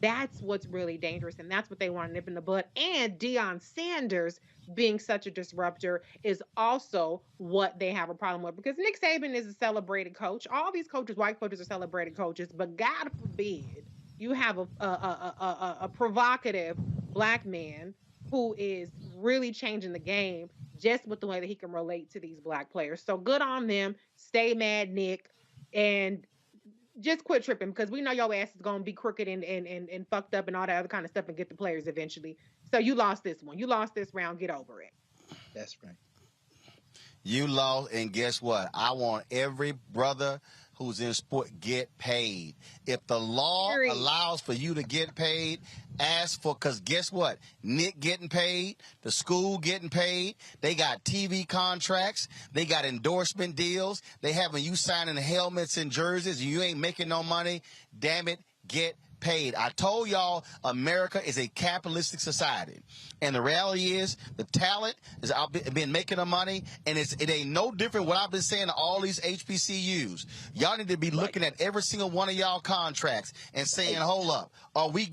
That's what's really dangerous. And that's what they want to nip in the bud. And Deion Sanders being such a disruptor is also what they have a problem with, because Nick Saban is a celebrated coach. All these coaches, white coaches, are celebrated coaches, but God forbid you have a provocative black man who is really changing the game just with the way that he can relate to these black players. So good on them. Stay mad, Nick, and just quit tripping, because we know your ass is going to be crooked and fucked up and all that other kind of stuff and get the players eventually. So you lost this one. You lost this round. Get over it. That's right. You lost, and guess what? I want every brother who's in sport get paid. If the law allows for you to get paid, ask for, because guess what? Nick getting paid, the school getting paid, they got TV contracts, they got endorsement deals, they having you signing helmets and jerseys, and you ain't making no money. Damn it, get paid. I told y'all America is a capitalistic society, and the reality is the talent is I've been making the money, and it ain't no different what I've been saying to all these HBCUs. Y'all need to be looking at every single one of y'all contracts and saying, hold up, are we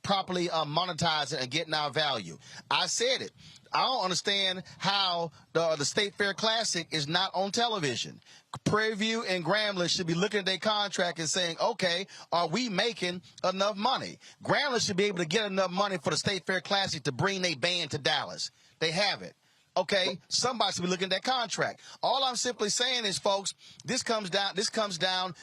properly monetizing and getting our value? I said it. I don't understand how the State Fair Classic is not on television. Prairie View and Grambling should be looking at their contract and saying, okay, are we making enough money? Grambling should be able to get enough money for the State Fair Classic to bring their band to Dallas. They have it. Okay, somebody should be looking at that contract. All I'm simply saying is, folks, this comes down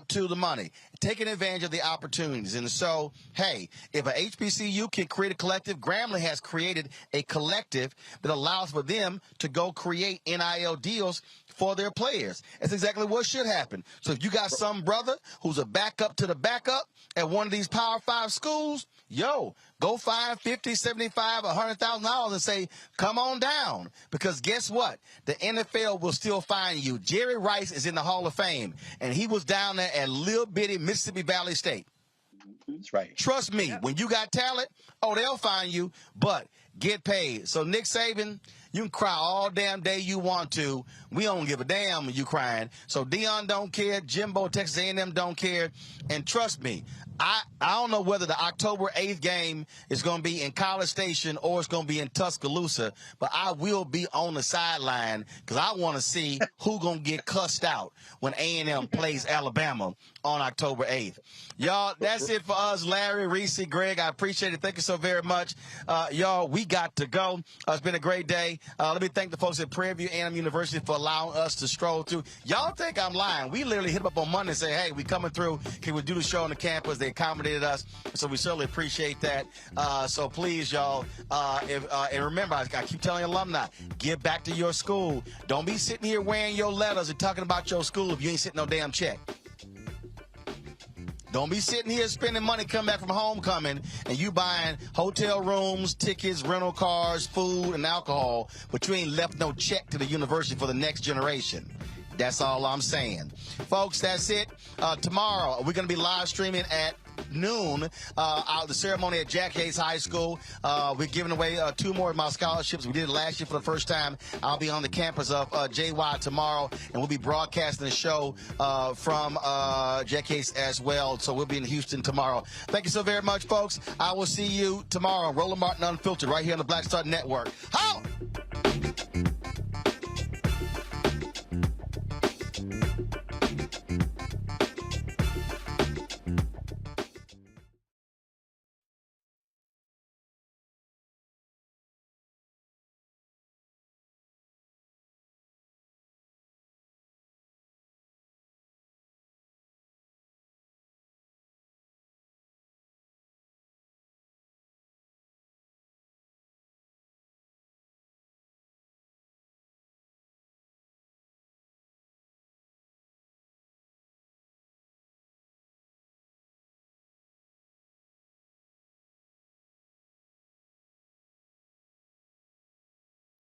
to the money, taking advantage of the opportunities. And so, hey, if a HBCU can create a collective, Grambling has created a collective that allows for them to go create NIL deals for their players. That's exactly what should happen. So if you got some brother who's a backup to the backup at one of these Power 5 schools, yo, go find $50, $75, $100,000 and say, come on down. Because guess what? The NFL will still find you. Jerry Rice is in the Hall of Fame, and he was down there at little bitty Mississippi Valley State. That's right. Trust me, when you got talent, they'll find you, but get paid. So Nick Saban, you can cry all damn day you want to. We don't give a damn when you crying. So Dion don't care. Jimbo, Texas A&M don't care. And trust me, I don't know whether the October 8th game is going to be in College Station or it's going to be in Tuscaloosa, but I will be on the sideline because I want to see who going to get cussed out when A&M plays Alabama on October 8th. Y'all, that's it for us. Larry, Reese, Greg, I appreciate it. Thank you so very much. Y'all, we got to go. It's been a great day. Let me thank the folks at Prairie A M University for allowing us to stroll through. Y'all think I'm lying. We literally hit them up on Monday and say, hey, we coming through. Can we do the show on the campus? They accommodated us, so we certainly appreciate that. So please, y'all, and remember, I keep telling alumni, give back to your school. Don't be sitting here wearing your letters and talking about your school if you ain't sitting no damn check. Don't be sitting here spending money coming back from homecoming and you buying hotel rooms, tickets, rental cars, food, and alcohol, but you ain't left no check to the university for the next generation. That's all I'm saying. Folks, that's it. Tomorrow, we're going to be live streaming at noon out the ceremony at Jack Hayes High School. We're giving away 2 more of my scholarships. We did it last year for the first time. I'll be on the campus of JY tomorrow, and we'll be broadcasting the show from Jack Hayes as well. So we'll be in Houston tomorrow. Thank you so very much, folks. I will see you tomorrow. Roland Martin Unfiltered right here on the Black Star Network. Holla!